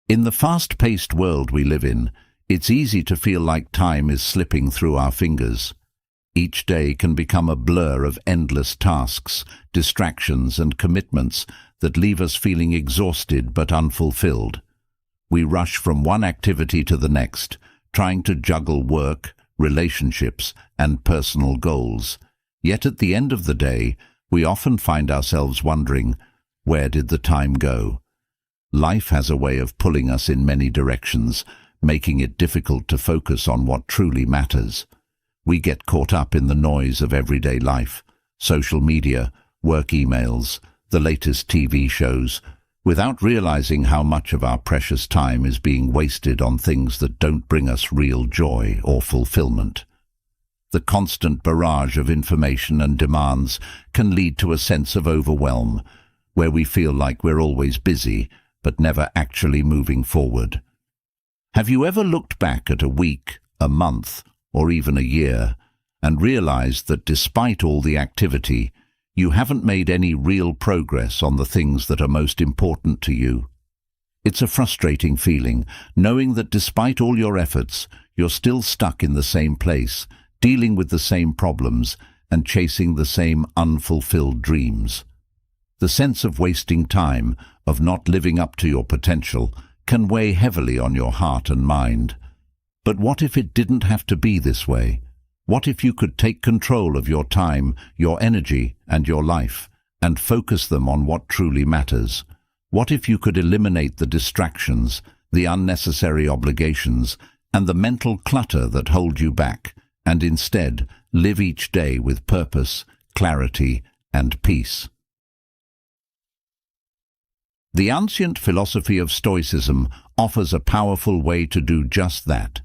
In the fast-paced world we live in, it's easy to feel like time is slipping through our fingers. Each day can become a blur of endless tasks, distractions and commitments that leave us feeling exhausted but unfulfilled. We rush from one activity to the next, trying to juggle work, relationships, and personal goals. Yet at the end of the day, we often find ourselves wondering, where did the time go? Life has a way of pulling us in many directions, making it difficult to focus on what truly matters. We get caught up in the noise of everyday life, social media, work emails, the latest TV shows, without realizing how much of our precious time is being wasted on things that don't bring us real joy or fulfillment. The constant barrage of information and demands can lead to a sense of overwhelm, where we feel like we're always busy, but never actually moving forward. Have you ever looked back at a week, a month, or even a year, and realized that despite all the activity, you haven't made any real progress on the things that are most important to you? It's a frustrating feeling, knowing that despite all your efforts, you're still stuck in the same place, dealing with the same problems, and chasing the same unfulfilled dreams. The sense of wasting time, of not living up to your potential, can weigh heavily on your heart and mind. But what if it didn't have to be this way? What if you could take control of your time, your energy, and your life, and focus them on what truly matters? What if you could eliminate the distractions, the unnecessary obligations, and the mental clutter that hold you back, and instead live each day with purpose, clarity, and peace? The ancient philosophy of Stoicism offers a powerful way to do just that.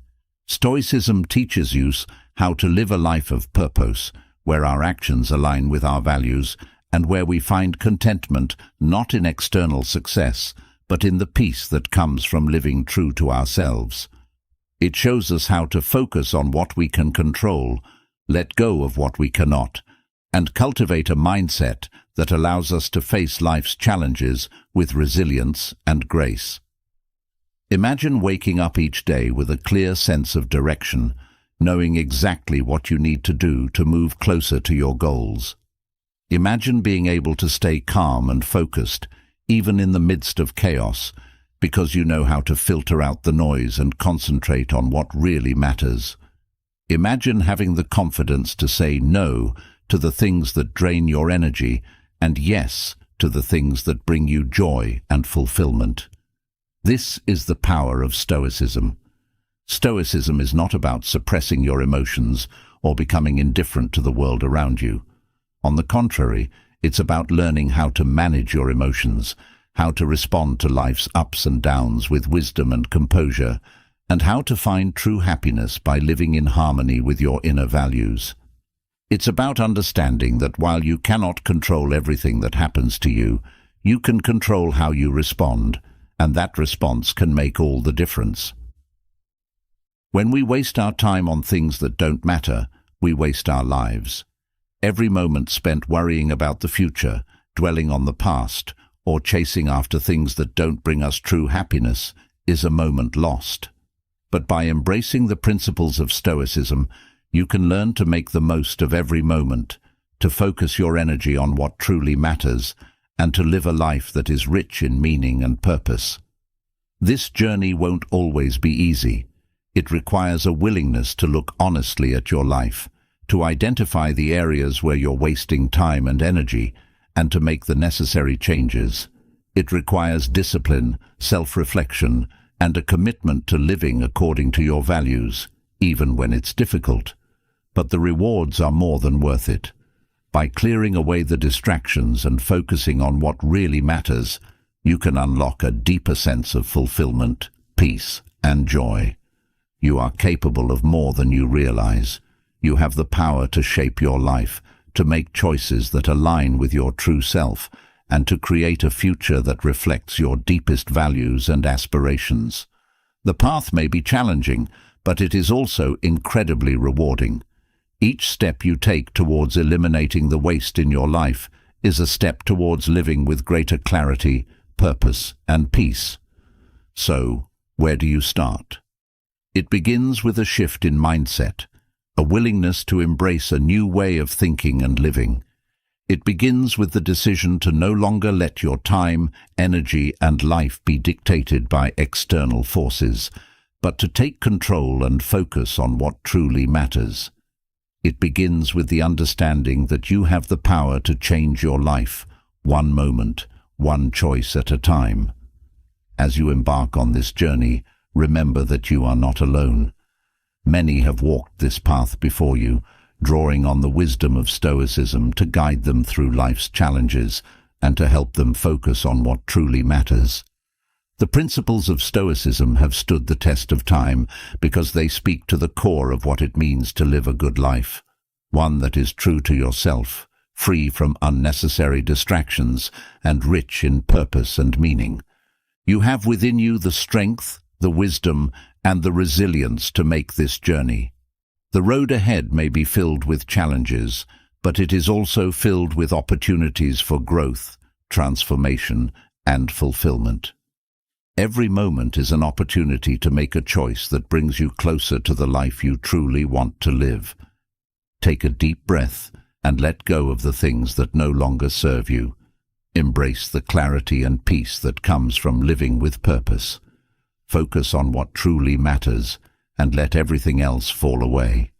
Stoicism teaches us how to live a life of purpose, where our actions align with our values, and where we find contentment not in external success, but in the peace that comes from living true to ourselves. It shows us how to focus on what we can control, let go of what we cannot, and cultivate a mindset that allows us to face life's challenges with resilience and grace. Imagine waking up each day with a clear sense of direction, knowing exactly what you need to do to move closer to your goals. Imagine being able to stay calm and focused, even in the midst of chaos, because you know how to filter out the noise and concentrate on what really matters. Imagine having the confidence to say no to the things that drain your energy and yes to the things that bring you joy and fulfillment. This is the power of Stoicism. Stoicism is not about suppressing your emotions or becoming indifferent to the world around you. On the contrary, it's about learning how to manage your emotions, how to respond to life's ups and downs with wisdom and composure, and how to find true happiness by living in harmony with your inner values. It's about understanding that while you cannot control everything that happens to you, you can control how you respond, and that response can make all the difference. When we waste our time on things that don't matter, we waste our lives. Every moment spent worrying about the future, dwelling on the past, or chasing after things that don't bring us true happiness is a moment lost. But by embracing the principles of Stoicism, you can learn to make the most of every moment, to focus your energy on what truly matters, and to live a life that is rich in meaning and purpose. This journey won't always be easy. It requires a willingness to look honestly at your life, to identify the areas where you're wasting time and energy, and to make the necessary changes. It requires discipline, self-reflection, and a commitment to living according to your values, even when it's difficult. But the rewards are more than worth it. By clearing away the distractions and focusing on what really matters, you can unlock a deeper sense of fulfillment, peace, and joy. You are capable of more than you realize. You have the power to shape your life, to make choices that align with your true self, and to create a future that reflects your deepest values and aspirations. The path may be challenging, but it is also incredibly rewarding. Each step you take towards eliminating the waste in your life is a step towards living with greater clarity, purpose, and peace. So, where do you start? It begins with a shift in mindset, a willingness to embrace a new way of thinking and living. It begins with the decision to no longer let your time, energy, and life be dictated by external forces, but to take control and focus on what truly matters. It begins with the understanding that you have the power to change your life, one moment, one choice at a time. As you embark on this journey, remember that you are not alone. Many have walked this path before you, drawing on the wisdom of Stoicism to guide them through life's challenges and to help them focus on what truly matters. The principles of Stoicism have stood the test of time because they speak to the core of what it means to live a good life, one that is true to yourself, free from unnecessary distractions, and rich in purpose and meaning. You have within you the strength, the wisdom, and the resilience to make this journey. The road ahead may be filled with challenges, but it is also filled with opportunities for growth, transformation, and fulfillment. Every moment is an opportunity to make a choice that brings you closer to the life you truly want to live. Take a deep breath and let go of the things that no longer serve you. Embrace the clarity and peace that comes from living with purpose. Focus on what truly matters and let everything else fall away.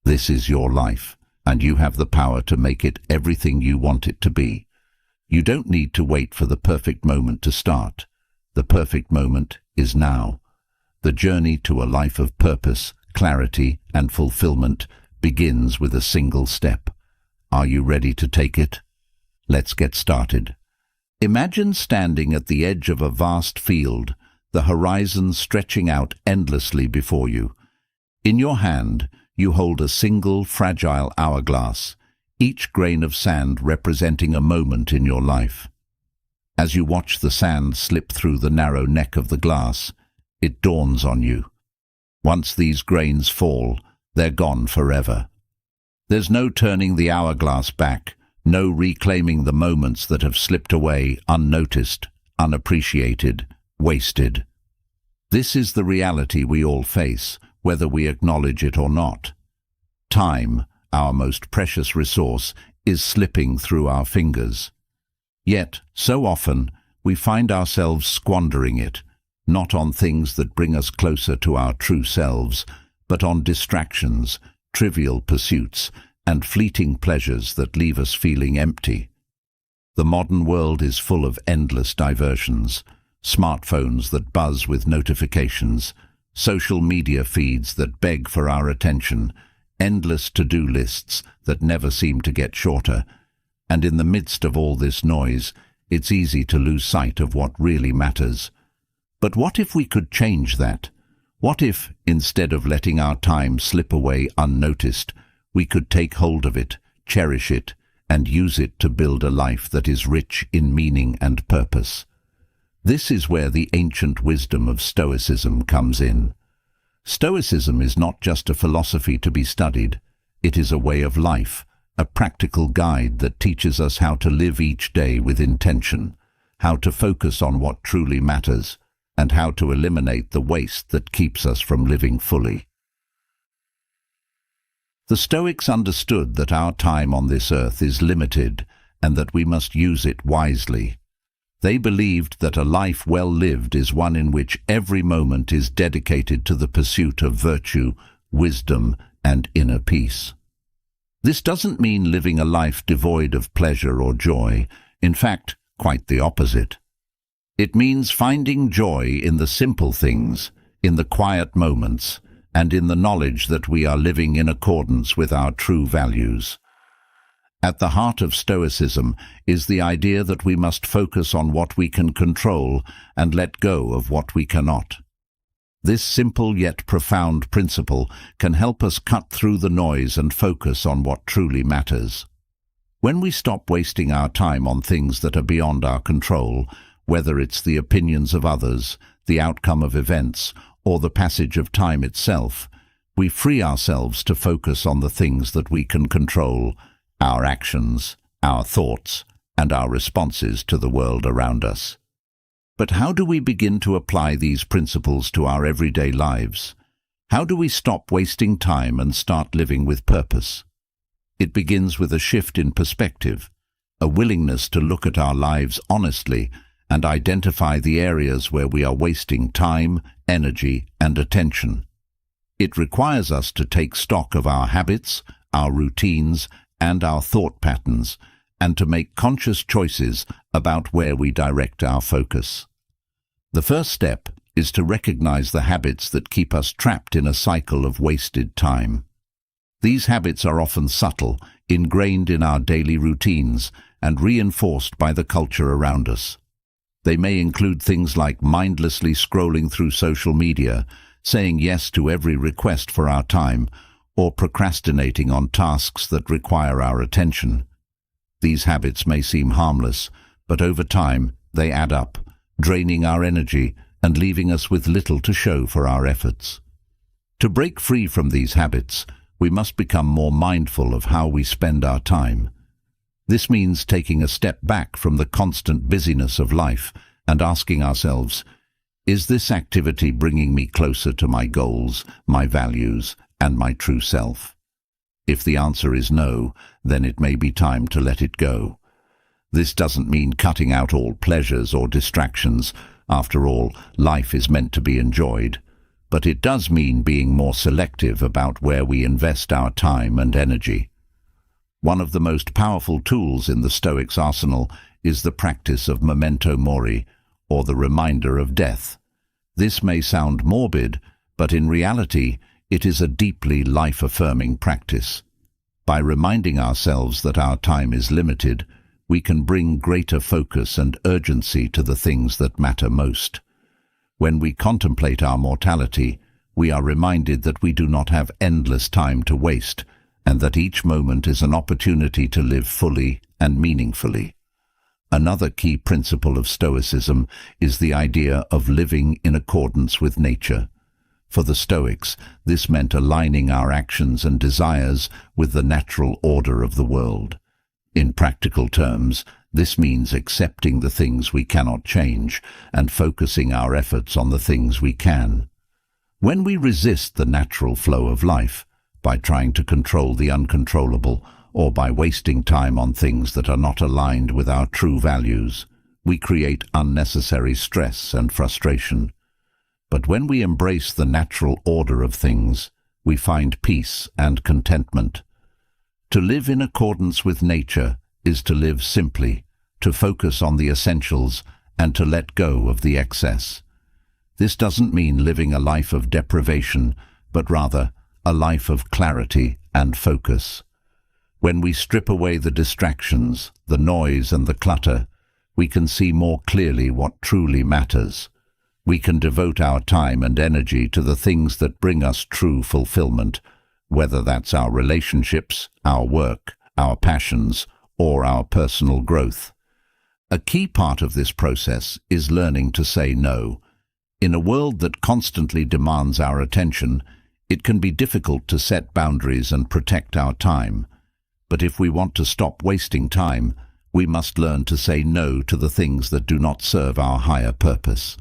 This is your life, and you have the power to make it everything you want it to be. You don't need to wait for the perfect moment to start. The perfect moment is now. The journey to a life of purpose, clarity, and fulfillment begins with a single step. Are you ready to take it? Let's get started. Imagine standing at the edge of a vast field, the horizon stretching out endlessly before you. In your hand, you hold a single fragile hourglass, each grain of sand representing a moment in your life. As you watch the sand slip through the narrow neck of the glass, it dawns on you. Once these grains fall, they're gone forever. There's no turning the hourglass back, no reclaiming the moments that have slipped away unnoticed, unappreciated, wasted. This is the reality we all face, whether we acknowledge it or not. Time, our most precious resource, is slipping through our fingers. Yet, so often, we find ourselves squandering it, not on things that bring us closer to our true selves, but on distractions, trivial pursuits, and fleeting pleasures that leave us feeling empty. The modern world is full of endless diversions, smartphones that buzz with notifications, social media feeds that beg for our attention, endless to-do lists that never seem to get shorter. And in the midst of all this noise, it's easy to lose sight of what really matters. But what if we could change that? What if, instead of letting our time slip away unnoticed, we could take hold of it, cherish it, and use it to build a life that is rich in meaning and purpose? This is where the ancient wisdom of Stoicism comes in. Stoicism is not just a philosophy to be studied, it is a way of life, a practical guide that teaches us how to live each day with intention, how to focus on what truly matters, and how to eliminate the waste that keeps us from living fully. The Stoics understood that our time on this earth is limited and that we must use it wisely. They believed that a life well lived is one in which every moment is dedicated to the pursuit of virtue, wisdom, and inner peace. This doesn't mean living a life devoid of pleasure or joy. In fact, quite the opposite. It means finding joy in the simple things, in the quiet moments, and in the knowledge that we are living in accordance with our true values. At the heart of Stoicism is the idea that we must focus on what we can control and let go of what we cannot. This simple yet profound principle can help us cut through the noise and focus on what truly matters. When we stop wasting our time on things that are beyond our control, whether it's the opinions of others, the outcome of events, or the passage of time itself, we free ourselves to focus on the things that we can control, our actions, our thoughts, and our responses to the world around us. But how do we begin to apply these principles to our everyday lives? How do we stop wasting time and start living with purpose? It begins with a shift in perspective, a willingness to look at our lives honestly and identify the areas where we are wasting time, energy, and attention. It requires us to take stock of our habits, our routines, and our thought patterns, and to make conscious choices about where we direct our focus. The first step is to recognize the habits that keep us trapped in a cycle of wasted time. These habits are often subtle, ingrained in our daily routines, and reinforced by the culture around us. They may include things like mindlessly scrolling through social media, saying yes to every request for our time, or procrastinating on tasks that require our attention. These habits may seem harmless, but over time they add up, draining our energy and leaving us with little to show for our efforts. To break free from these habits, we must become more mindful of how we spend our time. This means taking a step back from the constant busyness of life and asking ourselves, is this activity bringing me closer to my goals, my values, and my true self? If the answer is no, then it may be time to let it go. This doesn't mean cutting out all pleasures or distractions. After all, life is meant to be enjoyed. But it does mean being more selective about where we invest our time and energy. One of the most powerful tools in the Stoics' arsenal is the practice of memento mori, or the reminder of death. This may sound morbid, but in reality, it is a deeply life-affirming practice. By reminding ourselves that our time is limited, we can bring greater focus and urgency to the things that matter most. When we contemplate our mortality, we are reminded that we do not have endless time to waste, and that each moment is an opportunity to live fully and meaningfully. Another key principle of Stoicism is the idea of living in accordance with nature. For the Stoics, this meant aligning our actions and desires with the natural order of the world. In practical terms, this means accepting the things we cannot change and focusing our efforts on the things we can. When we resist the natural flow of life, by trying to control the uncontrollable, or by wasting time on things that are not aligned with our true values, we create unnecessary stress and frustration. But when we embrace the natural order of things, we find peace and contentment. To live in accordance with nature is to live simply, to focus on the essentials, and to let go of the excess. This doesn't mean living a life of deprivation, but rather a life of clarity and focus. When we strip away the distractions, the noise and the clutter, we can see more clearly what truly matters. We can devote our time and energy to the things that bring us true fulfillment, whether that's our relationships, our work, our passions, or our personal growth. A key part of this process is learning to say no. In a world that constantly demands our attention, it can be difficult to set boundaries and protect our time. But if we want to stop wasting time, we must learn to say no to the things that do not serve our higher purpose.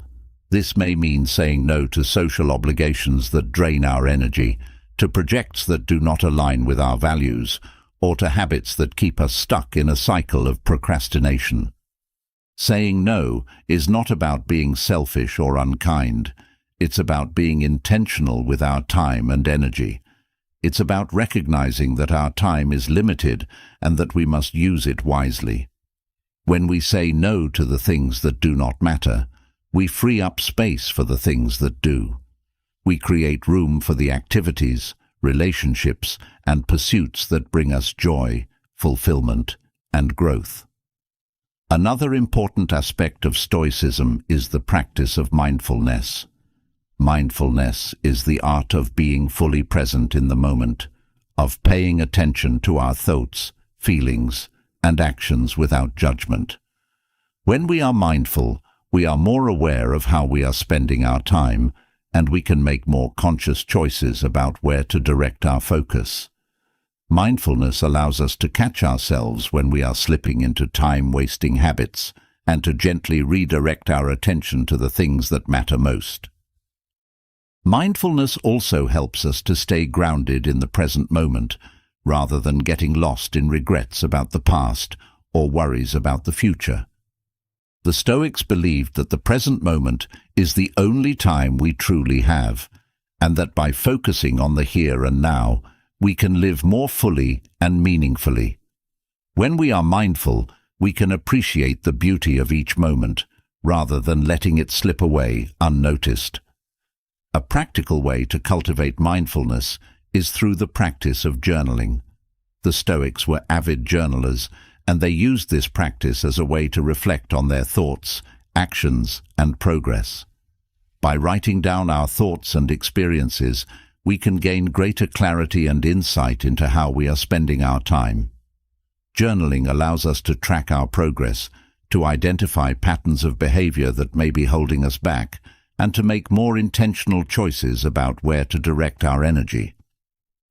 This may mean saying no to social obligations that drain our energy, to projects that do not align with our values, or to habits that keep us stuck in a cycle of procrastination. Saying no is not about being selfish or unkind. It's about being intentional with our time and energy. It's about recognizing that our time is limited and that we must use it wisely. When we say no to the things that do not matter, we free up space for the things that do. We create room for the activities, relationships, and pursuits that bring us joy, fulfillment, and growth. Another important aspect of Stoicism is the practice of mindfulness. Mindfulness is the art of being fully present in the moment, of paying attention to our thoughts, feelings, and actions without judgment. When we are mindful, we are more aware of how we are spending our time, and we can make more conscious choices about where to direct our focus. Mindfulness allows us to catch ourselves when we are slipping into time-wasting habits and to gently redirect our attention to the things that matter most. Mindfulness also helps us to stay grounded in the present moment, rather than getting lost in regrets about the past or worries about the future. The Stoics believed that the present moment is the only time we truly have, and that by focusing on the here and now, we can live more fully and meaningfully. When we are mindful, we can appreciate the beauty of each moment, rather than letting it slip away unnoticed. A practical way to cultivate mindfulness is through the practice of journaling. The Stoics were avid journalers, and they used this practice as a way to reflect on their thoughts, actions, and progress. By writing down our thoughts and experiences, we can gain greater clarity and insight into how we are spending our time. Journaling allows us to track our progress, to identify patterns of behavior that may be holding us back, and to make more intentional choices about where to direct our energy.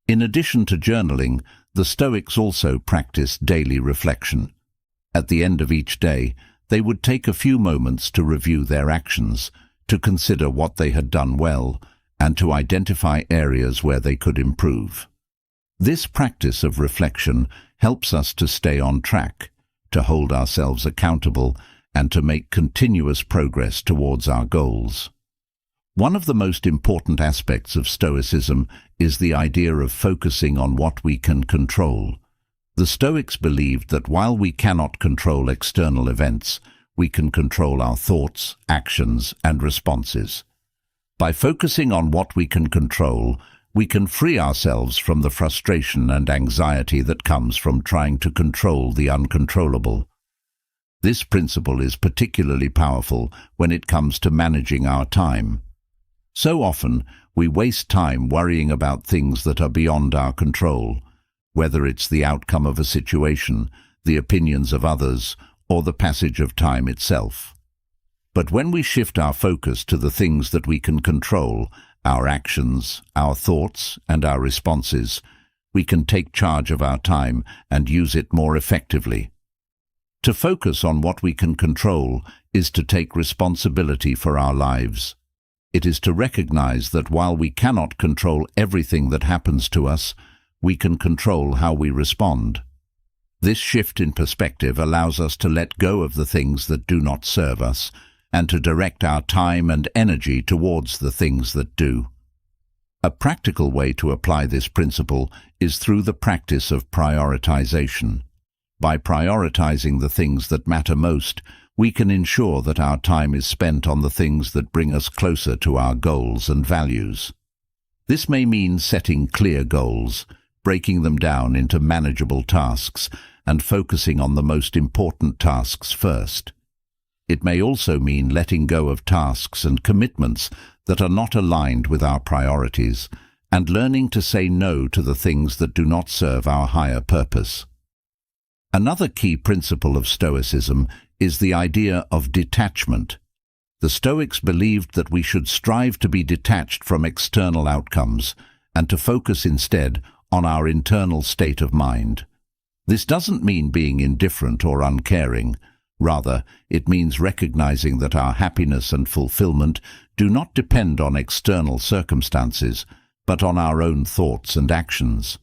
In addition to journaling, the Stoics also practiced daily reflection. At the end of each day, they would take a few moments to review their actions, to consider what they had done well, and to identify areas where they could improve. This practice of reflection helps us to stay on track, to hold ourselves accountable, and to make continuous progress towards our goals. One of the most important aspects of Stoicism is the idea of focusing on what we can control. The Stoics believed that while we cannot control external events, we can control our thoughts, actions, and responses. By focusing on what we can control, we can free ourselves from the frustration and anxiety that comes from trying to control the uncontrollable. This principle is particularly powerful when it comes to managing our time. So often, we waste time worrying about things that are beyond our control, whether it's the outcome of a situation, the opinions of others, or the passage of time itself. But when we shift our focus to the things that we can control, our actions, our thoughts, and our responses, we can take charge of our time and use it more effectively. To focus on what we can control is to take responsibility for our lives. It is to recognize that while we cannot control everything that happens to us, we can control how we respond. This shift in perspective allows us to let go of the things that do not serve us and to direct our time and energy towards the things that do. A practical way to apply this principle is through the practice of prioritization. By prioritizing the things that matter most, we can ensure that our time is spent on the things that bring us closer to our goals and values. This may mean setting clear goals, breaking them down into manageable tasks, and focusing on the most important tasks first. It may also mean letting go of tasks and commitments that are not aligned with our priorities, and learning to say no to the things that do not serve our higher purpose. Another key principle of Stoicism is the idea of detachment. The Stoics believed that we should strive to be detached from external outcomes and to focus instead on our internal state of mind. This doesn't mean being indifferent or uncaring. Rather, it means recognizing that our happiness and fulfillment do not depend on external circumstances, but on our own thoughts and actions.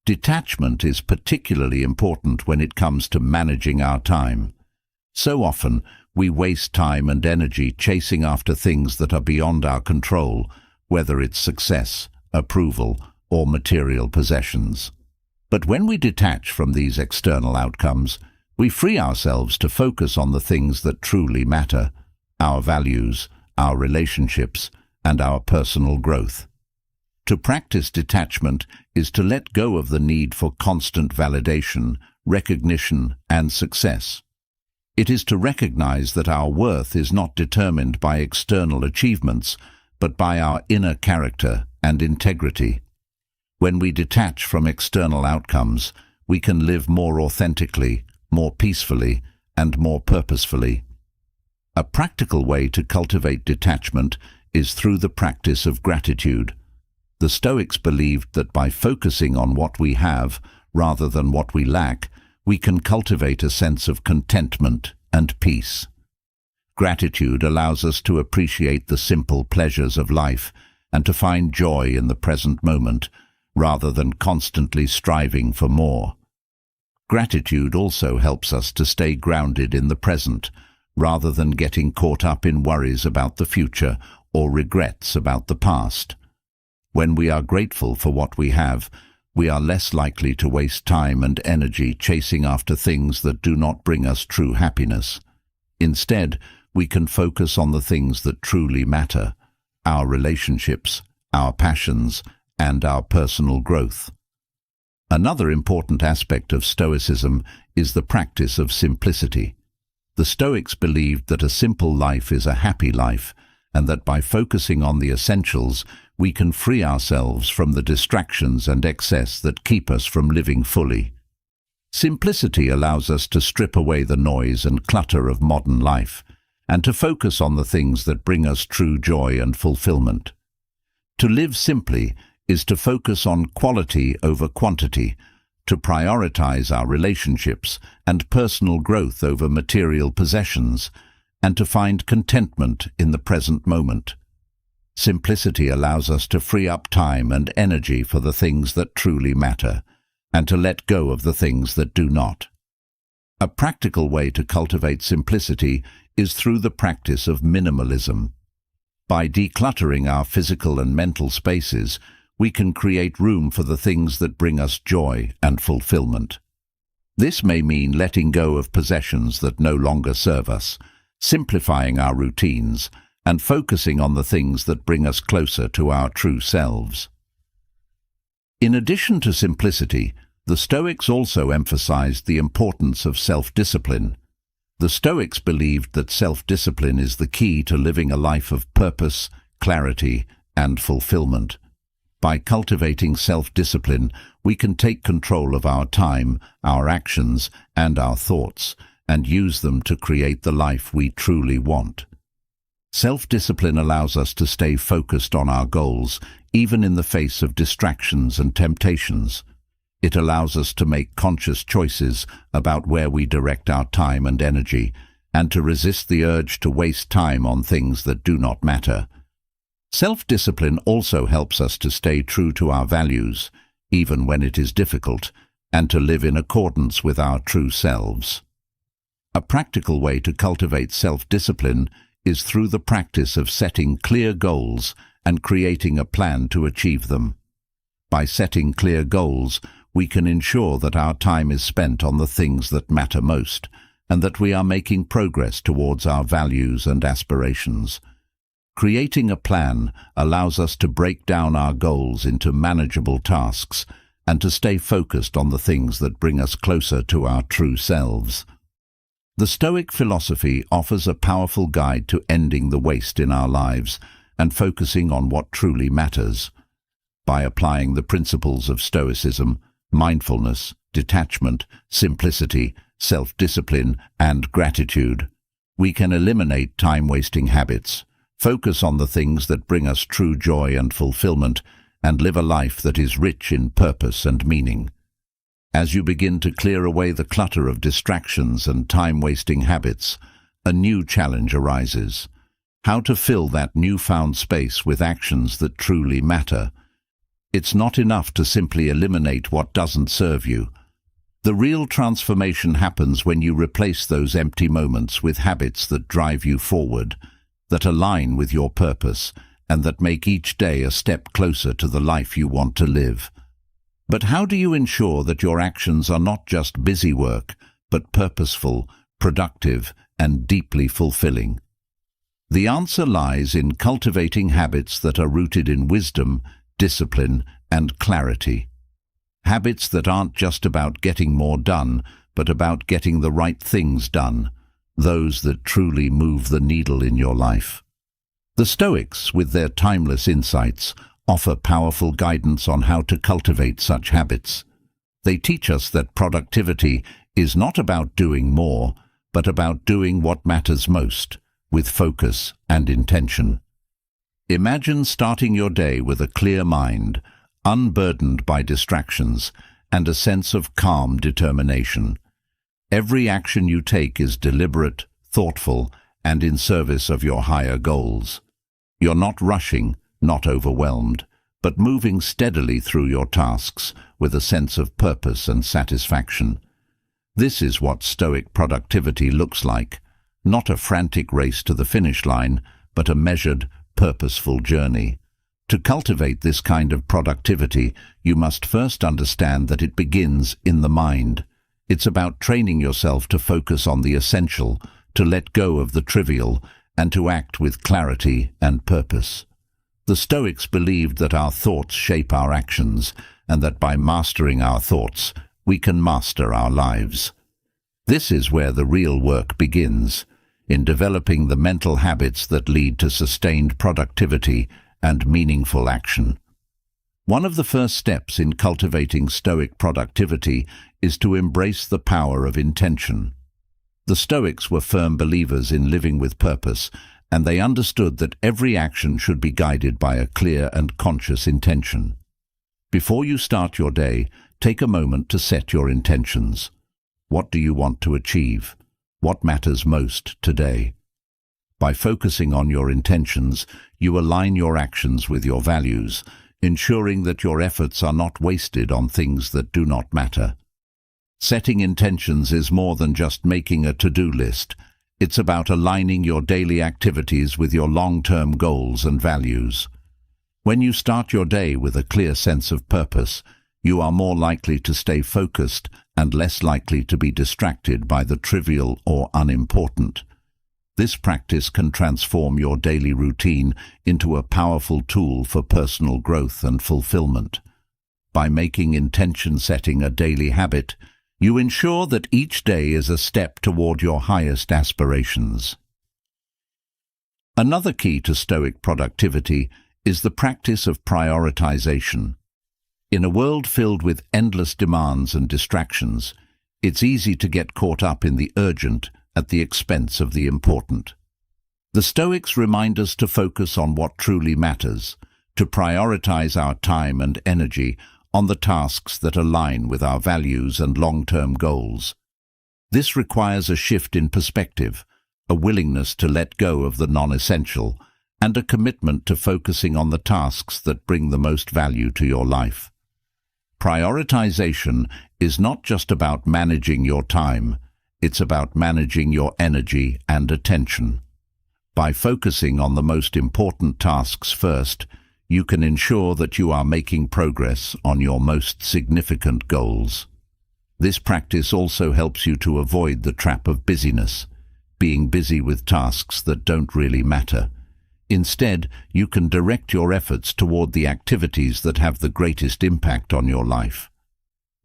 Detachment is particularly important when it comes to managing our time. So often, we waste time and energy chasing after things that are beyond our control, whether it's success, approval, or material possessions. But when we detach from these external outcomes, we free ourselves to focus on the things that truly matter, our values, our relationships, and our personal growth. To practice detachment is to let go of the need for constant validation, recognition, and success. It is to recognize that our worth is not determined by external achievements, but by our inner character and integrity. When we detach from external outcomes, we can live more authentically, more peacefully, and more purposefully. A practical way to cultivate detachment is through the practice of gratitude. The Stoics believed that by focusing on what we have rather than what we lack, we can cultivate a sense of contentment and peace. Gratitude allows us to appreciate the simple pleasures of life and to find joy in the present moment, rather than constantly striving for more. Gratitude also helps us to stay grounded in the present, rather than getting caught up in worries about the future or regrets about the past. When we are grateful for what we have, we are less likely to waste time and energy chasing after things that do not bring us true happiness. Instead, we can focus on the things that truly matter: our relationships, our passions, and our personal growth. Another important aspect of Stoicism is the practice of simplicity. The Stoics believed that a simple life is a happy life, and that by focusing on the essentials, we can free ourselves from the distractions and excess that keep us from living fully. Simplicity allows us to strip away the noise and clutter of modern life, and to focus on the things that bring us true joy and fulfillment. To live simply is to focus on quality over quantity, to prioritize our relationships and personal growth over material possessions, and to find contentment in the present moment. Simplicity allows us to free up time and energy for the things that truly matter, and to let go of the things that do not. A practical way to cultivate simplicity is through the practice of minimalism. By decluttering our physical and mental spaces, we can create room for the things that bring us joy and fulfillment. This may mean letting go of possessions that no longer serve us, simplifying our routines, and focusing on the things that bring us closer to our true selves. In addition to simplicity, the Stoics also emphasized the importance of self-discipline. The Stoics believed that self-discipline is the key to living a life of purpose, clarity, and fulfillment. By cultivating self-discipline, we can take control of our time, our actions, and our thoughts, and use them to create the life we truly want. Self-discipline allows us to stay focused on our goals, even in the face of distractions and temptations. It allows us to make conscious choices about where we direct our time and energy, and to resist the urge to waste time on things that do not matter. Self-discipline also helps us to stay true to our values, even when it is difficult, and to live in accordance with our true selves. A practical way to cultivate self-discipline is through the practice of setting clear goals and creating a plan to achieve them. By setting clear goals, we can ensure that our time is spent on the things that matter most, and that we are making progress towards our values and aspirations. Creating a plan allows us to break down our goals into manageable tasks and to stay focused on the things that bring us closer to our true selves. The Stoic philosophy offers a powerful guide to ending the waste in our lives and focusing on what truly matters. By applying the principles of Stoicism, mindfulness, detachment, simplicity, self-discipline, and gratitude, we can eliminate time-wasting habits, focus on the things that bring us true joy and fulfillment, and live a life that is rich in purpose and meaning. As you begin to clear away the clutter of distractions and time-wasting habits, a new challenge arises: how to fill that newfound space with actions that truly matter. It's not enough to simply eliminate what doesn't serve you. The real transformation happens when you replace those empty moments with habits that drive you forward, that align with your purpose, and that make each day a step closer to the life you want to live. But how do you ensure that your actions are not just busy work, but purposeful, productive, and deeply fulfilling? The answer lies in cultivating habits that are rooted in wisdom, discipline, and clarity. Habits that aren't just about getting more done, but about getting the right things done, those that truly move the needle in your life. The Stoics, with their timeless insights, offer powerful guidance on how to cultivate such habits. They teach us that productivity is not about doing more, but about doing what matters most, with focus and intention. Imagine starting your day with a clear mind, unburdened by distractions, and a sense of calm determination. Every action you take is deliberate, thoughtful, and in service of your higher goals. You're not rushing, not overwhelmed, but moving steadily through your tasks with a sense of purpose and satisfaction. This is what Stoic productivity looks like, not a frantic race to the finish line, but a measured, purposeful journey. To cultivate this kind of productivity, you must first understand that it begins in the mind. It's about training yourself to focus on the essential, to let go of the trivial, and to act with clarity and purpose. The Stoics believed that our thoughts shape our actions, and that by mastering our thoughts, we can master our lives. This is where the real work begins, in developing the mental habits that lead to sustained productivity and meaningful action. One of the first steps in cultivating Stoic productivity is to embrace the power of intention. The Stoics were firm believers in living with purpose, and they understood that every action should be guided by a clear and conscious intention. Before you start your day, take a moment to set your intentions. What do you want to achieve? What matters most today? By focusing on your intentions, you align your actions with your values, ensuring that your efforts are not wasted on things that do not matter. Setting intentions is more than just making a to-do list. It's about aligning your daily activities with your long-term goals and values. When you start your day with a clear sense of purpose, you are more likely to stay focused and less likely to be distracted by the trivial or unimportant. This practice can transform your daily routine into a powerful tool for personal growth and fulfillment. By making intention setting a daily habit, you ensure that each day is a step toward your highest aspirations. Another key to Stoic productivity is the practice of prioritization. In a world filled with endless demands and distractions, it's easy to get caught up in the urgent at the expense of the important. The Stoics remind us to focus on what truly matters, to prioritize our time and energy on the tasks that align with our values and long-term goals. This requires a shift in perspective, a willingness to let go of the non-essential, and a commitment to focusing on the tasks that bring the most value to your life. Prioritization is not just about managing your time, it's about managing your energy and attention. By focusing on the most important tasks first, you can ensure that you are making progress on your most significant goals. This practice also helps you to avoid the trap of busyness, being busy with tasks that don't really matter. Instead, you can direct your efforts toward the activities that have the greatest impact on your life.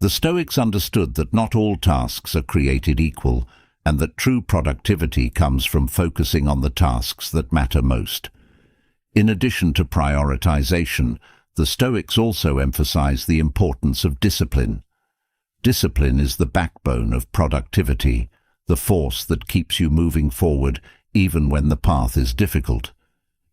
The Stoics understood that not all tasks are created equal, and that true productivity comes from focusing on the tasks that matter most. In addition to prioritization, the Stoics also emphasize the importance of discipline. Discipline is the backbone of productivity, the force that keeps you moving forward even when the path is difficult.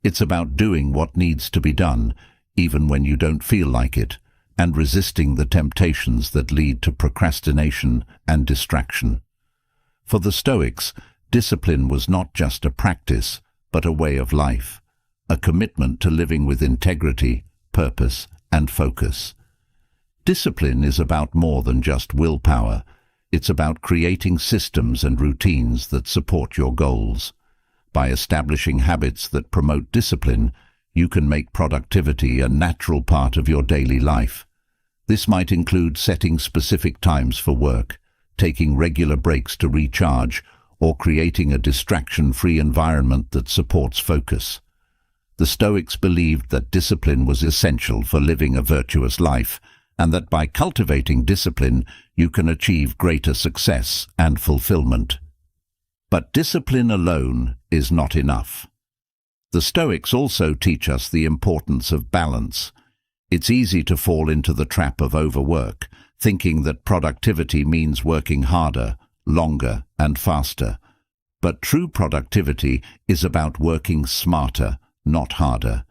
It's about doing what needs to be done, even when you don't feel like it, and resisting the temptations that lead to procrastination and distraction. For the Stoics, discipline was not just a practice, but a way of life, a commitment to living with integrity, purpose, and focus. Discipline is about more than just willpower. It's about creating systems and routines that support your goals. By establishing habits that promote discipline, you can make productivity a natural part of your daily life. This might include setting specific times for work, taking regular breaks to recharge, or creating a distraction-free environment that supports focus. The Stoics believed that discipline was essential for living a virtuous life, and that by cultivating discipline, you can achieve greater success and fulfillment. But discipline alone is not enough. The Stoics also teach us the importance of balance. It's easy to fall into the trap of overwork, thinking that productivity means working harder, longer, and faster. But true productivity is about working smarter, not harder.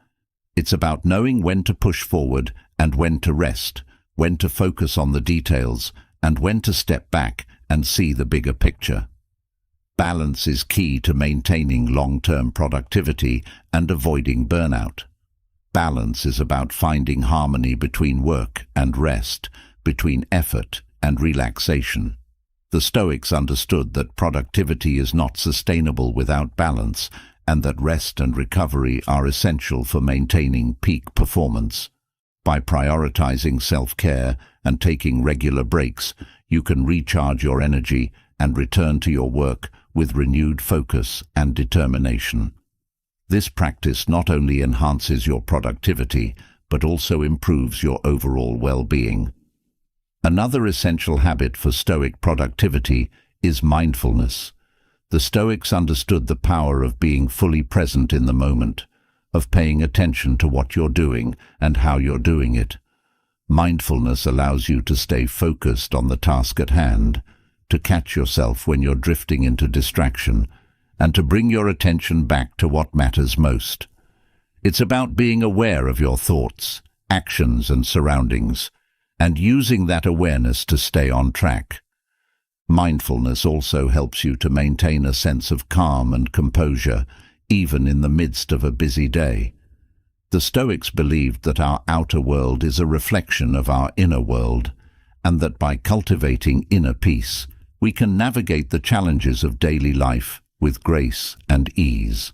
It's about knowing when to push forward and when to rest, when to focus on the details, and when to step back and see the bigger picture. Balance is key to maintaining long-term productivity and avoiding burnout. Balance is about finding harmony between work and rest, between effort and relaxation. The Stoics understood that productivity is not sustainable without balance, and that rest and recovery are essential for maintaining peak performance. By prioritizing self-care and taking regular breaks, you can recharge your energy and return to your work with renewed focus and determination. This practice not only enhances your productivity, but also improves your overall well-being. Another essential habit for Stoic productivity is mindfulness. The Stoics understood the power of being fully present in the moment, of paying attention to what you're doing and how you're doing it. Mindfulness allows you to stay focused on the task at hand, to catch yourself when you're drifting into distraction, and to bring your attention back to what matters most. It's about being aware of your thoughts, actions, and surroundings, and using that awareness to stay on track. Mindfulness also helps you to maintain a sense of calm and composure, even in the midst of a busy day. The Stoics believed that our outer world is a reflection of our inner world, and that by cultivating inner peace, we can navigate the challenges of daily life with grace and ease.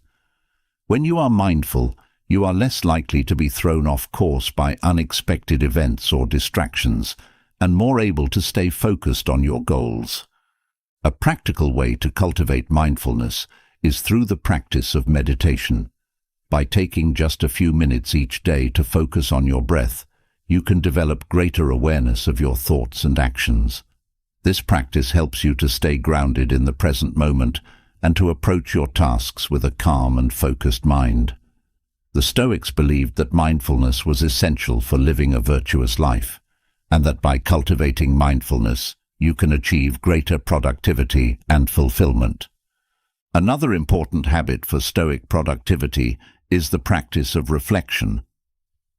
When you are mindful, you are less likely to be thrown off course by unexpected events or distractions, and more able to stay focused on your goals. A practical way to cultivate mindfulness is through the practice of meditation. By taking just a few minutes each day to focus on your breath, you can develop greater awareness of your thoughts and actions. This practice helps you to stay grounded in the present moment and to approach your tasks with a calm and focused mind. The Stoics believed that mindfulness was essential for living a virtuous life, and that by cultivating mindfulness, you can achieve greater productivity and fulfillment. Another important habit for Stoic productivity is the practice of reflection.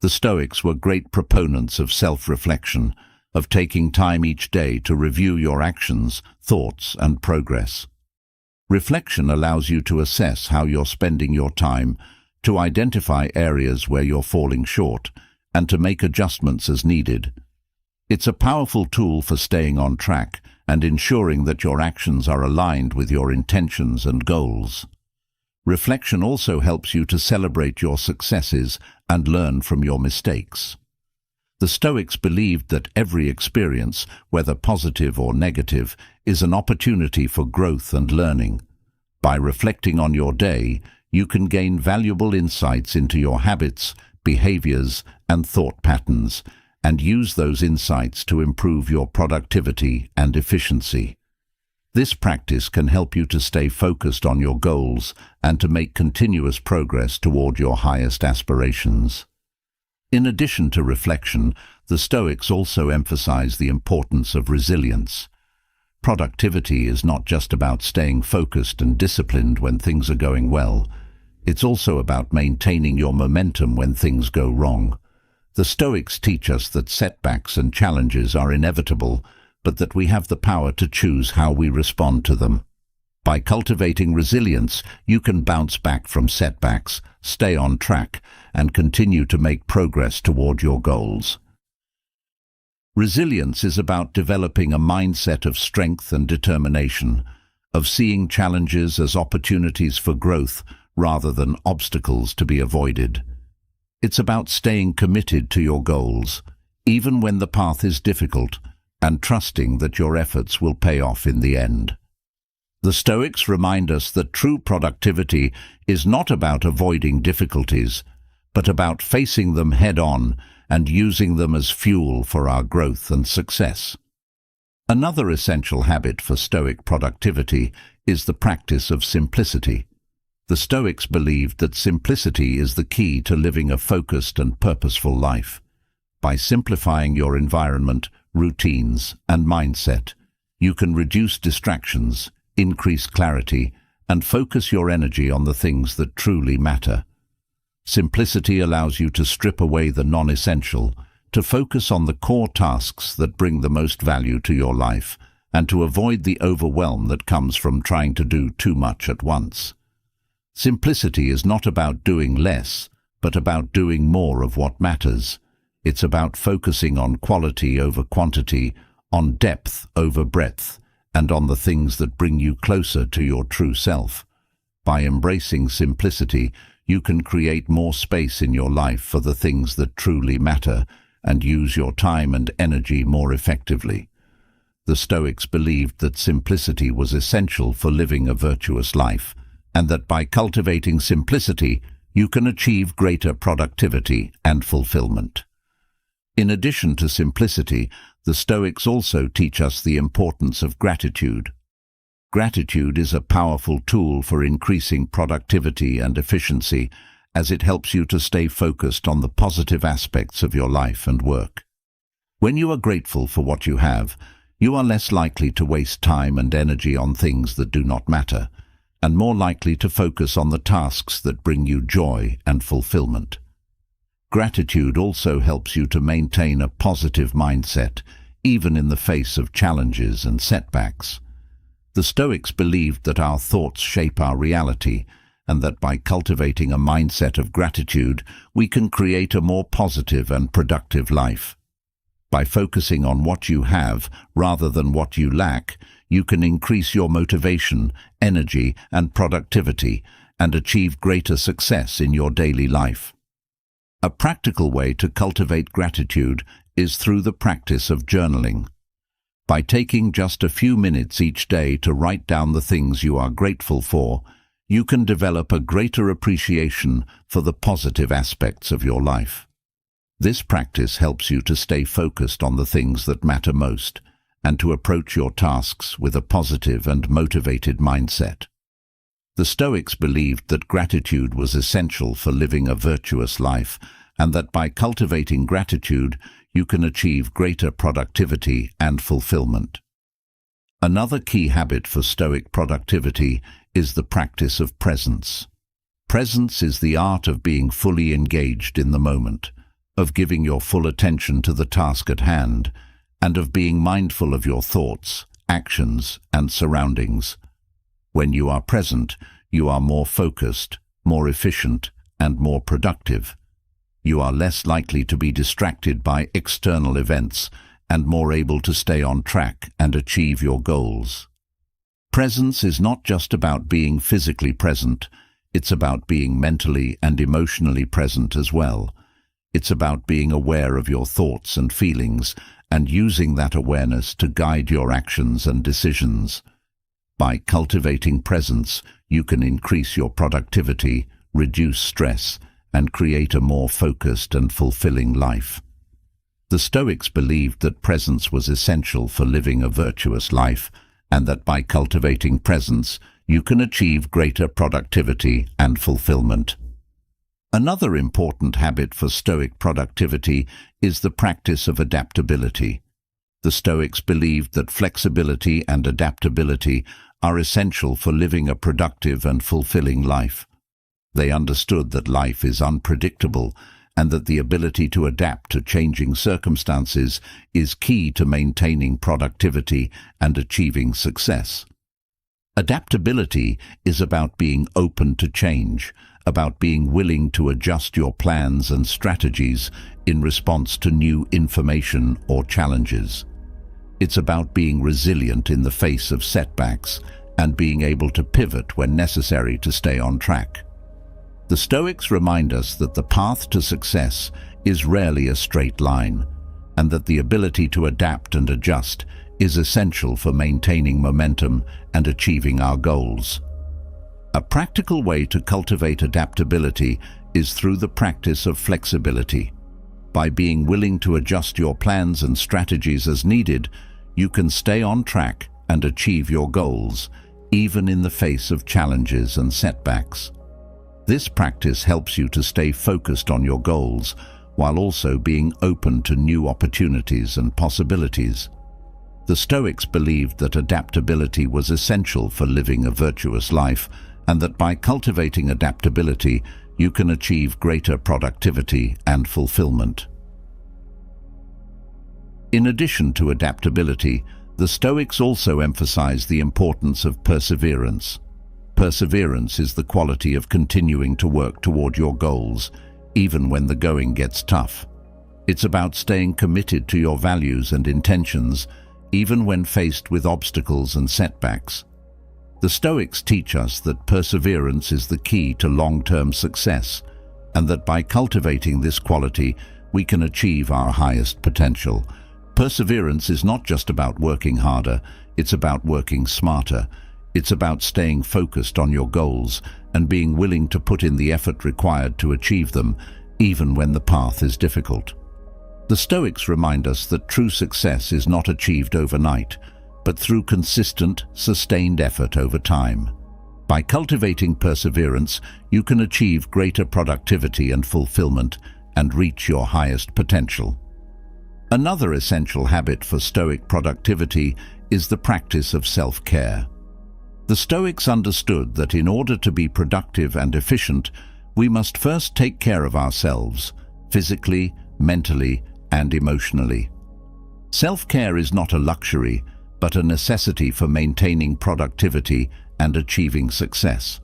The Stoics were great proponents of self-reflection, of taking time each day to review your actions, thoughts, and progress. Reflection allows you to assess how you're spending your time, to identify areas where you're falling short, and to make adjustments as needed. It's a powerful tool for staying on track and ensuring that your actions are aligned with your intentions and goals. Reflection also helps you to celebrate your successes and learn from your mistakes. The Stoics believed that every experience, whether positive or negative, is an opportunity for growth and learning. By reflecting on your day, you can gain valuable insights into your habits, behaviors, and thought patterns, and use those insights to improve your productivity and efficiency. This practice can help you to stay focused on your goals and to make continuous progress toward your highest aspirations. In addition to reflection, the Stoics also emphasize the importance of resilience. Productivity is not just about staying focused and disciplined when things are going well. It's also about maintaining your momentum when things go wrong. The Stoics teach us that setbacks and challenges are inevitable, but that we have the power to choose how we respond to them. By cultivating resilience, you can bounce back from setbacks, stay on track, and continue to make progress toward your goals. Resilience is about developing a mindset of strength and determination, of seeing challenges as opportunities for growth rather than obstacles to be avoided. It's about staying committed to your goals, even when the path is difficult, and trusting that your efforts will pay off in the end. The Stoics remind us that true productivity is not about avoiding difficulties, but about facing them head-on and using them as fuel for our growth and success. Another essential habit for Stoic productivity is the practice of simplicity. The Stoics believed that simplicity is the key to living a focused and purposeful life. By simplifying your environment, routines, and mindset, you can reduce distractions, increase clarity, and focus your energy on the things that truly matter. Simplicity allows you to strip away the non-essential, to focus on the core tasks that bring the most value to your life, and to avoid the overwhelm that comes from trying to do too much at once. Simplicity is not about doing less, but about doing more of what matters. It's about focusing on quality over quantity, on depth over breadth, and on the things that bring you closer to your true self. By embracing simplicity, you can create more space in your life for the things that truly matter and use your time and energy more effectively. The Stoics believed that simplicity was essential for living a virtuous life, and that by cultivating simplicity, you can achieve greater productivity and fulfillment. In addition to simplicity, the Stoics also teach us the importance of gratitude. Gratitude is a powerful tool for increasing productivity and efficiency, as it helps you to stay focused on the positive aspects of your life and work. When you are grateful for what you have, you are less likely to waste time and energy on things that do not matter, and more likely to focus on the tasks that bring you joy and fulfillment. Gratitude also helps you to maintain a positive mindset, even in the face of challenges and setbacks. The Stoics believed that our thoughts shape our reality, and that by cultivating a mindset of gratitude, we can create a more positive and productive life. By focusing on what you have rather than what you lack, you can increase your motivation, energy, and productivity, and achieve greater success in your daily life. A practical way to cultivate gratitude is through the practice of journaling. By taking just a few minutes each day to write down the things you are grateful for, you can develop a greater appreciation for the positive aspects of your life. This practice helps you to stay focused on the things that matter most, and to approach your tasks with a positive and motivated mindset. The Stoics believed that gratitude was essential for living a virtuous life, and that by cultivating gratitude, you can achieve greater productivity and fulfillment. Another key habit for Stoic productivity is the practice of presence. Presence is the art of being fully engaged in the moment, of giving your full attention to the task at hand, and of being mindful of your thoughts, actions, and surroundings. When you are present, you are more focused, more efficient, and more productive. You are less likely to be distracted by external events and more able to stay on track and achieve your goals. Presence is not just about being physically present, it's about being mentally and emotionally present as well. It's about being aware of your thoughts and feelings and using that awareness to guide your actions and decisions. By cultivating presence, you can increase your productivity, reduce stress, and create a more focused and fulfilling life. The Stoics believed that presence was essential for living a virtuous life, and that by cultivating presence, you can achieve greater productivity and fulfillment. Another important habit for Stoic productivity is the practice of adaptability. The Stoics believed that flexibility and adaptability are essential for living a productive and fulfilling life. They understood that life is unpredictable and that the ability to adapt to changing circumstances is key to maintaining productivity and achieving success. Adaptability is about being open to change, about being willing to adjust your plans and strategies in response to new information or challenges. It's about being resilient in the face of setbacks and being able to pivot when necessary to stay on track. The Stoics remind us that the path to success is rarely a straight line, and that the ability to adapt and adjust is essential for maintaining momentum and achieving our goals. A practical way to cultivate adaptability is through the practice of flexibility. By being willing to adjust your plans and strategies as needed, you can stay on track and achieve your goals, even in the face of challenges and setbacks. This practice helps you to stay focused on your goals, while also being open to new opportunities and possibilities. The Stoics believed that adaptability was essential for living a virtuous life, and that by cultivating adaptability, you can achieve greater productivity and fulfillment. In addition to adaptability, The Stoics also emphasize the importance of perseverance. Perseverance is the quality of continuing to work toward your goals, even when the going gets tough. It's about staying committed to your values and intentions, even when faced with obstacles and setbacks. The Stoics teach us that perseverance is the key to long-term success, and that by cultivating this quality, we can achieve our highest potential. Perseverance is not just about working harder, it's about working smarter. It's about staying focused on your goals and being willing to put in the effort required to achieve them, even when the path is difficult. The Stoics remind us that true success is not achieved overnight, but through consistent, sustained effort over time. By cultivating perseverance, you can achieve greater productivity and fulfillment and reach your highest potential. Another essential habit for Stoic productivity is the practice of self-care. The Stoics understood that in order to be productive and efficient, we must first take care of ourselves, physically, mentally, and emotionally. Self-care is not a luxury, but a necessity for maintaining productivity and achieving success.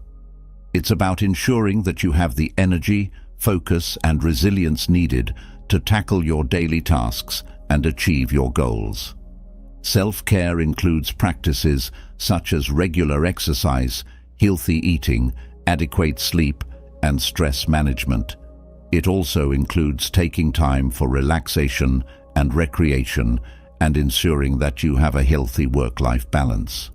It's about ensuring that you have the energy, focus, and resilience needed to tackle your daily tasks and achieve your goals. Self-care includes practices such as regular exercise, healthy eating, adequate sleep, and stress management. It also includes taking time for relaxation and recreation and ensuring that you have a healthy work-life balance.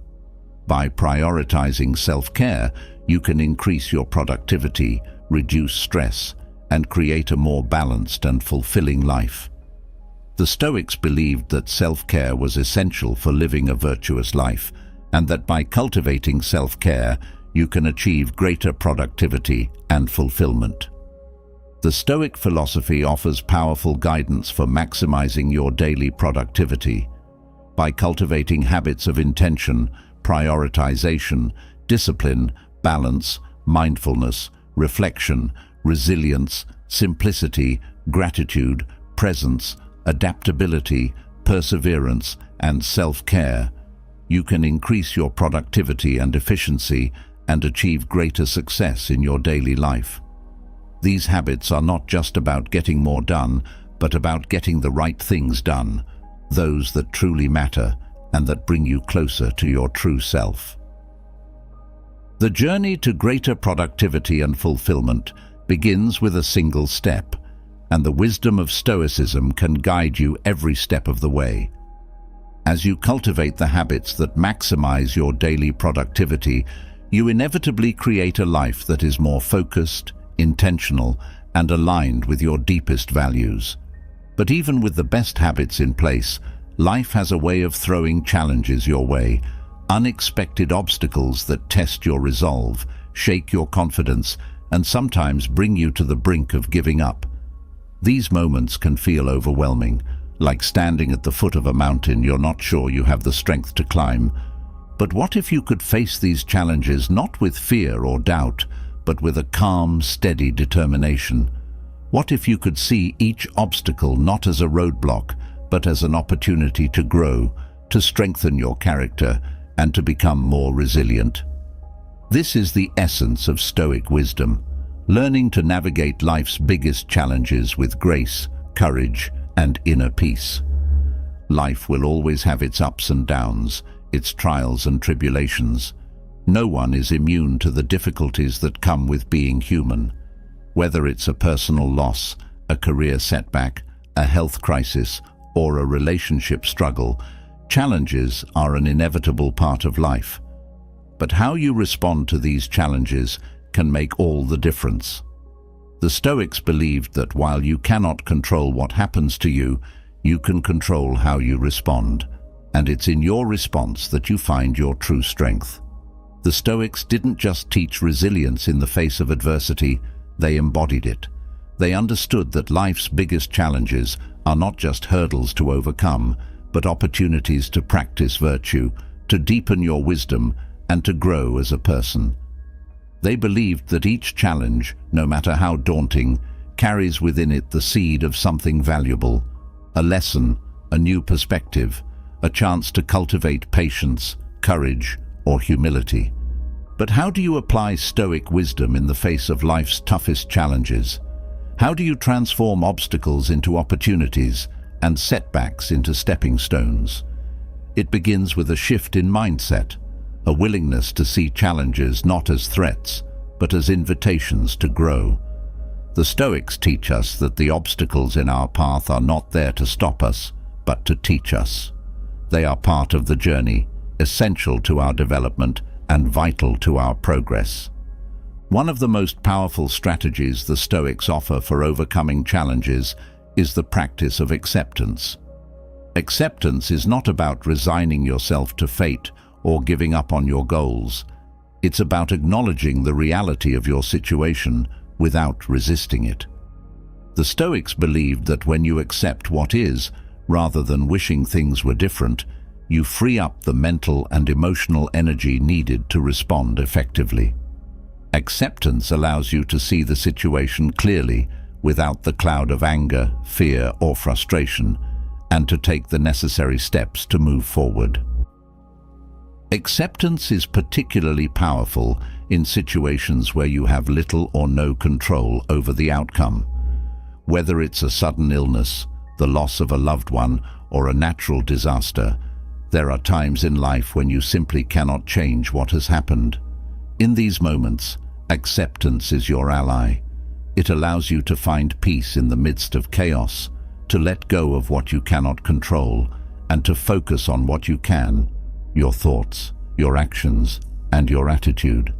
By prioritizing self-care, you can increase your productivity, reduce stress, and create a more balanced and fulfilling life. The Stoics believed that self-care was essential for living a virtuous life, and that by cultivating self-care, you can achieve greater productivity and fulfillment. The Stoic philosophy offers powerful guidance for maximizing your daily productivity. By cultivating habits of intention, prioritization, discipline, balance, mindfulness, reflection, resilience, simplicity, gratitude, presence, adaptability, perseverance, and self-care, you can increase your productivity and efficiency and achieve greater success in your daily life. These habits are not just about getting more done, but about getting the right things done, those that truly matter and that bring you closer to your true self. The journey to greater productivity and fulfillment begins with a single step, and the wisdom of Stoicism can guide you every step of the way. As you cultivate the habits that maximize your daily productivity, you inevitably create a life that is more focused, intentional, and aligned with your deepest values. But even with the best habits in place, life has a way of throwing challenges your way, unexpected obstacles that test your resolve, shake your confidence, and sometimes bring you to the brink of giving up. These moments can feel overwhelming, like standing at the foot of a mountain you're not sure you have the strength to climb. But what if you could face these challenges not with fear or doubt, but with a calm, steady determination? What if you could see each obstacle not as a roadblock, but as an opportunity to grow, to strengthen your character, and to become more resilient? This is the essence of Stoic wisdom, learning to navigate life's biggest challenges with grace, courage, and inner peace. Life will always have its ups and downs, its trials and tribulations. No one is immune to the difficulties that come with being human. Whether it's a personal loss, a career setback, a health crisis, or a relationship struggle, challenges are an inevitable part of life. But how you respond to these challenges can make all the difference. The Stoics believed that while you cannot control what happens to you, you can control how you respond, and it's in your response that you find your true strength. The Stoics didn't just teach resilience in the face of adversity, they embodied it. They understood that life's biggest challenges are not just hurdles to overcome, but opportunities to practice virtue, to deepen your wisdom, and to grow as a person. They believed that each challenge, no matter how daunting, carries within it the seed of something valuable, a lesson, a new perspective, a chance to cultivate patience, courage, or humility. But how do you apply Stoic wisdom in the face of life's toughest challenges? How do you transform obstacles into opportunities and setbacks into stepping stones? It begins with a shift in mindset, a willingness to see challenges not as threats, but as invitations to grow. The Stoics teach us that the obstacles in our path are not there to stop us, but to teach us. They are part of the journey, essential to our development and vital to our progress. One of the most powerful strategies the Stoics offer for overcoming challenges is the practice of acceptance. Acceptance is not about resigning yourself to fate or giving up on your goals. It's about acknowledging the reality of your situation without resisting it. The Stoics believed that when you accept what is, rather than wishing things were different, you free up the mental and emotional energy needed to respond effectively. Acceptance allows you to see the situation clearly without the cloud of anger, fear, or frustration, and to take the necessary steps to move forward. Acceptance is particularly powerful in situations where you have little or no control over the outcome. Whether it's a sudden illness, the loss of a loved one, or a natural disaster, there are times in life when you simply cannot change what has happened. In these moments, acceptance is your ally. It allows you to find peace in the midst of chaos, to let go of what you cannot control, and to focus on what you can, your thoughts, your actions, and your attitude.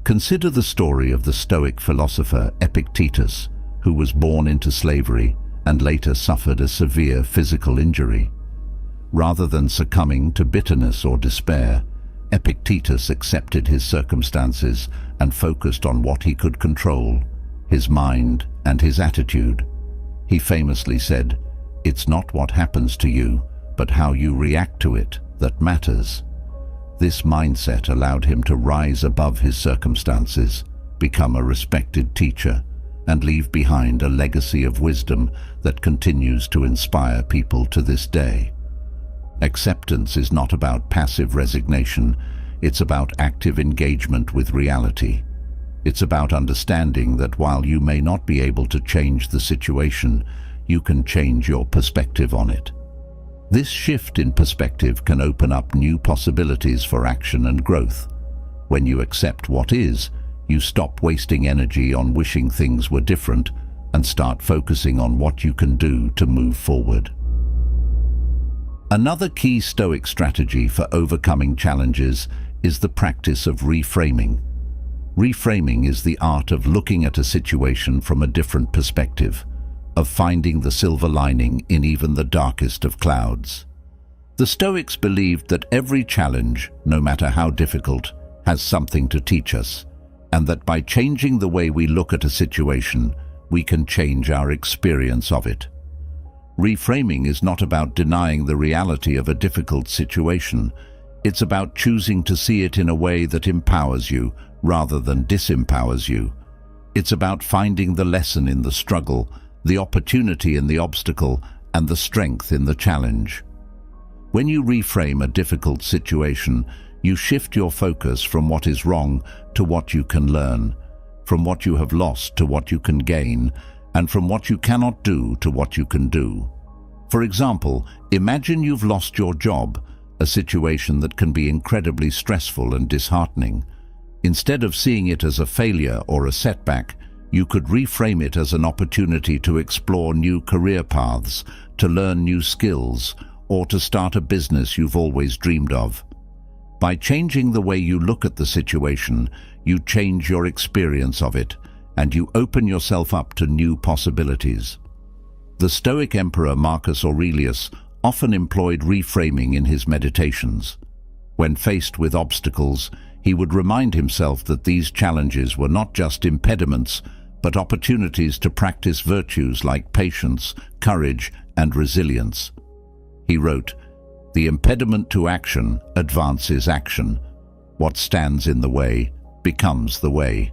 Consider the story of the Stoic philosopher Epictetus, who was born into slavery and later suffered a severe physical injury. Rather than succumbing to bitterness or despair, Epictetus accepted his circumstances and focused on what he could control, his mind and his attitude. He famously said, "It's not what happens to you, but how you react to it that matters." This mindset allowed him to rise above his circumstances, become a respected teacher, and leave behind a legacy of wisdom that continues to inspire people to this day. Acceptance is not about passive resignation, it's about active engagement with reality. It's about understanding that while you may not be able to change the situation, you can change your perspective on it. This shift in perspective can open up new possibilities for action and growth. When you accept what is, you stop wasting energy on wishing things were different and start focusing on what you can do to move forward. Another key Stoic strategy for overcoming challenges is the practice of reframing. Reframing is the art of looking at a situation from a different perspective, of finding the silver lining in even the darkest of clouds. The Stoics believed that every challenge, no matter how difficult, has something to teach us, and that by changing the way we look at a situation, we can change our experience of it. Reframing is not about denying the reality of a difficult situation. It's about choosing to see it in a way that empowers you rather than disempowers you. It's about finding the lesson in the struggle, the opportunity in the obstacle, and the strength in the challenge. When you reframe a difficult situation, you shift your focus from what is wrong to what you can learn, from what you have lost to what you can gain, and from what you cannot do to what you can do. For example, imagine you've lost your job, a situation that can be incredibly stressful and disheartening. Instead of seeing it as a failure or a setback, you could reframe it as an opportunity to explore new career paths, to learn new skills, or to start a business you've always dreamed of. By changing the way you look at the situation, you change your experience of it, and you open yourself up to new possibilities. The Stoic emperor Marcus Aurelius often employed reframing in his meditations. When faced with obstacles, he would remind himself that these challenges were not just impediments, but opportunities to practice virtues like patience, courage, and resilience. He wrote, "The impediment to action advances action. What stands in the way becomes the way."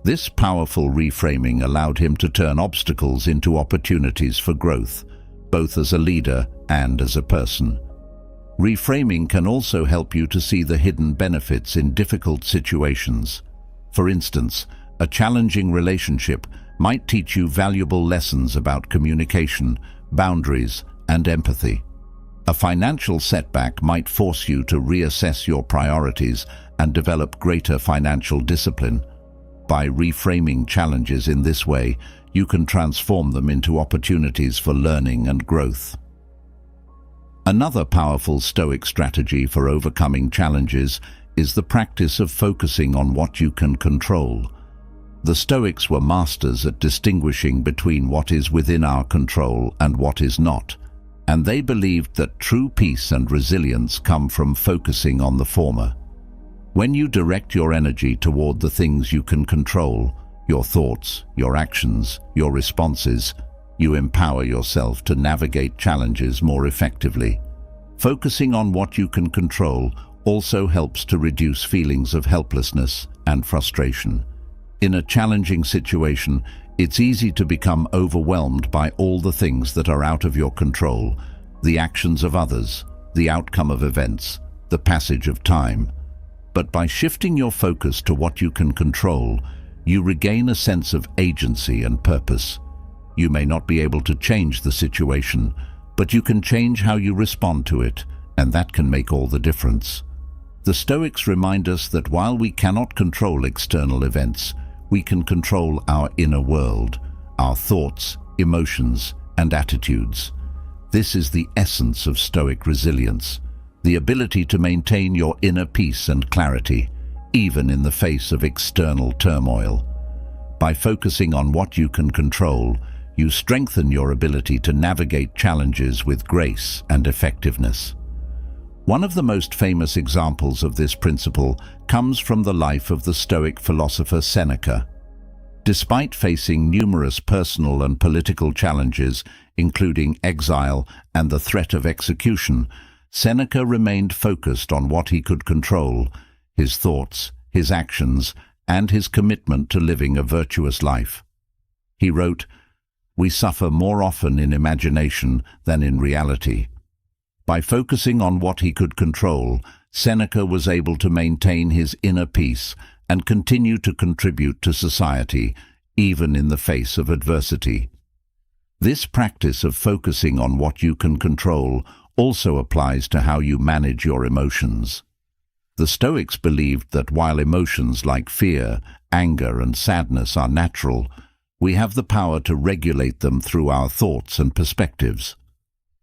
This powerful reframing allowed him to turn obstacles into opportunities for growth, both as a leader and as a person. Reframing can also help you to see the hidden benefits in difficult situations. For instance, a challenging relationship might teach you valuable lessons about communication, boundaries, and empathy. A financial setback might force you to reassess your priorities and develop greater financial discipline. By reframing challenges in this way, you can transform them into opportunities for learning and growth. Another powerful Stoic strategy for overcoming challenges is the practice of focusing on what you can control. The Stoics were masters at distinguishing between what is within our control and what is not, and they believed that true peace and resilience come from focusing on the former. When you direct your energy toward the things you can control, your thoughts, your actions, your responses, you empower yourself to navigate challenges more effectively. Focusing on what you can control also helps to reduce feelings of helplessness and frustration. In a challenging situation, it's easy to become overwhelmed by all the things that are out of your control, the actions of others, the outcome of events, the passage of time. But by shifting your focus to what you can control, you regain a sense of agency and purpose. You may not be able to change the situation, but you can change how you respond to it, and that can make all the difference. The Stoics remind us that while we cannot control external events, we can control our inner world, our thoughts, emotions, and attitudes. This is the essence of Stoic resilience, the ability to maintain your inner peace and clarity, even in the face of external turmoil. By focusing on what you can control, you strengthen your ability to navigate challenges with grace and effectiveness. One of the most famous examples of this principle comes from the life of the Stoic philosopher Seneca. Despite facing numerous personal and political challenges, including exile and the threat of execution, Seneca remained focused on what he could control: his thoughts, his actions, and his commitment to living a virtuous life. He wrote, "We suffer more often in imagination than in reality." By focusing on what he could control, Seneca was able to maintain his inner peace and continue to contribute to society, even in the face of adversity. This practice of focusing on what you can control also applies to how you manage your emotions. The Stoics believed that while emotions like fear, anger, and sadness are natural, we have the power to regulate them through our thoughts and perspectives.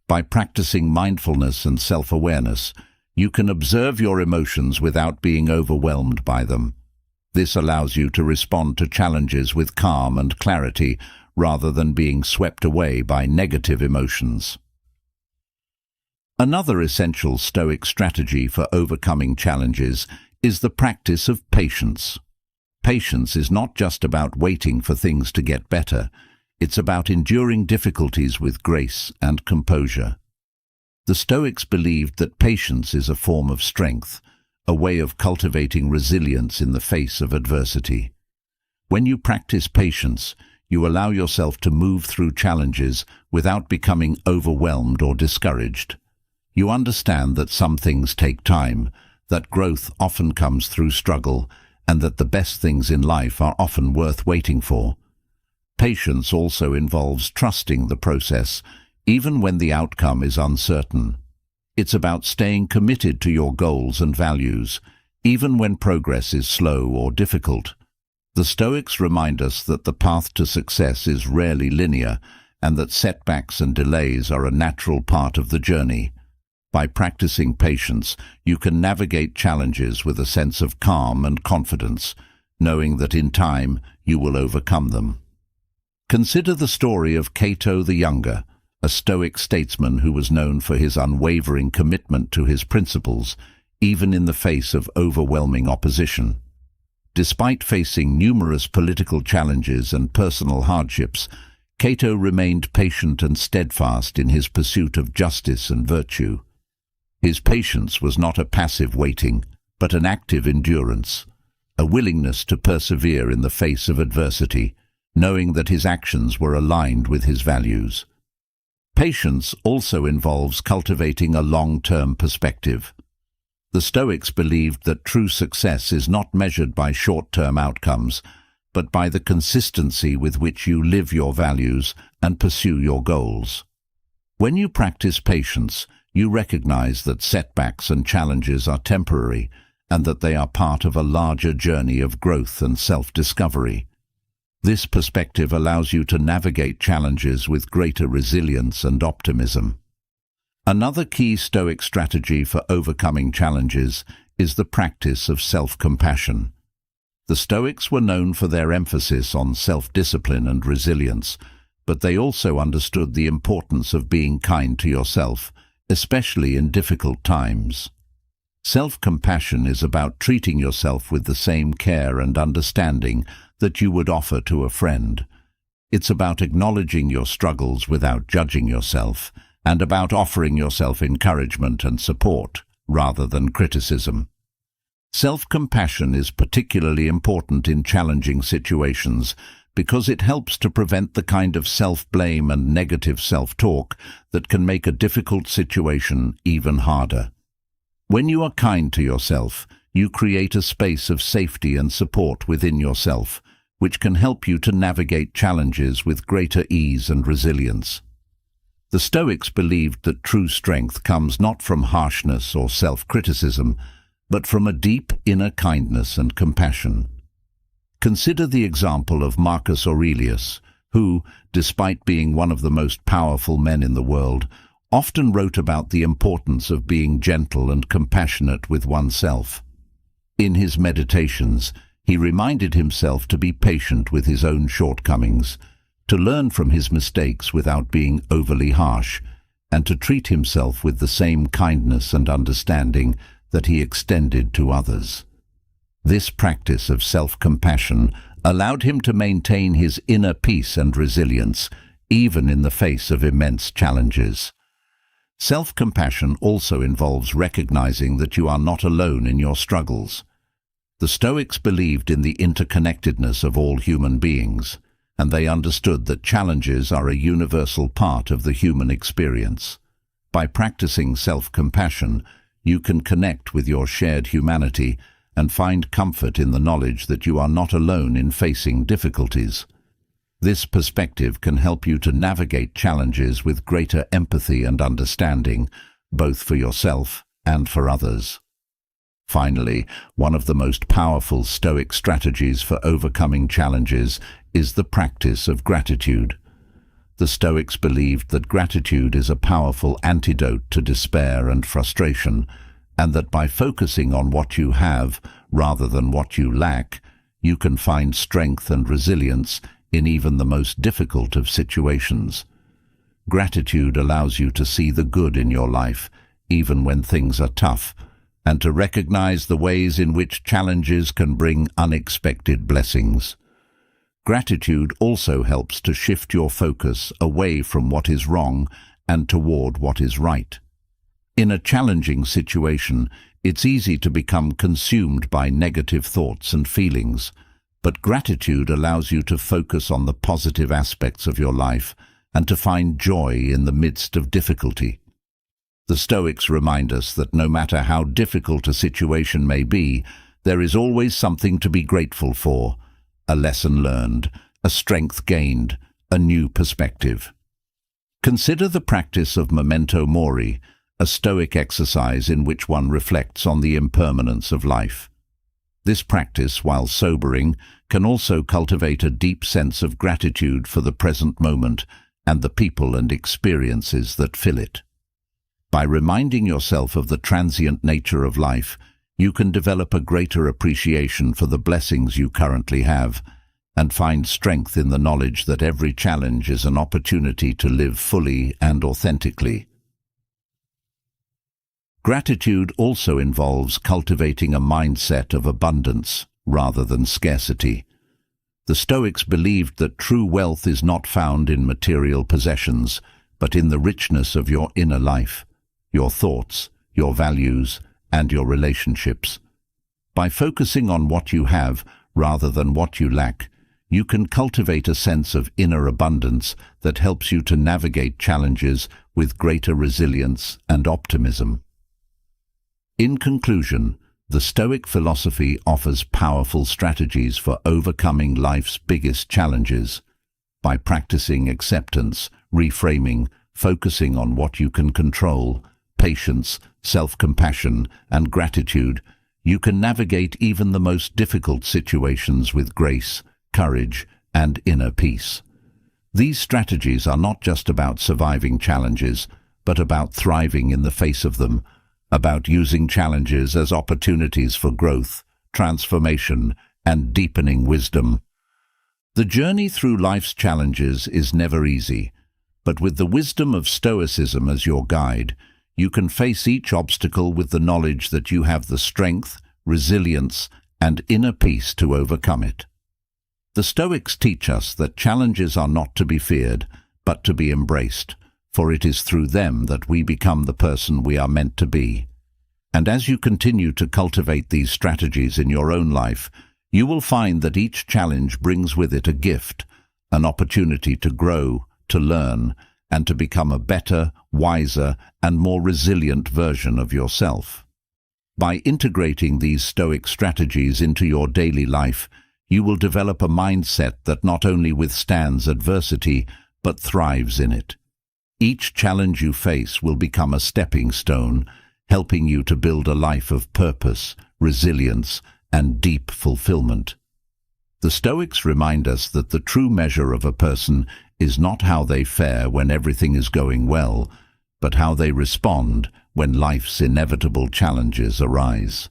By practicing mindfulness and self-awareness, you can observe your emotions without being overwhelmed by them. This allows you to respond to challenges with calm and clarity rather than being swept away by negative emotions. Another essential Stoic strategy for overcoming challenges is the practice of patience. Patience is not just about waiting for things to get better. It's about enduring difficulties with grace and composure. The Stoics believed that patience is a form of strength, a way of cultivating resilience in the face of adversity. When you practice patience, you allow yourself to move through challenges without becoming overwhelmed or discouraged. You understand that some things take time, that growth often comes through struggle, and that the best things in life are often worth waiting for. Patience also involves trusting the process, even when the outcome is uncertain. It's about staying committed to your goals and values, even when progress is slow or difficult. The Stoics remind us that the path to success is rarely linear, and that setbacks and delays are a natural part of the journey. By practicing patience, you can navigate challenges with a sense of calm and confidence, knowing that in time you will overcome them. Consider the story of Cato the Younger, a Stoic statesman who was known for his unwavering commitment to his principles, even in the face of overwhelming opposition. Despite facing numerous political challenges and personal hardships, Cato remained patient and steadfast in his pursuit of justice and virtue. His patience was not a passive waiting, but an active endurance, a willingness to persevere in the face of adversity, knowing that his actions were aligned with his values. Patience also involves cultivating a long-term perspective. The Stoics believed that true success is not measured by short-term outcomes, but by the consistency with which you live your values and pursue your goals. When you practice patience, you recognize that setbacks and challenges are temporary and that they are part of a larger journey of growth and self-discovery. This perspective allows you to navigate challenges with greater resilience and optimism. Another key Stoic strategy for overcoming challenges is the practice of self-compassion. The Stoics were known for their emphasis on self-discipline and resilience, but they also understood the importance of being kind to yourself, especially in difficult times. Self-compassion is about treating yourself with the same care and understanding that you would offer to a friend. It's about acknowledging your struggles without judging yourself, and about offering yourself encouragement and support, rather than criticism. Self-compassion is particularly important in challenging situations because it helps to prevent the kind of self-blame and negative self-talk that can make a difficult situation even harder. When you are kind to yourself, you create a space of safety and support within yourself, which can help you to navigate challenges with greater ease and resilience. The Stoics believed that true strength comes not from harshness or self-criticism, but from a deep inner kindness and compassion. Consider the example of Marcus Aurelius, who, despite being one of the most powerful men in the world, often wrote about the importance of being gentle and compassionate with oneself. In his meditations, he reminded himself to be patient with his own shortcomings, to learn from his mistakes without being overly harsh, and to treat himself with the same kindness and understanding that he extended to others. This practice of self-compassion allowed him to maintain his inner peace and resilience, even in the face of immense challenges. Self-compassion also involves recognizing that you are not alone in your struggles. The Stoics believed in the interconnectedness of all human beings, and they understood that challenges are a universal part of the human experience. By practicing self-compassion, you can connect with your shared humanity and find comfort in the knowledge that you are not alone in facing difficulties. This perspective can help you to navigate challenges with greater empathy and understanding, both for yourself and for others. Finally, one of the most powerful Stoic strategies for overcoming challenges is the practice of gratitude. The Stoics believed that gratitude is a powerful antidote to despair and frustration, and that by focusing on what you have rather than what you lack, you can find strength and resilience in even the most difficult of situations. Gratitude allows you to see the good in your life, even when things are tough, and to recognize the ways in which challenges can bring unexpected blessings. Gratitude also helps to shift your focus away from what is wrong and toward what is right. In a challenging situation, it's easy to become consumed by negative thoughts and feelings, but gratitude allows you to focus on the positive aspects of your life and to find joy in the midst of difficulty. The Stoics remind us that no matter how difficult a situation may be, there is always something to be grateful for, a lesson learned, a strength gained, a new perspective. Consider the practice of memento mori, a Stoic exercise in which one reflects on the impermanence of life. This practice, while sobering, can also cultivate a deep sense of gratitude for the present moment and the people and experiences that fill it. By reminding yourself of the transient nature of life, you can develop a greater appreciation for the blessings you currently have and find strength in the knowledge that every challenge is an opportunity to live fully and authentically. Gratitude also involves cultivating a mindset of abundance rather than scarcity. The Stoics believed that true wealth is not found in material possessions, but in the richness of your inner life, your thoughts, your values, and your relationships. By focusing on what you have rather than what you lack, you can cultivate a sense of inner abundance that helps you to navigate challenges with greater resilience and optimism. In conclusion, the Stoic philosophy offers powerful strategies for overcoming life's biggest challenges. By practicing acceptance, reframing, focusing on what you can control, patience, self-compassion, and gratitude, you can navigate even the most difficult situations with grace, courage, and inner peace. These strategies are not just about surviving challenges, but about thriving in the face of them, about using challenges as opportunities for growth, transformation, and deepening wisdom. The journey through life's challenges is never easy, but with the wisdom of Stoicism as your guide, you can face each obstacle with the knowledge that you have the strength, resilience, and inner peace to overcome it. The Stoics teach us that challenges are not to be feared, but to be embraced, for it is through them that we become the person we are meant to be. And as you continue to cultivate these strategies in your own life, you will find that each challenge brings with it a gift, an opportunity to grow, to learn, and to become a better, wiser, and more resilient version of yourself. By integrating these Stoic strategies into your daily life, you will develop a mindset that not only withstands adversity, but thrives in it. Each challenge you face will become a stepping stone, helping you to build a life of purpose, resilience, and deep fulfillment. The Stoics remind us that the true measure of a person is not how they fare when everything is going well, but how they respond when life's inevitable challenges arise.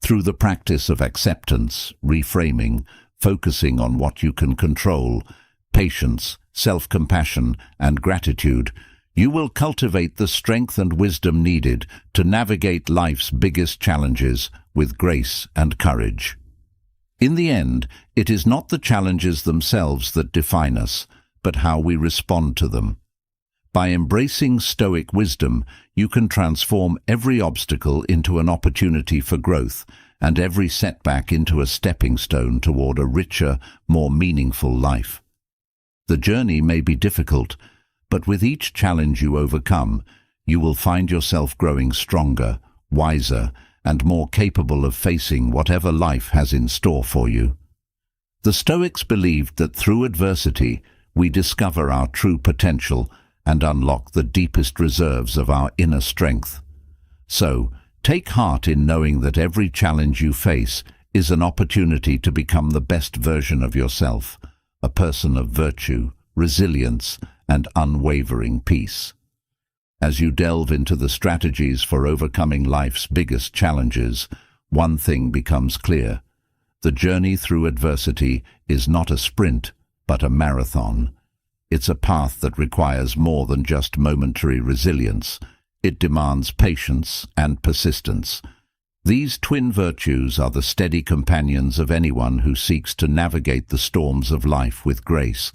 Through the practice of acceptance, reframing, focusing on what you can control, patience, self-compassion, and gratitude, you will cultivate the strength and wisdom needed to navigate life's biggest challenges with grace and courage. In the end, it is not the challenges themselves that define us, but how we respond to them. By embracing Stoic wisdom, you can transform every obstacle into an opportunity for growth, and every setback into a stepping stone toward a richer, more meaningful life. The journey may be difficult, but with each challenge you overcome, you will find yourself growing stronger, wiser, and more capable of facing whatever life has in store for you. The Stoics believed that through adversity, we discover our true potential and unlock the deepest reserves of our inner strength. So, take heart in knowing that every challenge you face is an opportunity to become the best version of yourself, a person of virtue, resilience, and unwavering peace. As you delve into the strategies for overcoming life's biggest challenges, one thing becomes clear. The journey through adversity is not a sprint, but a marathon. It's a path that requires more than just momentary resilience. It demands patience and persistence. These twin virtues are the steady companions of anyone who seeks to navigate the storms of life with grace.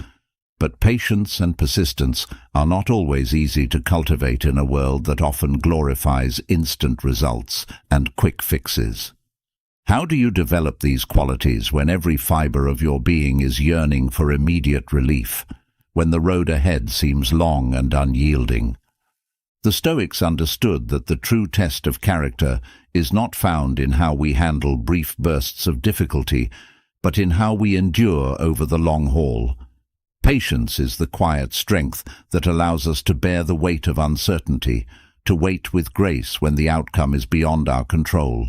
But patience and persistence are not always easy to cultivate in a world that often glorifies instant results and quick fixes. How do you develop these qualities when every fiber of your being is yearning for immediate relief, when the road ahead seems long and unyielding? The Stoics understood that the true test of character is not found in how we handle brief bursts of difficulty, but in how we endure over the long haul. Patience is the quiet strength that allows us to bear the weight of uncertainty, to wait with grace when the outcome is beyond our control.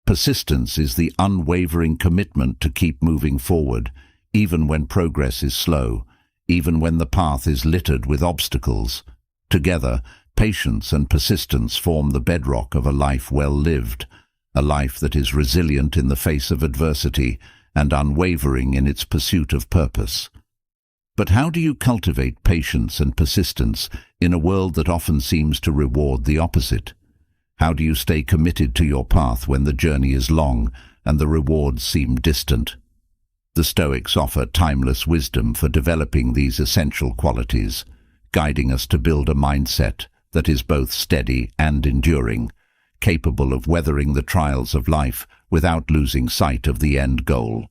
Persistence is the unwavering commitment to keep moving forward, even when progress is slow, even when the path is littered with obstacles. Together, patience and persistence form the bedrock of a life well lived, a life that is resilient in the face of adversity and unwavering in its pursuit of purpose. But how do you cultivate patience and persistence in a world that often seems to reward the opposite? How do you stay committed to your path when the journey is long and the rewards seem distant? The Stoics offer timeless wisdom for developing these essential qualities, guiding us to build a mindset that is both steady and enduring, capable of weathering the trials of life without losing sight of the end goal.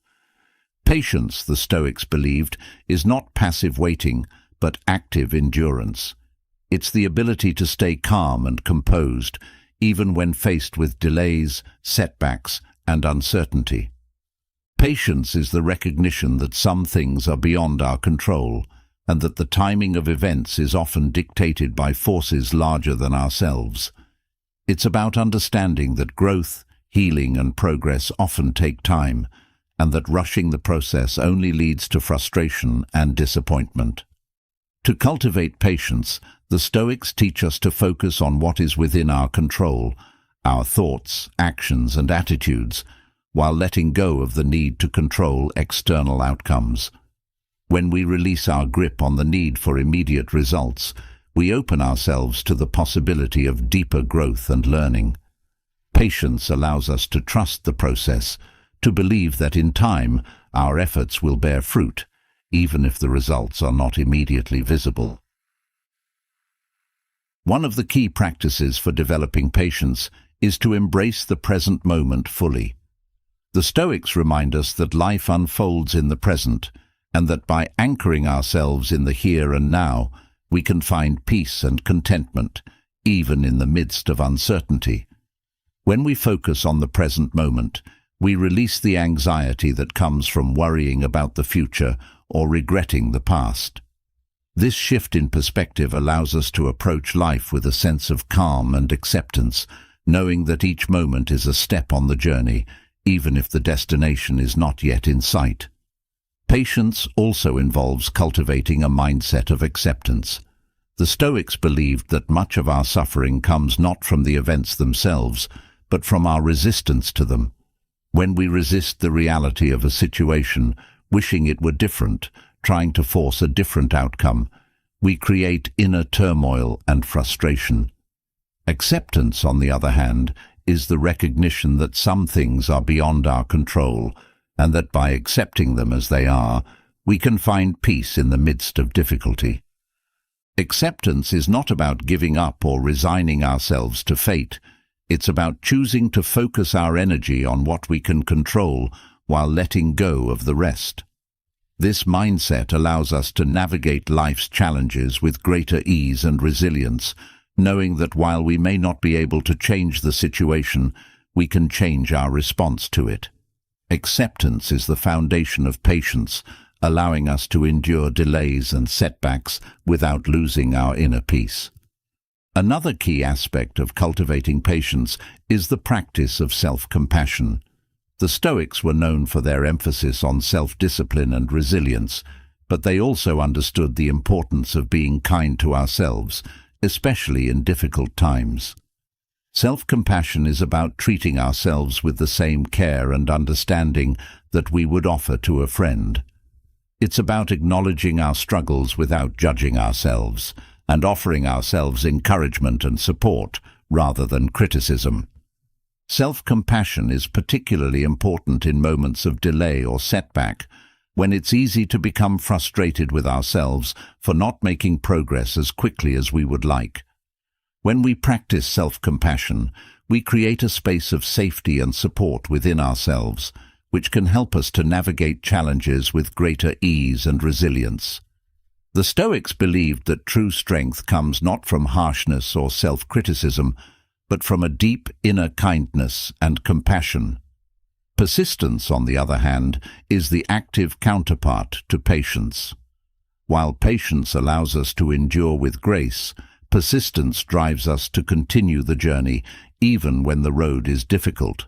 Patience, the Stoics believed, is not passive waiting, but active endurance. It's the ability to stay calm and composed, even when faced with delays, setbacks, and uncertainty. Patience is the recognition that some things are beyond our control, and that the timing of events is often dictated by forces larger than ourselves. It's about understanding that growth, healing, and progress often take time, and that rushing the process only leads to frustration and disappointment. To cultivate patience, the Stoics teach us to focus on what is within our control, our thoughts, actions, and attitudes, while letting go of the need to control external outcomes. When we release our grip on the need for immediate results, we open ourselves to the possibility of deeper growth and learning. Patience allows us to trust the process, to believe that in time our efforts will bear fruit, even if the results are not immediately visible. One of the key practices for developing patience is to embrace the present moment fully. The Stoics remind us that life unfolds in the present, and that by anchoring ourselves in the here and now, we can find peace and contentment, even in the midst of uncertainty. When we focus on the present moment, we release the anxiety that comes from worrying about the future or regretting the past. This shift in perspective allows us to approach life with a sense of calm and acceptance, knowing that each moment is a step on the journey, even if the destination is not yet in sight. Patience also involves cultivating a mindset of acceptance. The Stoics believed that much of our suffering comes not from the events themselves, but from our resistance to them. When we resist the reality of a situation, wishing it were different, trying to force a different outcome, we create inner turmoil and frustration. Acceptance, on the other hand, is the recognition that some things are beyond our control, and that by accepting them as they are, we can find peace in the midst of difficulty. Acceptance is not about giving up or resigning ourselves to fate. It's about choosing to focus our energy on what we can control while letting go of the rest. This mindset allows us to navigate life's challenges with greater ease and resilience, knowing that while we may not be able to change the situation, we can change our response to it. Acceptance is the foundation of patience, allowing us to endure delays and setbacks without losing our inner peace. Another key aspect of cultivating patience is the practice of self-compassion. The Stoics were known for their emphasis on self-discipline and resilience, but they also understood the importance of being kind to ourselves, especially in difficult times. Self-compassion is about treating ourselves with the same care and understanding that we would offer to a friend. It's about acknowledging our struggles without judging ourselves, and offering ourselves encouragement and support rather than criticism. Self-compassion is particularly important in moments of delay or setback, when it's easy to become frustrated with ourselves for not making progress as quickly as we would like. When we practice self-compassion, we create a space of safety and support within ourselves, which can help us to navigate challenges with greater ease and resilience. The Stoics believed that true strength comes not from harshness or self-criticism, but from a deep inner kindness and compassion. Persistence, on the other hand, is the active counterpart to patience. While patience allows us to endure with grace, persistence drives us to continue the journey even when the road is difficult.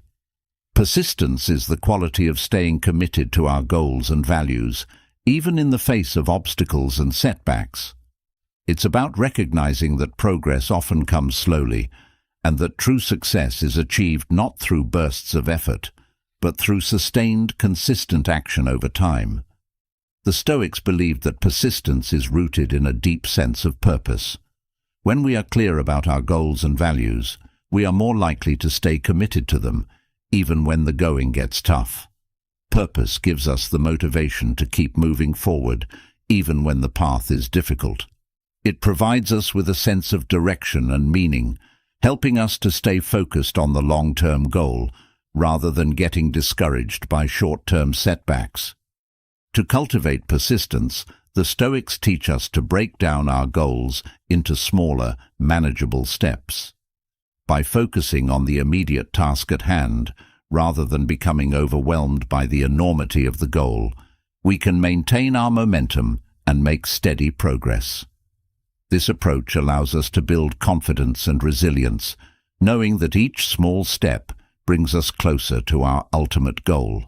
Persistence is the quality of staying committed to our goals and values, even in the face of obstacles and setbacks. It's about recognizing that progress often comes slowly, and that true success is achieved not through bursts of effort, but through sustained, consistent action over time. The Stoics believed that persistence is rooted in a deep sense of purpose. When we are clear about our goals and values, we are more likely to stay committed to them, even when the going gets tough. Purpose gives us the motivation to keep moving forward, even when the path is difficult. It provides us with a sense of direction and meaning, helping us to stay focused on the long-term goal, rather than getting discouraged by short-term setbacks. To cultivate persistence, the Stoics teach us to break down our goals into smaller, manageable steps. By focusing on the immediate task at hand, rather than becoming overwhelmed by the enormity of the goal, we can maintain our momentum and make steady progress. This approach allows us to build confidence and resilience, knowing that each small step brings us closer to our ultimate goal.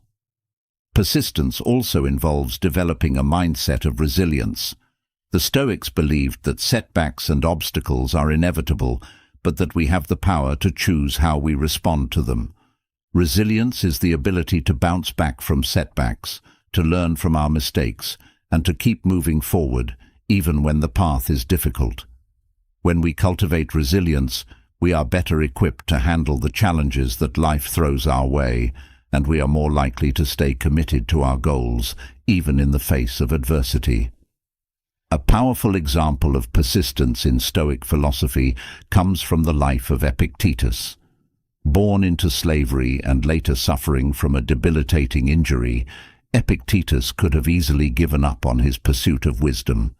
Persistence also involves developing a mindset of resilience. The Stoics believed that setbacks and obstacles are inevitable, but that we have the power to choose how we respond to them. Resilience is the ability to bounce back from setbacks, to learn from our mistakes, and to keep moving forward, even when the path is difficult. When we cultivate resilience, we are better equipped to handle the challenges that life throws our way, and we are more likely to stay committed to our goals, even in the face of adversity. A powerful example of persistence in Stoic philosophy comes from the life of Epictetus. Born into slavery and later suffering from a debilitating injury, Epictetus could have easily given up on his pursuit of wisdom.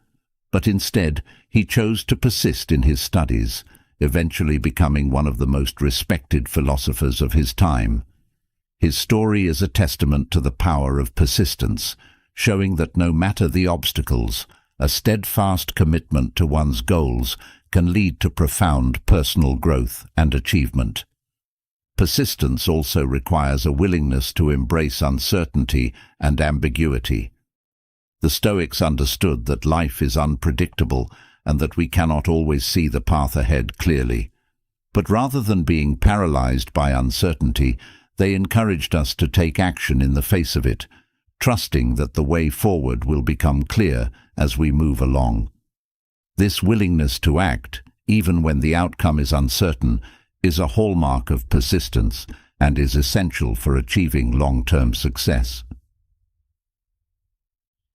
But instead, he chose to persist in his studies, eventually becoming one of the most respected philosophers of his time. His story is a testament to the power of persistence, showing that no matter the obstacles, a steadfast commitment to one's goals can lead to profound personal growth and achievement. Persistence also requires a willingness to embrace uncertainty and ambiguity. The Stoics understood that life is unpredictable and that we cannot always see the path ahead clearly. But rather than being paralyzed by uncertainty, they encouraged us to take action in the face of it, trusting that the way forward will become clear as we move along. This willingness to act, even when the outcome is uncertain, is a hallmark of persistence and is essential for achieving long-term success.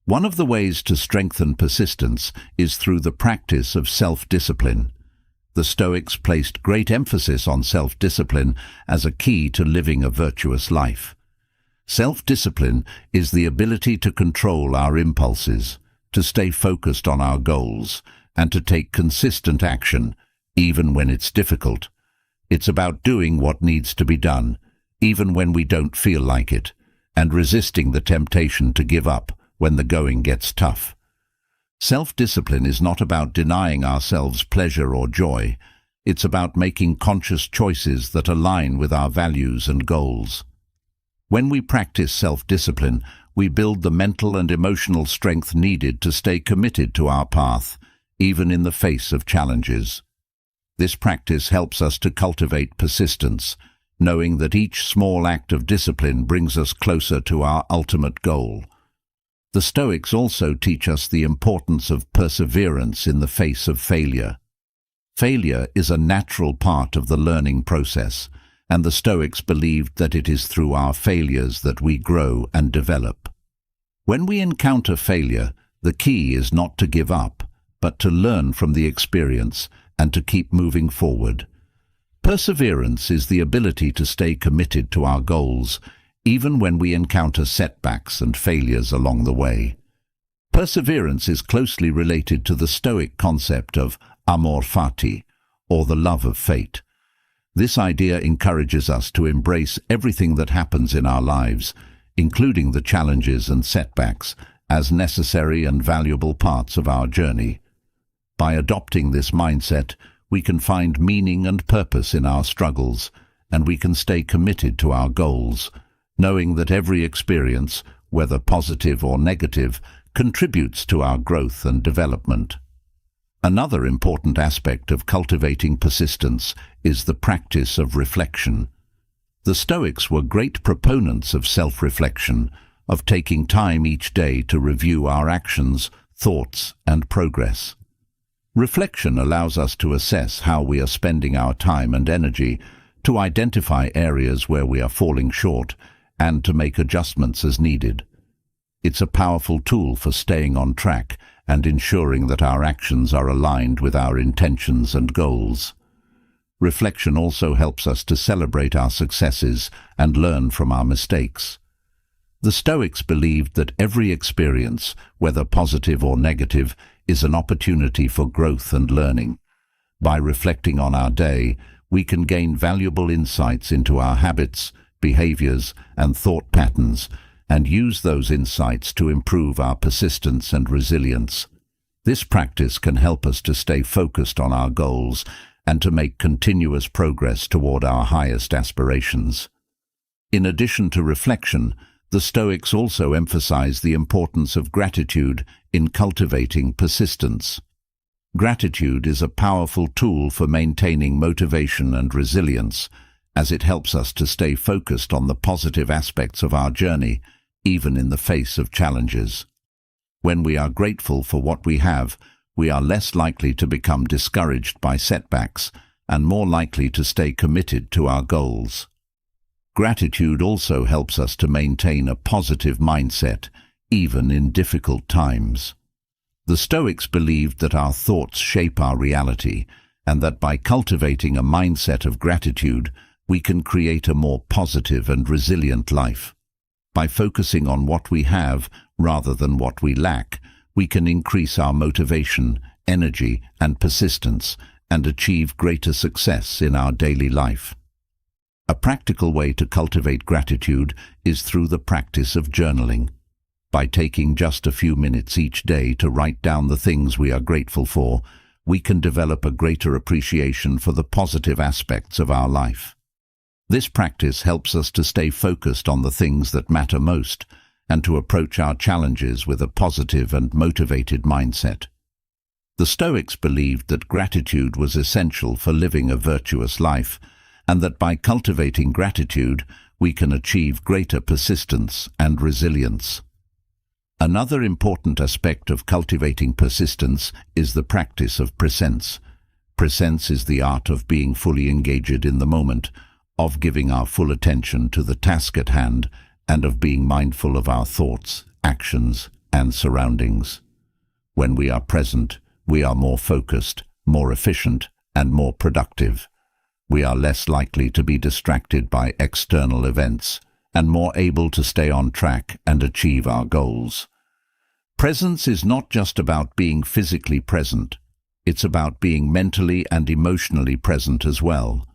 One of the ways to strengthen persistence is through the practice of self-discipline. The Stoics placed great emphasis on self-discipline as a key to living a virtuous life. Self-discipline is the ability to control our impulses, to stay focused on our goals, and to take consistent action, even when it's difficult. It's about doing what needs to be done, even when we don't feel like it, and resisting the temptation to give up when the going gets tough. Self-discipline is not about denying ourselves pleasure or joy. It's about making conscious choices that align with our values and goals. When we practice self-discipline, we build the mental and emotional strength needed to stay committed to our path, even in the face of challenges. This practice helps us to cultivate persistence, knowing that each small act of discipline brings us closer to our ultimate goal. The Stoics also teach us the importance of perseverance in the face of failure. Failure is a natural part of the learning process, and the Stoics believed that it is through our failures that we grow and develop. When we encounter failure, the key is not to give up, but to learn from the experience and to keep moving forward. Perseverance is the ability to stay committed to our goals, even when we encounter setbacks and failures along the way. Perseverance is closely related to the Stoic concept of amor fati, or the love of fate. This idea encourages us to embrace everything that happens in our lives, including the challenges and setbacks, as necessary and valuable parts of our journey. By adopting this mindset, we can find meaning and purpose in our struggles, and we can stay committed to our goals, knowing that every experience, whether positive or negative, contributes to our growth and development. Another important aspect of cultivating persistence is the practice of reflection. The Stoics were great proponents of self-reflection, of taking time each day to review our actions, thoughts, and progress. Reflection allows us to assess how we are spending our time and energy, to identify areas where we are falling short, and to make adjustments as needed. It's a powerful tool for staying on track and ensuring that our actions are aligned with our intentions and goals. Reflection also helps us to celebrate our successes and learn from our mistakes. The Stoics believed that every experience, whether positive or negative, is an opportunity for growth and learning. By reflecting on our day, we can gain valuable insights into our habits, behaviors, and thought patterns, and use those insights to improve our persistence and resilience. This practice can help us to stay focused on our goals and to make continuous progress toward our highest aspirations. In addition to reflection, the Stoics also emphasize the importance of gratitude in cultivating persistence. Gratitude is a powerful tool for maintaining motivation and resilience, as it helps us to stay focused on the positive aspects of our journey, even in the face of challenges. When we are grateful for what we have, we are less likely to become discouraged by setbacks and more likely to stay committed to our goals. Gratitude also helps us to maintain a positive mindset, even in difficult times. The Stoics believed that our thoughts shape our reality, and that by cultivating a mindset of gratitude, we can create a more positive and resilient life. By focusing on what we have rather than what we lack, we can increase our motivation, energy, and persistence, and achieve greater success in our daily life. A practical way to cultivate gratitude is through the practice of journaling. By taking just a few minutes each day to write down the things we are grateful for, we can develop a greater appreciation for the positive aspects of our life. This practice helps us to stay focused on the things that matter most and to approach our challenges with a positive and motivated mindset. The Stoics believed that gratitude was essential for living a virtuous life, and that by cultivating gratitude, we can achieve greater persistence and resilience. Another important aspect of cultivating persistence is the practice of presence. Presence is the art of being fully engaged in the moment, of giving our full attention to the task at hand, and of being mindful of our thoughts, actions, and surroundings. When we are present, we are more focused, more efficient, and more productive. We are less likely to be distracted by external events, and more able to stay on track and achieve our goals. Presence is not just about being physically present. It's about being mentally and emotionally present as well.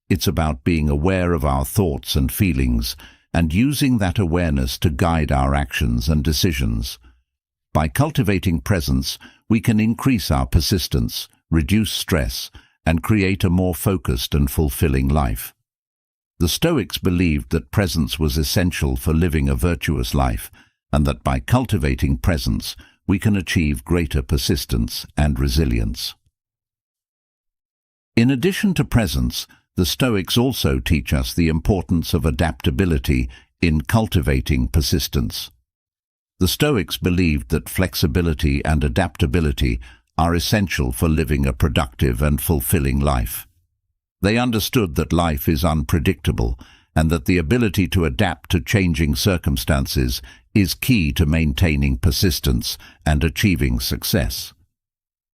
It's about being aware of our thoughts and feelings, and using that awareness to guide our actions and decisions. By cultivating presence, we can increase our persistence, reduce stress, and create a more focused and fulfilling life. The Stoics believed that presence was essential for living a virtuous life, and that by cultivating presence, we can achieve greater persistence and resilience. In addition to presence, the Stoics also teach us the importance of adaptability in cultivating persistence. The Stoics believed that flexibility and adaptability are essential for living a productive and fulfilling life. They understood that life is unpredictable and that the ability to adapt to changing circumstances is key to maintaining persistence and achieving success.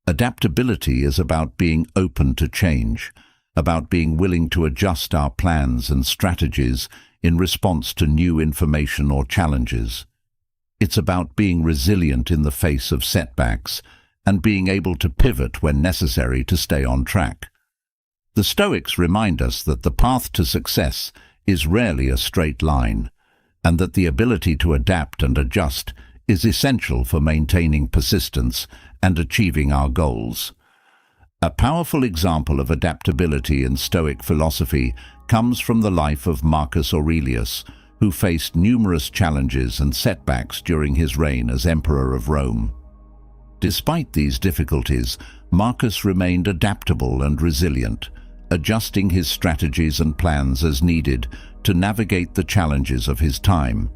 Adaptability is about being open to change, about being willing to adjust our plans and strategies in response to new information or challenges. It's about being resilient in the face of setbacks and being able to pivot when necessary to stay on track. The Stoics remind us that the path to success is rarely a straight line, and that the ability to adapt and adjust is essential for maintaining persistence and achieving our goals. A powerful example of adaptability in Stoic philosophy comes from the life of Marcus Aurelius, who faced numerous challenges and setbacks during his reign as Emperor of Rome. Despite these difficulties, Marcus remained adaptable and resilient, adjusting his strategies and plans as needed to navigate the challenges of his time.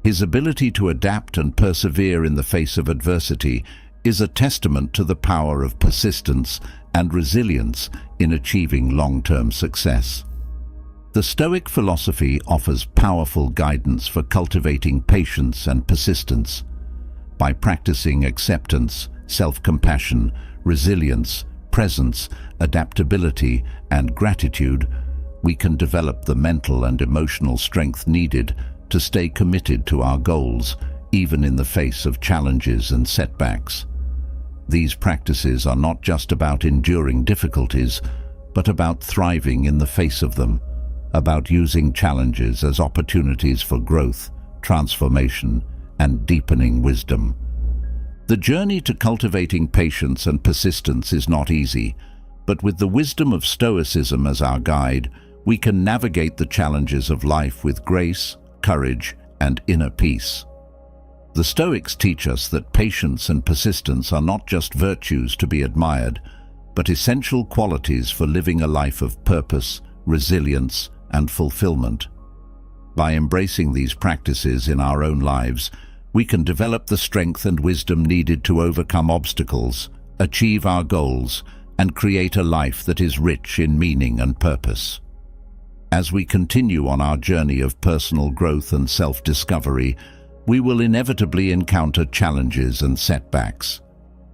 His ability to adapt and persevere in the face of adversity is a testament to the power of persistence and resilience in achieving long-term success. The Stoic philosophy offers powerful guidance for cultivating patience and persistence. By practicing acceptance, self-compassion, resilience, presence, adaptability, and gratitude, we can develop the mental and emotional strength needed to stay committed to our goals, even in the face of challenges and setbacks. These practices are not just about enduring difficulties, but about thriving in the face of them, about using challenges as opportunities for growth, transformation, and deepening wisdom. The journey to cultivating patience and persistence is not easy, but with the wisdom of Stoicism as our guide, we can navigate the challenges of life with grace, courage, and inner peace. The Stoics teach us that patience and persistence are not just virtues to be admired, but essential qualities for living a life of purpose, resilience, and fulfillment. By embracing these practices in our own lives, we can develop the strength and wisdom needed to overcome obstacles, achieve our goals, and create a life that is rich in meaning and purpose. As we continue on our journey of personal growth and self-discovery, we will inevitably encounter challenges and setbacks.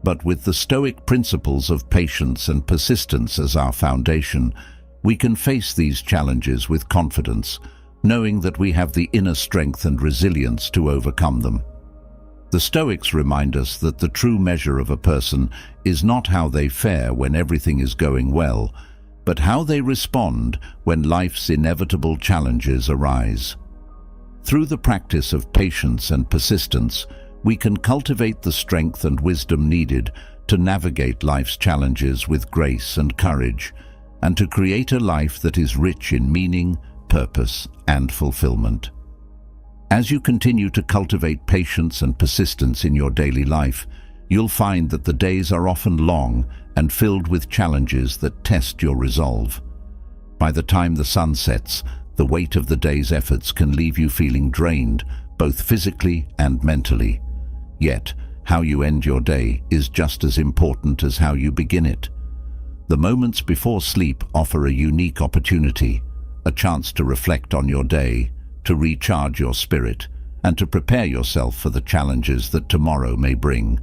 But with the Stoic principles of patience and persistence as our foundation, we can face these challenges with confidence, knowing that we have the inner strength and resilience to overcome them. The Stoics remind us that the true measure of a person is not how they fare when everything is going well, but how they respond when life's inevitable challenges arise. Through the practice of patience and persistence, we can cultivate the strength and wisdom needed to navigate life's challenges with grace and courage, and to create a life that is rich in meaning, purpose, and fulfillment. As you continue to cultivate patience and persistence in your daily life, you'll find that the days are often long and filled with challenges that test your resolve. By the time the sun sets, the weight of the day's efforts can leave you feeling drained, both physically and mentally. Yet, how you end your day is just as important as how you begin it. The moments before sleep offer a unique opportunity, a chance to reflect on your day, to recharge your spirit, and to prepare yourself for the challenges that tomorrow may bring.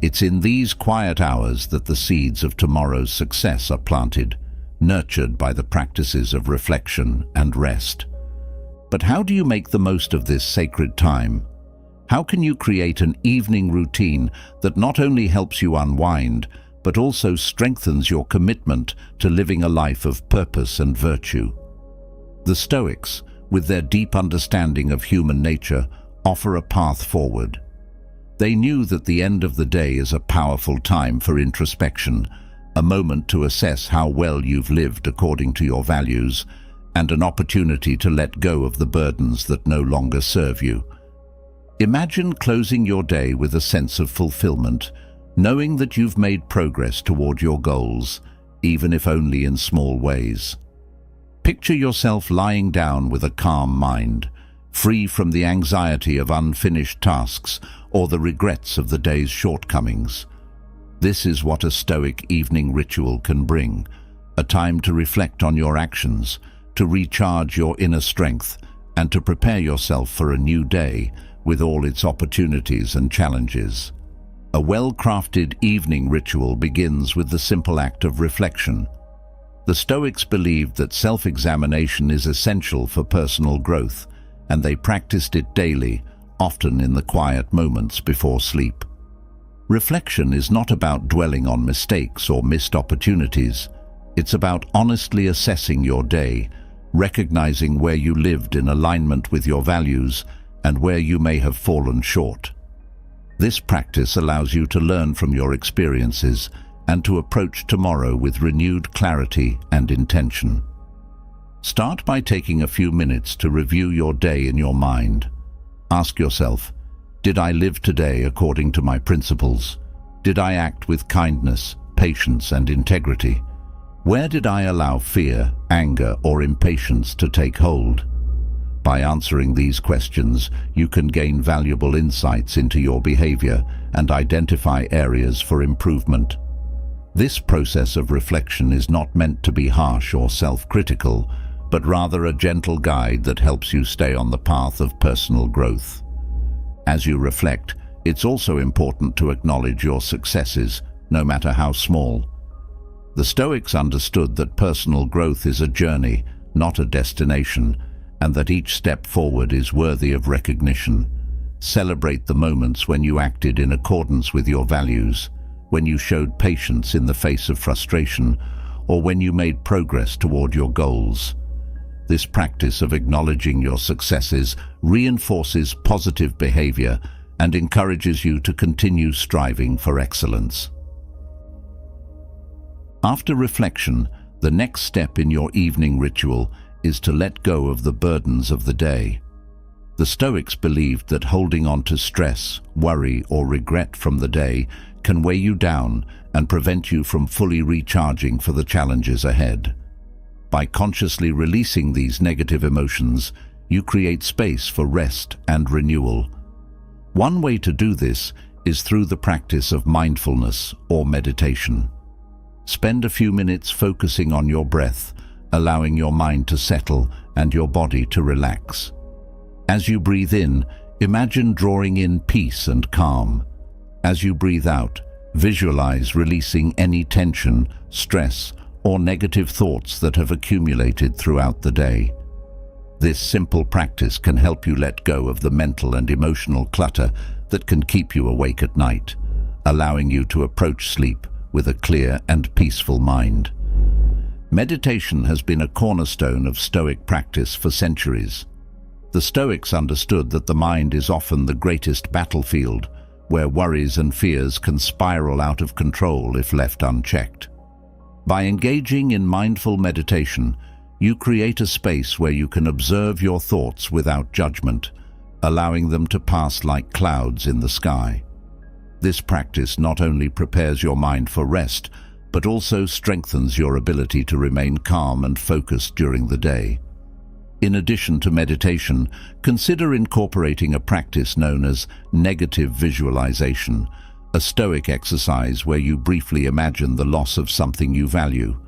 It's in these quiet hours that the seeds of tomorrow's success are planted, nurtured by the practices of reflection and rest. But how do you make the most of this sacred time? How can you create an evening routine that not only helps you unwind, but also strengthens your commitment to living a life of purpose and virtue? The Stoics, with their deep understanding of human nature, offer a path forward. They knew that the end of the day is a powerful time for introspection, a moment to assess how well you've lived according to your values, and an opportunity to let go of the burdens that no longer serve you. Imagine closing your day with a sense of fulfillment, knowing that you've made progress toward your goals, even if only in small ways. Picture yourself lying down with a calm mind, free from the anxiety of unfinished tasks or the regrets of the day's shortcomings. This is what a Stoic evening ritual can bring, a time to reflect on your actions, to recharge your inner strength, and to prepare yourself for a new day with all its opportunities and challenges. A well-crafted evening ritual begins with the simple act of reflection. The Stoics believed that self-examination is essential for personal growth, and they practiced it daily, often in the quiet moments before sleep. Reflection is not about dwelling on mistakes or missed opportunities. It's about honestly assessing your day, recognizing where you lived in alignment with your values and where you may have fallen short. This practice allows you to learn from your experiences and to approach tomorrow with renewed clarity and intention. Start by taking a few minutes to review your day in your mind. Ask yourself, did I live today according to my principles? Did I act with kindness, patience, and integrity? Where did I allow fear, anger, or impatience to take hold? By answering these questions, you can gain valuable insights into your behavior and identify areas for improvement. This process of reflection is not meant to be harsh or self-critical, but rather a gentle guide that helps you stay on the path of personal growth. As you reflect, it's also important to acknowledge your successes, no matter how small. The Stoics understood that personal growth is a journey, not a destination, and that each step forward is worthy of recognition. Celebrate the moments when you acted in accordance with your values, when you showed patience in the face of frustration, or when you made progress toward your goals. This practice of acknowledging your successes reinforces positive behavior and encourages you to continue striving for excellence. After reflection, the next step in your evening ritual is to let go of the burdens of the day. The Stoics believed that holding on to stress, worry, or regret from the day can weigh you down and prevent you from fully recharging for the challenges ahead. By consciously releasing these negative emotions, you create space for rest and renewal. One way to do this is through the practice of mindfulness or meditation. Spend a few minutes focusing on your breath, allowing your mind to settle and your body to relax. As you breathe in, imagine drawing in peace and calm. As you breathe out, visualize releasing any tension, stress, or negative thoughts that have accumulated throughout the day. This simple practice can help you let go of the mental and emotional clutter that can keep you awake at night, allowing you to approach sleep with a clear and peaceful mind. Meditation has been a cornerstone of Stoic practice for centuries. The Stoics understood that the mind is often the greatest battlefield, where worries and fears can spiral out of control if left unchecked. By engaging in mindful meditation, you create a space where you can observe your thoughts without judgment, allowing them to pass like clouds in the sky. This practice not only prepares your mind for rest, but also strengthens your ability to remain calm and focused during the day. In addition to meditation, consider incorporating a practice known as negative visualization, a Stoic exercise where you briefly imagine the loss of something you value.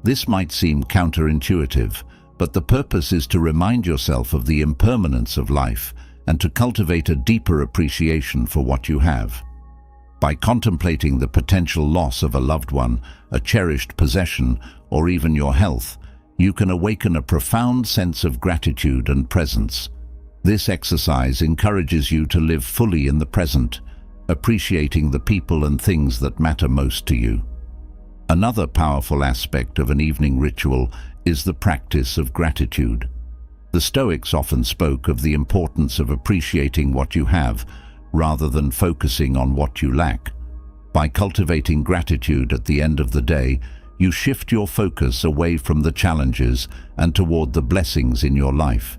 This might seem counterintuitive, but the purpose is to remind yourself of the impermanence of life and to cultivate a deeper appreciation for what you have. By contemplating the potential loss of a loved one, a cherished possession, or even your health, you can awaken a profound sense of gratitude and presence. This exercise encourages you to live fully in the present, appreciating the people and things that matter most to you. Another powerful aspect of an evening ritual is the practice of gratitude. The Stoics often spoke of the importance of appreciating what you have, rather than focusing on what you lack. By cultivating gratitude at the end of the day, you shift your focus away from the challenges and toward the blessings in your life.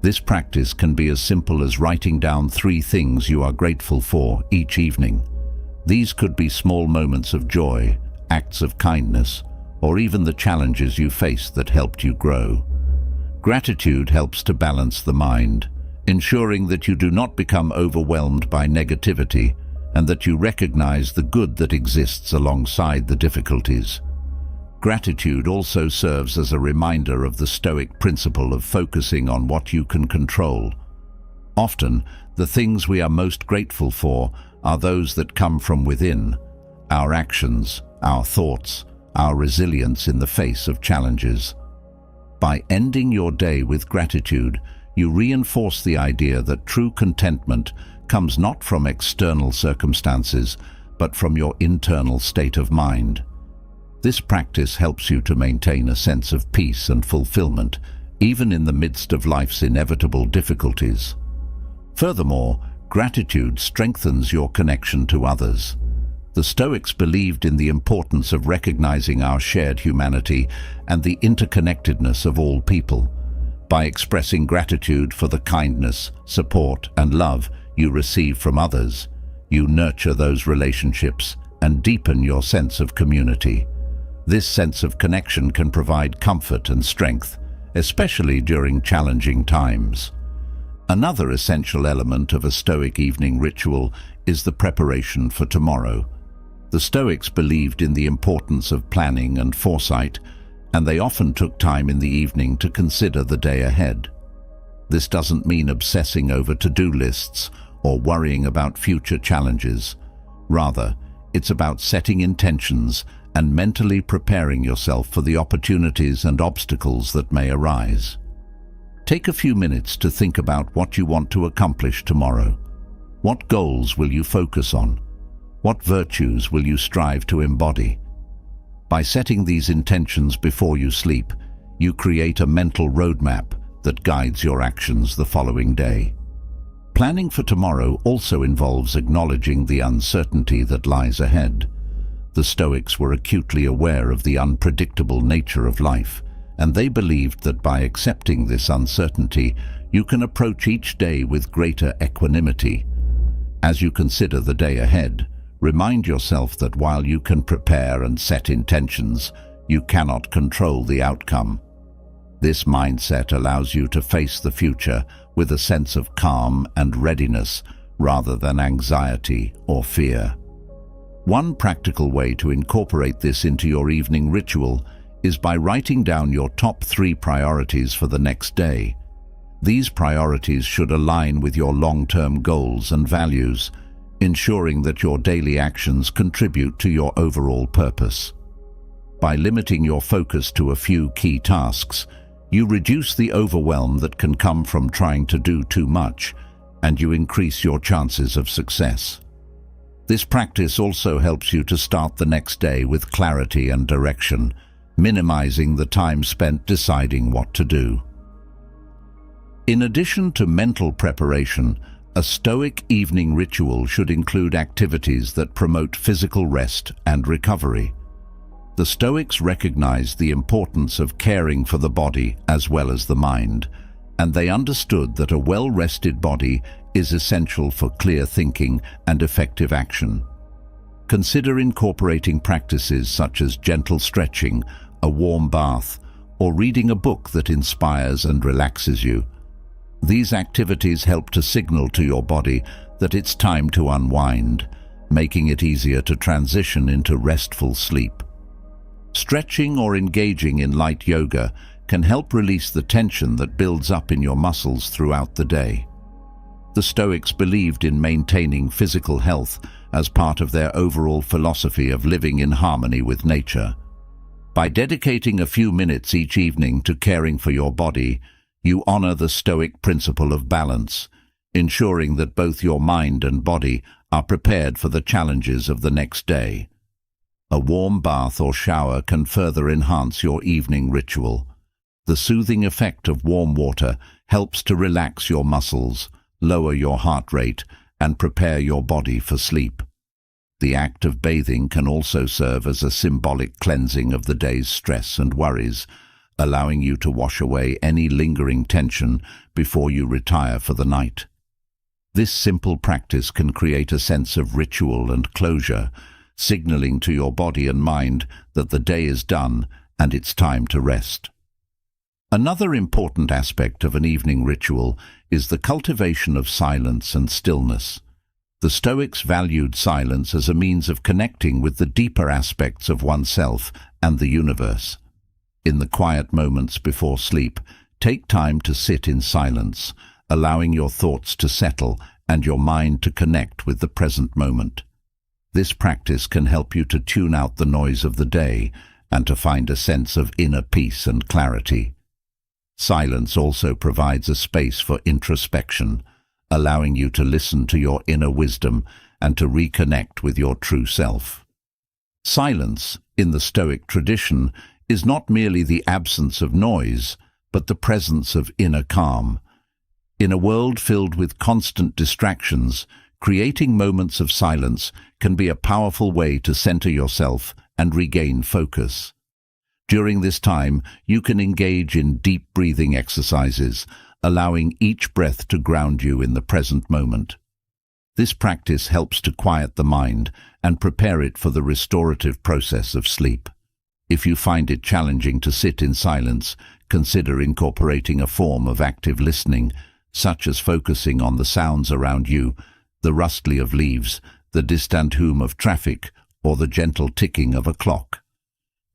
This practice can be as simple as writing down 3 things you are grateful for each evening. These could be small moments of joy, acts of kindness, or even the challenges you faced that helped you grow. Gratitude helps to balance the mind, ensuring that you do not become overwhelmed by negativity and that you recognize the good that exists alongside the difficulties. Gratitude also serves as a reminder of the Stoic principle of focusing on what you can control. Often, the things we are most grateful for are those that come from within: our actions, our thoughts, our resilience in the face of challenges. By ending your day with gratitude, you reinforce the idea that true contentment comes not from external circumstances, but from your internal state of mind. This practice helps you to maintain a sense of peace and fulfillment, even in the midst of life's inevitable difficulties. Furthermore, gratitude strengthens your connection to others. The Stoics believed in the importance of recognizing our shared humanity and the interconnectedness of all people. By expressing gratitude for the kindness, support, and love you receive from others, you nurture those relationships and deepen your sense of community. This sense of connection can provide comfort and strength, especially during challenging times. Another essential element of a Stoic evening ritual is the preparation for tomorrow. The Stoics believed in the importance of planning and foresight, and they often took time in the evening to consider the day ahead. This doesn't mean obsessing over to-do lists or worrying about future challenges. Rather, it's about setting intentions and mentally preparing yourself for the opportunities and obstacles that may arise. Take a few minutes to think about what you want to accomplish tomorrow. What goals will you focus on? What virtues will you strive to embody? By setting these intentions before you sleep, you create a mental roadmap that guides your actions the following day. Planning for tomorrow also involves acknowledging the uncertainty that lies ahead. The Stoics were acutely aware of the unpredictable nature of life, and they believed that by accepting this uncertainty, you can approach each day with greater equanimity. As you consider the day ahead, remind yourself that while you can prepare and set intentions, you cannot control the outcome. This mindset allows you to face the future with a sense of calm and readiness rather than anxiety or fear. One practical way to incorporate this into your evening ritual is by writing down your top 3 priorities for the next day. These priorities should align with your long-term goals and values, ensuring that your daily actions contribute to your overall purpose. By limiting your focus to a few key tasks, you reduce the overwhelm that can come from trying to do too much, and you increase your chances of success. This practice also helps you to start the next day with clarity and direction, minimizing the time spent deciding what to do. In addition to mental preparation, a Stoic evening ritual should include activities that promote physical rest and recovery. The Stoics recognized the importance of caring for the body as well as the mind, and they understood that a well-rested body is essential for clear thinking and effective action. Consider incorporating practices such as gentle stretching, a warm bath, or reading a book that inspires and relaxes you. These activities help to signal to your body that it's time to unwind, making it easier to transition into restful sleep. Stretching or engaging in light yoga can help release the tension that builds up in your muscles throughout the day. The Stoics believed in maintaining physical health as part of their overall philosophy of living in harmony with nature. By dedicating a few minutes each evening to caring for your body, you honor the Stoic principle of balance, ensuring that both your mind and body are prepared for the challenges of the next day. A warm bath or shower can further enhance your evening ritual. The soothing effect of warm water helps to relax your muscles, lower your heart rate, and prepare your body for sleep. The act of bathing can also serve as a symbolic cleansing of the day's stress and worries, allowing you to wash away any lingering tension before you retire for the night. This simple practice can create a sense of ritual and closure, signaling to your body and mind that the day is done and it's time to rest. Another important aspect of an evening ritual is the cultivation of silence and stillness. The Stoics valued silence as a means of connecting with the deeper aspects of oneself and the universe. In the quiet moments before sleep, take time to sit in silence, allowing your thoughts to settle and your mind to connect with the present moment. This practice can help you to tune out the noise of the day and to find a sense of inner peace and clarity. Silence also provides a space for introspection, allowing you to listen to your inner wisdom and to reconnect with your true self. Silence, in the Stoic tradition, is not merely the absence of noise, but the presence of inner calm. In a world filled with constant distractions, creating moments of silence can be a powerful way to center yourself and regain focus. During this time, you can engage in deep breathing exercises, allowing each breath to ground you in the present moment. This practice helps to quiet the mind and prepare it for the restorative process of sleep. If you find it challenging to sit in silence, consider incorporating a form of active listening, such as focusing on the sounds around you, the rustling of leaves, the distant hum of traffic, or the gentle ticking of a clock.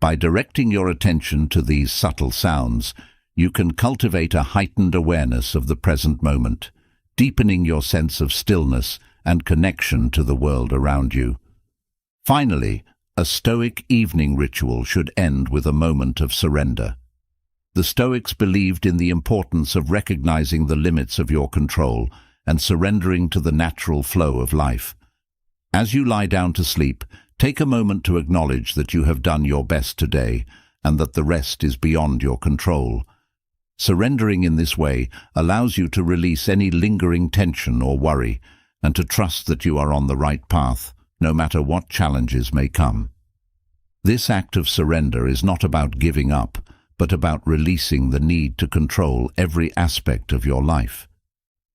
By directing your attention to these subtle sounds, you can cultivate a heightened awareness of the present moment, deepening your sense of stillness and connection to the world around you. Finally, a Stoic evening ritual should end with a moment of surrender. The Stoics believed in the importance of recognizing the limits of your control and surrendering to the natural flow of life. As you lie down to sleep, take a moment to acknowledge that you have done your best today and that the rest is beyond your control. Surrendering in this way allows you to release any lingering tension or worry and to trust that you are on the right path, no matter what challenges may come. This act of surrender is not about giving up, but about releasing the need to control every aspect of your life.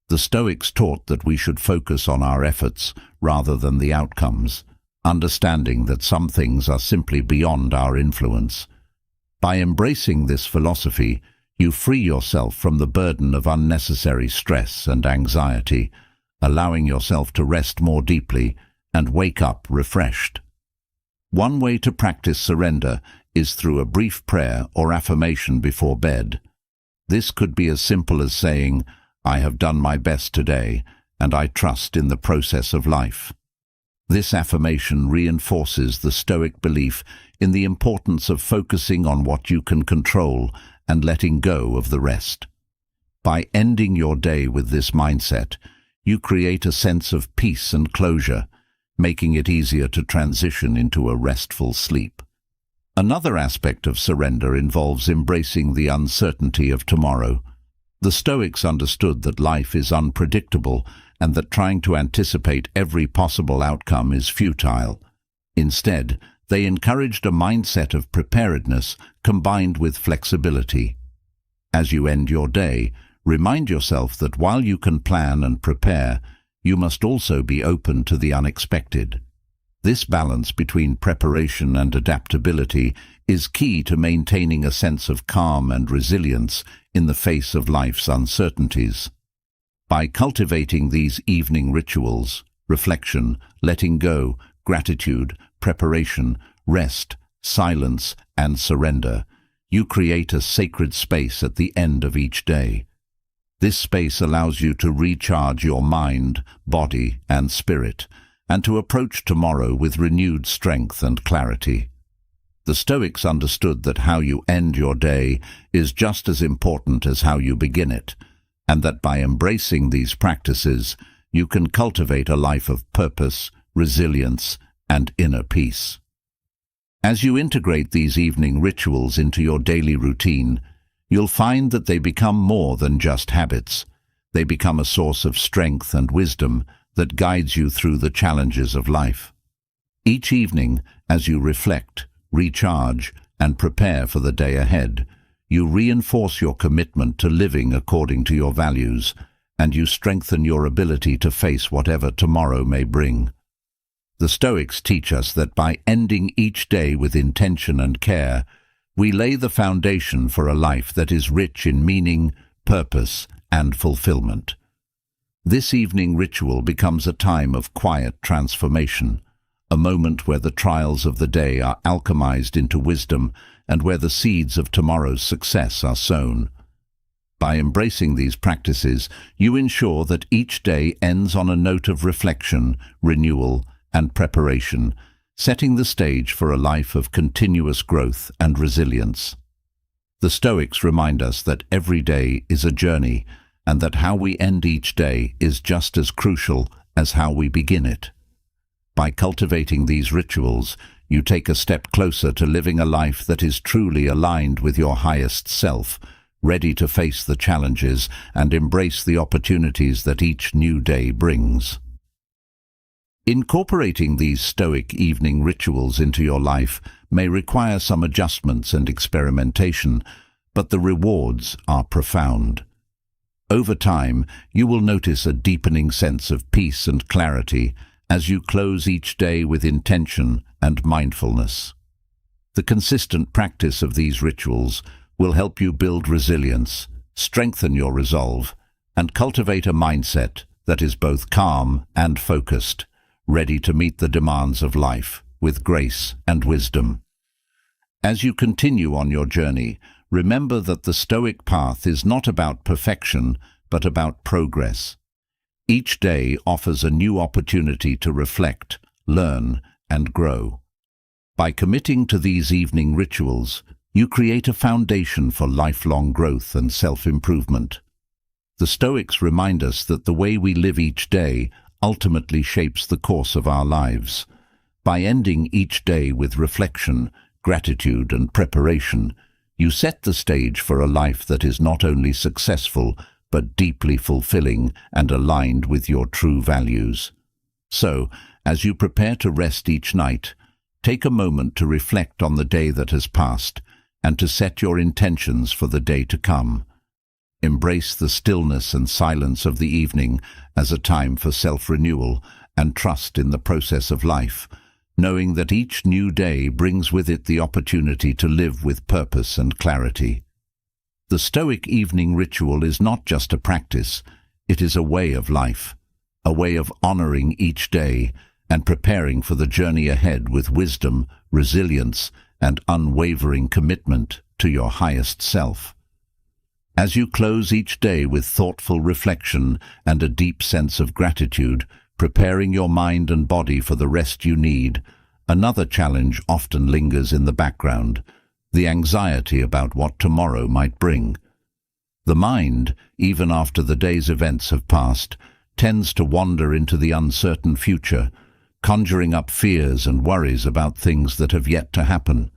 The Stoics taught that we should focus on our efforts rather than the outcomes, understanding that some things are simply beyond our influence. By embracing this philosophy, you free yourself from the burden of unnecessary stress and anxiety, allowing yourself to rest more deeply and wake up refreshed. One way to practice surrender is through a brief prayer or affirmation before bed. This could be as simple as saying, "I have done my best today, and I trust in the process of life." This affirmation reinforces the Stoic belief in the importance of focusing on what you can control and letting go of the rest. By ending your day with this mindset, you create a sense of peace and closure, making it easier to transition into a restful sleep. Another aspect of surrender involves embracing the uncertainty of tomorrow. The Stoics understood that life is unpredictable and that trying to anticipate every possible outcome is futile. Instead, they encouraged a mindset of preparedness combined with flexibility. As you end your day, remind yourself that while you can plan and prepare, you must also be open to the unexpected. This balance between preparation and adaptability is key to maintaining a sense of calm and resilience in the face of life's uncertainties. By cultivating these evening rituals, reflection, letting go, gratitude, preparation, rest, silence, and surrender, you create a sacred space at the end of each day. This space allows you to recharge your mind, body, and spirit, and to approach tomorrow with renewed strength and clarity. The Stoics understood that how you end your day is just as important as how you begin it, and that by embracing these practices, you can cultivate a life of purpose, resilience, and inner peace. As you integrate these evening rituals into your daily routine, you'll find that they become more than just habits. They become a source of strength and wisdom that guides you through the challenges of life. Each evening, as you reflect, recharge, and prepare for the day ahead, you reinforce your commitment to living according to your values, and you strengthen your ability to face whatever tomorrow may bring. The Stoics teach us that by ending each day with intention and care, we lay the foundation for a life that is rich in meaning, purpose, and fulfillment. This evening ritual becomes a time of quiet transformation, a moment where the trials of the day are alchemized into wisdom and where the seeds of tomorrow's success are sown. By embracing these practices, you ensure that each day ends on a note of reflection, renewal, and preparation, setting the stage for a life of continuous growth and resilience. The Stoics remind us that every day is a journey, and that how we end each day is just as crucial as how we begin it. By cultivating these rituals, you take a step closer to living a life that is truly aligned with your highest self, ready to face the challenges and embrace the opportunities that each new day brings. Incorporating these Stoic evening rituals into your life may require some adjustments and experimentation, but the rewards are profound. Over time, you will notice a deepening sense of peace and clarity as you close each day with intention and mindfulness. The consistent practice of these rituals will help you build resilience, strengthen your resolve, and cultivate a mindset that is both calm and focused, ready to meet the demands of life with grace and wisdom. As you continue on your journey, remember that the Stoic path is not about perfection, but about progress. Each day offers a new opportunity to reflect, learn, and grow. By committing to these evening rituals, you create a foundation for lifelong growth and self-improvement. The Stoics remind us that the way we live each day ultimately shapes the course of our lives. By ending each day with reflection, gratitude, and preparation, you set the stage for a life that is not only successful, but deeply fulfilling and aligned with your true values. So, as you prepare to rest each night, take a moment to reflect on the day that has passed and to set your intentions for the day to come. Embrace the stillness and silence of the evening as a time for self-renewal and trust in the process of life, knowing that each new day brings with it the opportunity to live with purpose and clarity. The Stoic evening ritual is not just a practice, it is a way of life, a way of honoring each day and preparing for the journey ahead with wisdom, resilience, and unwavering commitment to your highest self. As you close each day with thoughtful reflection and a deep sense of gratitude, preparing your mind and body for the rest you need, another challenge often lingers in the background: the anxiety about what tomorrow might bring. The mind, even after the day's events have passed, tends to wander into the uncertain future, conjuring up fears and worries about things that have yet to happen.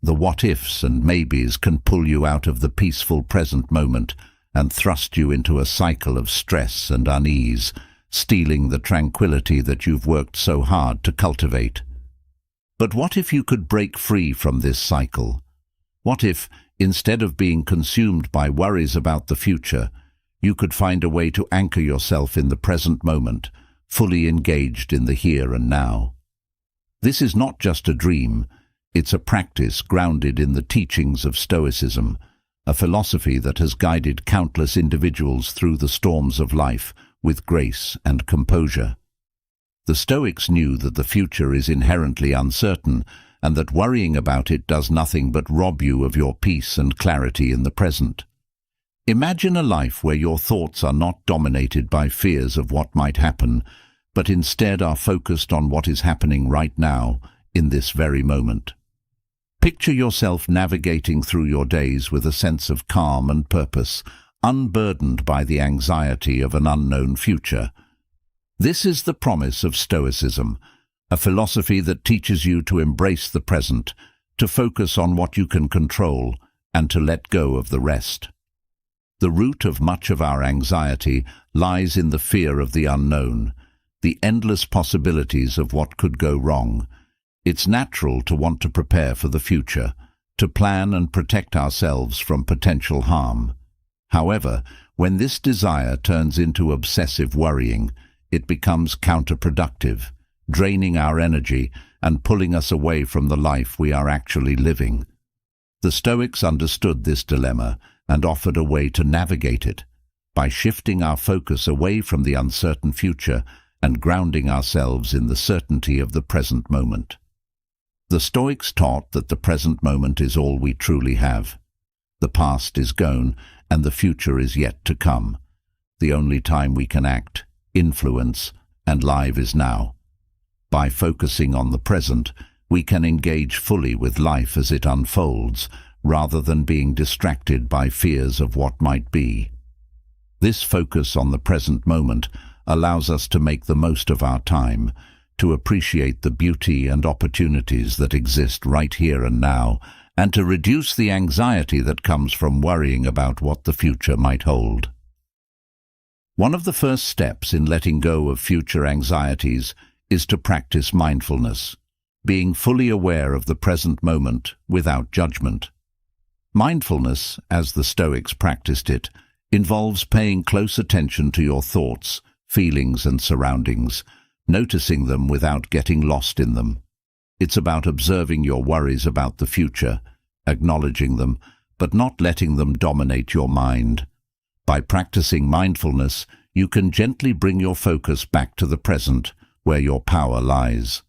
The what-ifs and maybes can pull you out of the peaceful present moment and thrust you into a cycle of stress and unease, stealing the tranquility that you've worked so hard to cultivate. But what if you could break free from this cycle? What if, instead of being consumed by worries about the future, you could find a way to anchor yourself in the present moment, fully engaged in the here and now? This is not just a dream, it's a practice grounded in the teachings of Stoicism, a philosophy that has guided countless individuals through the storms of life with grace and composure. The Stoics knew that the future is inherently uncertain and that worrying about it does nothing but rob you of your peace and clarity in the present. Imagine a life where your thoughts are not dominated by fears of what might happen, but instead are focused on what is happening right now, in this very moment. Picture yourself navigating through your days with a sense of calm and purpose, unburdened by the anxiety of an unknown future. This is the promise of Stoicism, a philosophy that teaches you to embrace the present, to focus on what you can control, and to let go of the rest. The root of much of our anxiety lies in the fear of the unknown, the endless possibilities of what could go wrong. It's natural to want to prepare for the future, to plan and protect ourselves from potential harm. However, when this desire turns into obsessive worrying, it becomes counterproductive, draining our energy and pulling us away from the life we are actually living. The Stoics understood this dilemma and offered a way to navigate it, by shifting our focus away from the uncertain future and grounding ourselves in the certainty of the present moment. The Stoics taught that the present moment is all we truly have. The past is gone, and the future is yet to come. The only time we can act, influence, and live is now. By focusing on the present, we can engage fully with life as it unfolds, rather than being distracted by fears of what might be. This focus on the present moment allows us to make the most of our time, to appreciate the beauty and opportunities that exist right here and now, and to reduce the anxiety that comes from worrying about what the future might hold. One of the first steps in letting go of future anxieties is to practice mindfulness, being fully aware of the present moment without judgment. Mindfulness, as the Stoics practiced it, involves paying close attention to your thoughts, feelings, and surroundings, noticing them without getting lost in them. It's about observing your worries about the future, acknowledging them, but not letting them dominate your mind. By practicing mindfulness, you can gently bring your focus back to the present, where your power lies.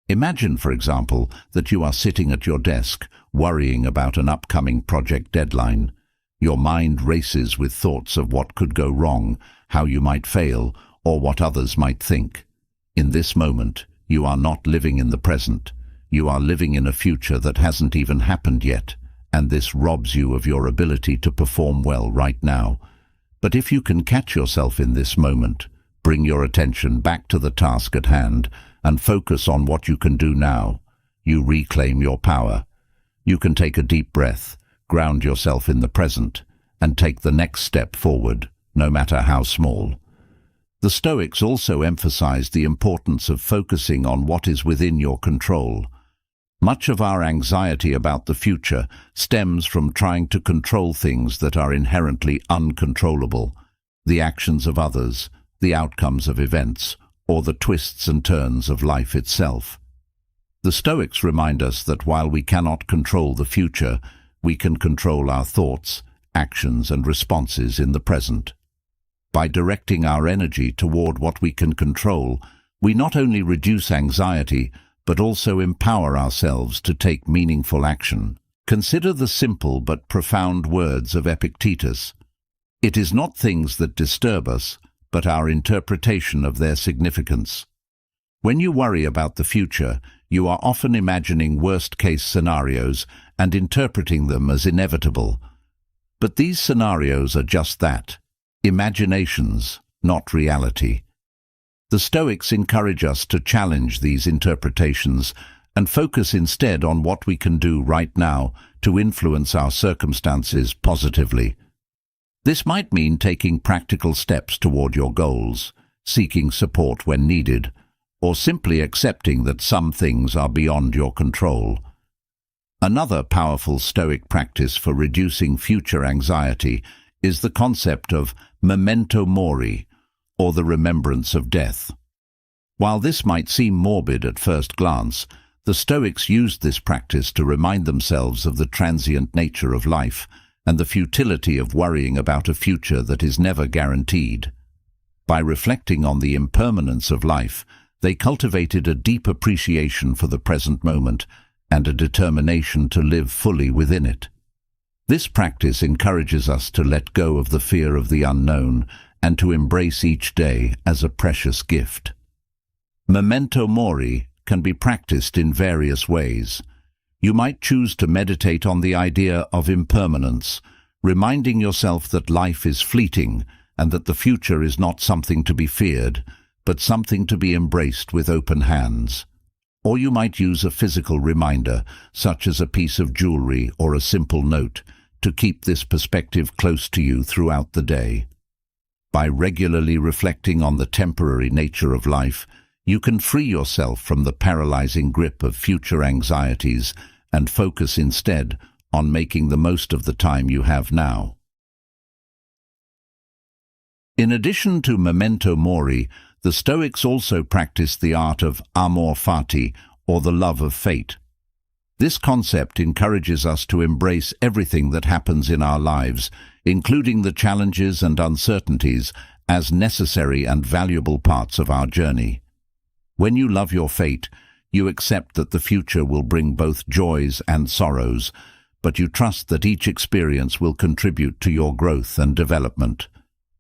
Imagine, for example, that you are sitting at your desk, worrying about an upcoming project deadline. Your mind races with thoughts of what could go wrong, how you might fail, or what others might think. In this moment, you are not living in the present. You are living in a future that hasn't even happened yet, and this robs you of your ability to perform well right now. But if you can catch yourself in this moment, bring your attention back to the task at hand, and focus on what you can do now, you reclaim your power. You can take a deep breath, ground yourself in the present, and take the next step forward, no matter how small. The Stoics also emphasized the importance of focusing on what is within your control. Much of our anxiety about the future stems from trying to control things that are inherently uncontrollable: the actions of others, the outcomes of events, or the twists and turns of life itself. The Stoics remind us that while we cannot control the future, we can control our thoughts, actions, and responses in the present. By directing our energy toward what we can control, we not only reduce anxiety, but also empower ourselves to take meaningful action. Consider the simple but profound words of Epictetus. It is not things that disturb us, but our interpretation of their significance. When you worry about the future, you are often imagining worst-case scenarios and interpreting them as inevitable. But these scenarios are just that: imaginations, not reality. The Stoics encourage us to challenge these interpretations and focus instead on what we can do right now to influence our circumstances positively. This might mean taking practical steps toward your goals, seeking support when needed, or simply accepting that some things are beyond your control. Another powerful Stoic practice for reducing future anxiety is the concept of memento mori, or the remembrance of death. While this might seem morbid at first glance, the Stoics used this practice to remind themselves of the transient nature of life and the futility of worrying about a future that is never guaranteed. By reflecting on the impermanence of life, they cultivated a deep appreciation for the present moment and a determination to live fully within it. This practice encourages us to let go of the fear of the unknown and to embrace each day as a precious gift. Memento mori can be practiced in various ways. You might choose to meditate on the idea of impermanence, reminding yourself that life is fleeting and that the future is not something to be feared, but something to be embraced with open hands. Or you might use a physical reminder, such as a piece of jewelry or a simple note, to keep this perspective close to you throughout the day. By regularly reflecting on the temporary nature of life, you can free yourself from the paralyzing grip of future anxieties and focus instead on making the most of the time you have now. In addition to memento mori, the Stoics also practiced the art of amor fati, or the love of fate. This concept encourages us to embrace everything that happens in our lives, including the challenges and uncertainties, as necessary and valuable parts of our journey. When you love your fate, you accept that the future will bring both joys and sorrows, but you trust that each experience will contribute to your growth and development.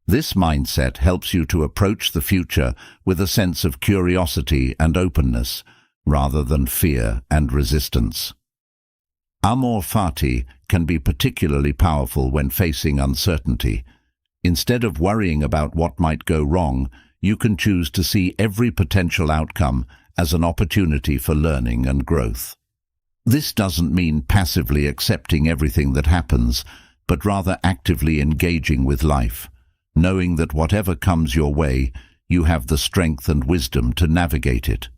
This mindset helps you to approach the future with a sense of curiosity and openness, rather than fear and resistance. Amor fati can be particularly powerful when facing uncertainty. Instead of worrying about what might go wrong, you can choose to see every potential outcome as an opportunity for learning and growth. This doesn't mean passively accepting everything that happens, but rather actively engaging with life, knowing that whatever comes your way, you have the strength and wisdom to navigate it.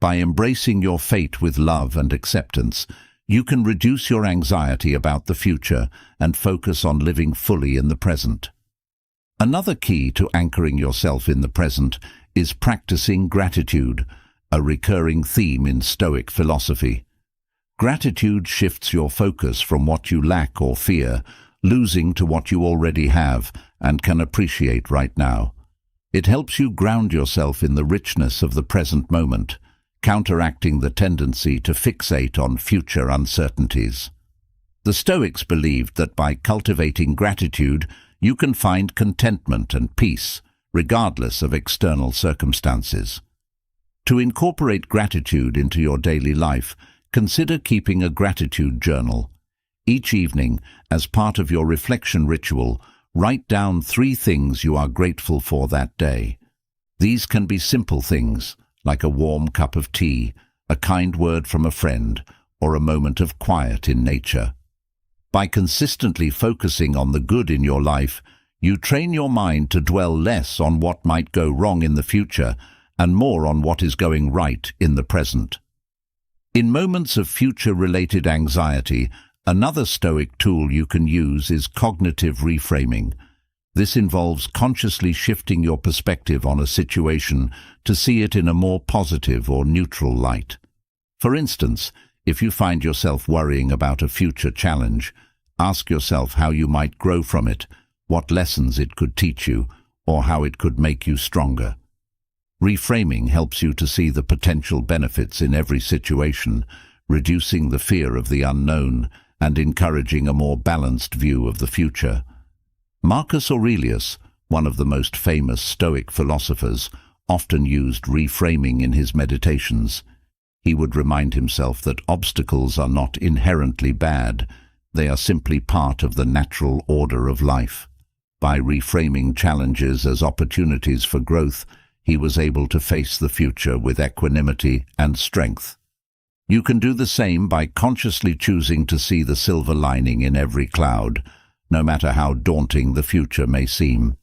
By embracing your fate with love and acceptance, you can reduce your anxiety about the future and focus on living fully in the present. Another key to anchoring yourself in the present is practicing gratitude, a recurring theme in Stoic philosophy. Gratitude shifts your focus from what you lack or fear, losing to what you already have and can appreciate right now. It helps you ground yourself in the richness of the present moment, counteracting the tendency to fixate on future uncertainties. The Stoics believed that by cultivating gratitude, you can find contentment and peace, regardless of external circumstances. To incorporate gratitude into your daily life, consider keeping a gratitude journal. Each evening, as part of your reflection ritual, write down 3 things you are grateful for that day. These can be simple things, like a warm cup of tea, a kind word from a friend, or a moment of quiet in nature. By consistently focusing on the good in your life, you train your mind to dwell less on what might go wrong in the future and more on what is going right in the present. In moments of future-related anxiety, another Stoic tool you can use is cognitive reframing. This involves consciously shifting your perspective on a situation to see it in a more positive or neutral light. For instance, if you find yourself worrying about a future challenge, ask yourself how you might grow from it, what lessons it could teach you, or how it could make you stronger. Reframing helps you to see the potential benefits in every situation, reducing the fear of the unknown and encouraging a more balanced view of the future. Marcus Aurelius, one of the most famous Stoic philosophers, often used reframing in his meditations. He would remind himself that obstacles are not inherently bad, they are simply part of the natural order of life. By reframing challenges as opportunities for growth, he was able to face the future with equanimity and strength. You can do the same by consciously choosing to see the silver lining in every cloud, no matter how daunting the future may seem.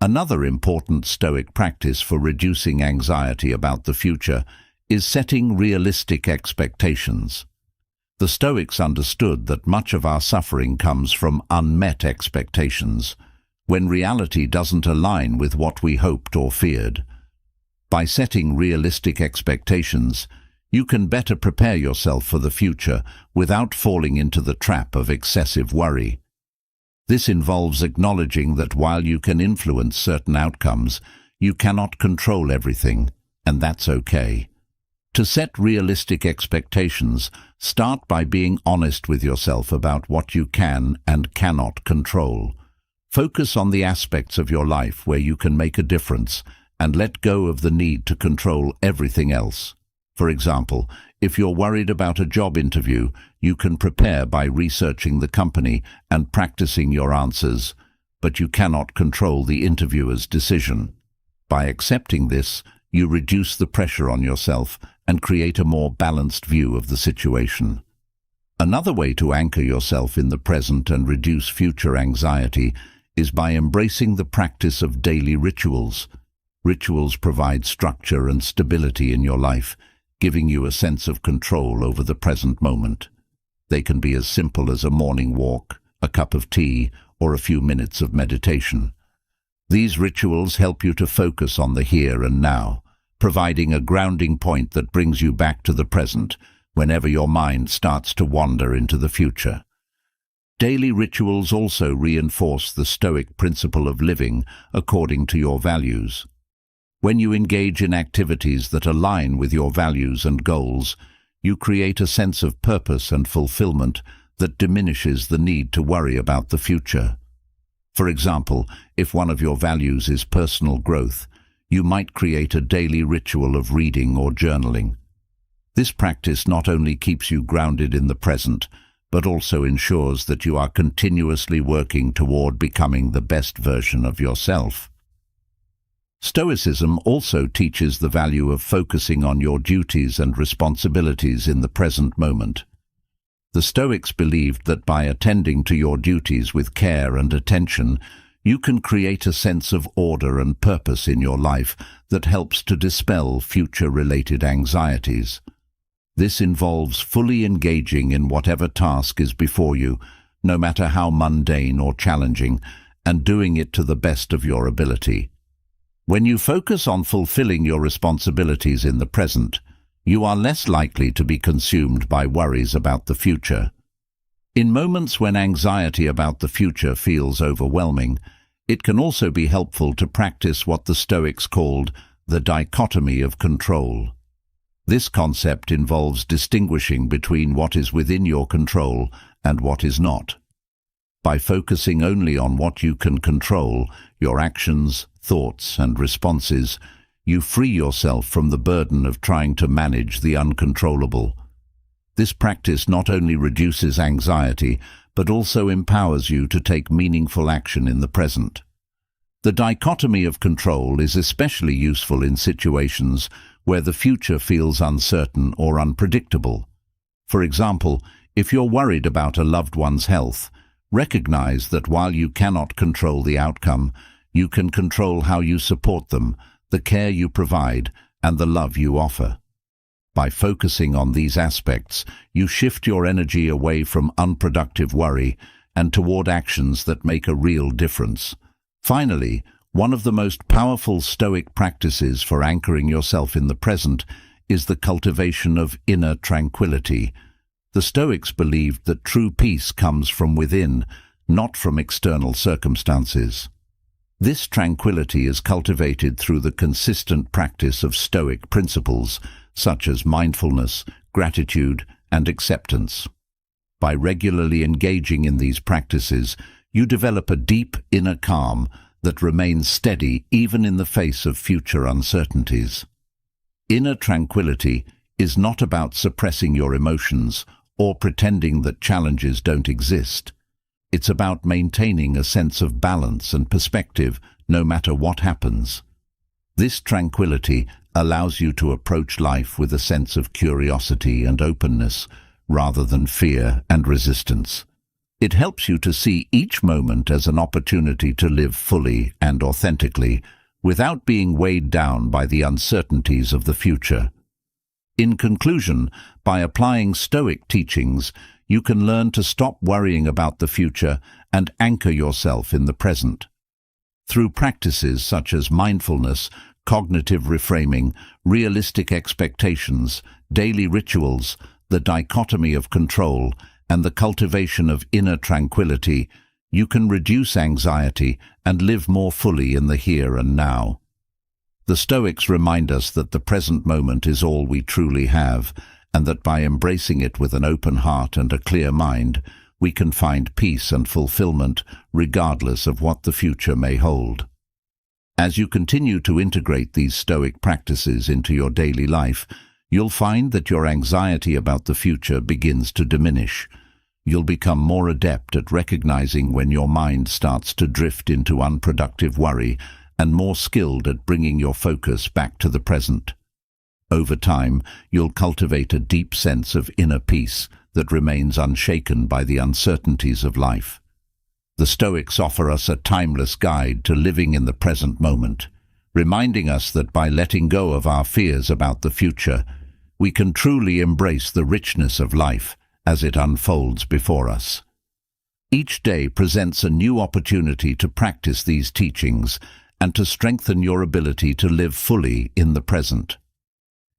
Another important Stoic practice for reducing anxiety about the future is setting realistic expectations. The Stoics understood that much of our suffering comes from unmet expectations, when reality doesn't align with what we hoped or feared. By setting realistic expectations, you can better prepare yourself for the future without falling into the trap of excessive worry. This involves acknowledging that while you can influence certain outcomes, you cannot control everything, and that's okay. To set realistic expectations, start by being honest with yourself about what you can and cannot control. Focus on the aspects of your life where you can make a difference and let go of the need to control everything else. For example, if you're worried about a job interview, you can prepare by researching the company and practicing your answers, but you cannot control the interviewer's decision. By accepting this, you reduce the pressure on yourself and create a more balanced view of the situation. Another way to anchor yourself in the present and reduce future anxiety is by embracing the practice of daily rituals. Rituals provide structure and stability in your life, giving you a sense of control over the present moment. They can be as simple as a morning walk, a cup of tea, or a few minutes of meditation. These rituals help you to focus on the here and now, providing a grounding point that brings you back to the present whenever your mind starts to wander into the future. Daily rituals also reinforce the Stoic principle of living according to your values. When you engage in activities that align with your values and goals, you create a sense of purpose and fulfillment that diminishes the need to worry about the future. For example, if one of your values is personal growth, you might create a daily ritual of reading or journaling. This practice not only keeps you grounded in the present, but also ensures that you are continuously working toward becoming the best version of yourself. Stoicism also teaches the value of focusing on your duties and responsibilities in the present moment. The Stoics believed that by attending to your duties with care and attention, you can create a sense of order and purpose in your life that helps to dispel future-related anxieties. This involves fully engaging in whatever task is before you, no matter how mundane or challenging, and doing it to the best of your ability. When you focus on fulfilling your responsibilities in the present, you are less likely to be consumed by worries about the future. In moments when anxiety about the future feels overwhelming, it can also be helpful to practice what the Stoics called the dichotomy of control. This concept involves distinguishing between what is within your control and what is not. By focusing only on what you can control, your actions, thoughts, and responses, you free yourself from the burden of trying to manage the uncontrollable. This practice not only reduces anxiety, but also empowers you to take meaningful action in the present. The dichotomy of control is especially useful in situations where the future feels uncertain or unpredictable. For example, if you're worried about a loved one's health, recognize that while you cannot control the outcome, you can control how you support them, the care you provide, and the love you offer. By focusing on these aspects, you shift your energy away from unproductive worry and toward actions that make a real difference. Finally, one of the most powerful Stoic practices for anchoring yourself in the present is the cultivation of inner tranquility. The Stoics believed that true peace comes from within, not from external circumstances. This tranquility is cultivated through the consistent practice of Stoic principles, such as mindfulness, gratitude, and acceptance. By regularly engaging in these practices, you develop a deep inner calm that remains steady even in the face of future uncertainties. Inner tranquility is not about suppressing your emotions or pretending that challenges don't exist. It's about maintaining a sense of balance and perspective no matter what happens. This tranquility allows you to approach life with a sense of curiosity and openness rather than fear and resistance. It helps you to see each moment as an opportunity to live fully and authentically without being weighed down by the uncertainties of the future. In conclusion, by applying Stoic teachings, you can learn to stop worrying about the future and anchor yourself in the present. Through practices such as mindfulness, cognitive reframing, realistic expectations, daily rituals, the dichotomy of control, and the cultivation of inner tranquility, you can reduce anxiety and live more fully in the here and now. The Stoics remind us that the present moment is all we truly have, and that by embracing it with an open heart and a clear mind, we can find peace and fulfillment regardless of what the future may hold. As you continue to integrate these Stoic practices into your daily life, you'll find that your anxiety about the future begins to diminish. You'll become more adept at recognizing when your mind starts to drift into unproductive worry and more skilled at bringing your focus back to the present. Over time, you'll cultivate a deep sense of inner peace that remains unshaken by the uncertainties of life. The Stoics offer us a timeless guide to living in the present moment, reminding us that by letting go of our fears about the future, we can truly embrace the richness of life as it unfolds before us. Each day presents a new opportunity to practice these teachings and to strengthen your ability to live fully in the present.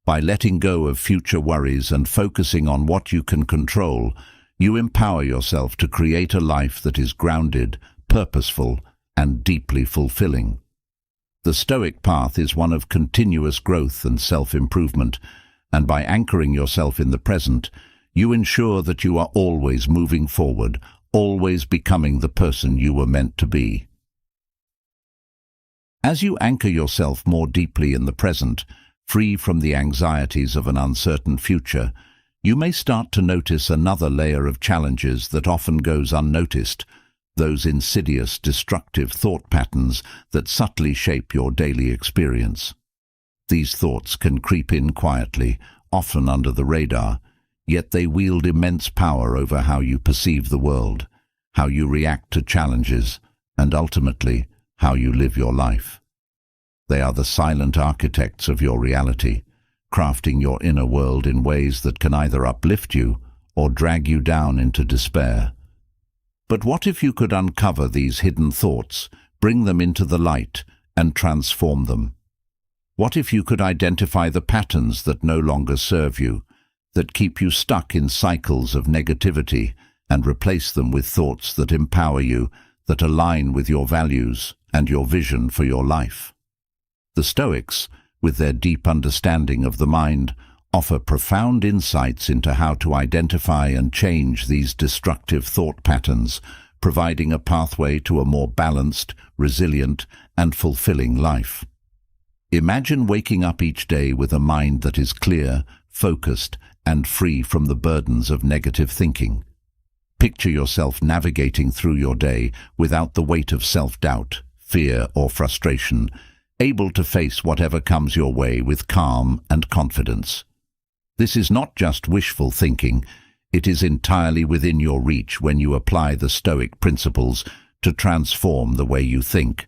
By letting go of future worries and focusing on what you can control, you empower yourself to create a life that is grounded, purposeful, and deeply fulfilling. The Stoic path is one of continuous growth and self-improvement, and by anchoring yourself in the present, you ensure that you are always moving forward, always becoming the person you were meant to be. As you anchor yourself more deeply in the present, free from the anxieties of an uncertain future, you may start to notice another layer of challenges that often goes unnoticed, those insidious, destructive thought patterns that subtly shape your daily experience. These thoughts can creep in quietly, often under the radar, yet they wield immense power over how you perceive the world, how you react to challenges, and ultimately, how you live your life. They are the silent architects of your reality, crafting your inner world in ways that can either uplift you or drag you down into despair. But what if you could uncover these hidden thoughts, bring them into the light, and transform them? What if you could identify the patterns that no longer serve you, that keep you stuck in cycles of negativity, and replace them with thoughts that empower you, that align with your values and your vision for your life? The Stoics, with their deep understanding of the mind, offer profound insights into how to identify and change these destructive thought patterns, providing a pathway to a more balanced, resilient, and fulfilling life. Imagine waking up each day with a mind that is clear, focused, and free from the burdens of negative thinking. Picture yourself navigating through your day without the weight of self-doubt, fear, or frustration, able to face whatever comes your way with calm and confidence. This is not just wishful thinking, it is entirely within your reach when you apply the Stoic principles to transform the way you think.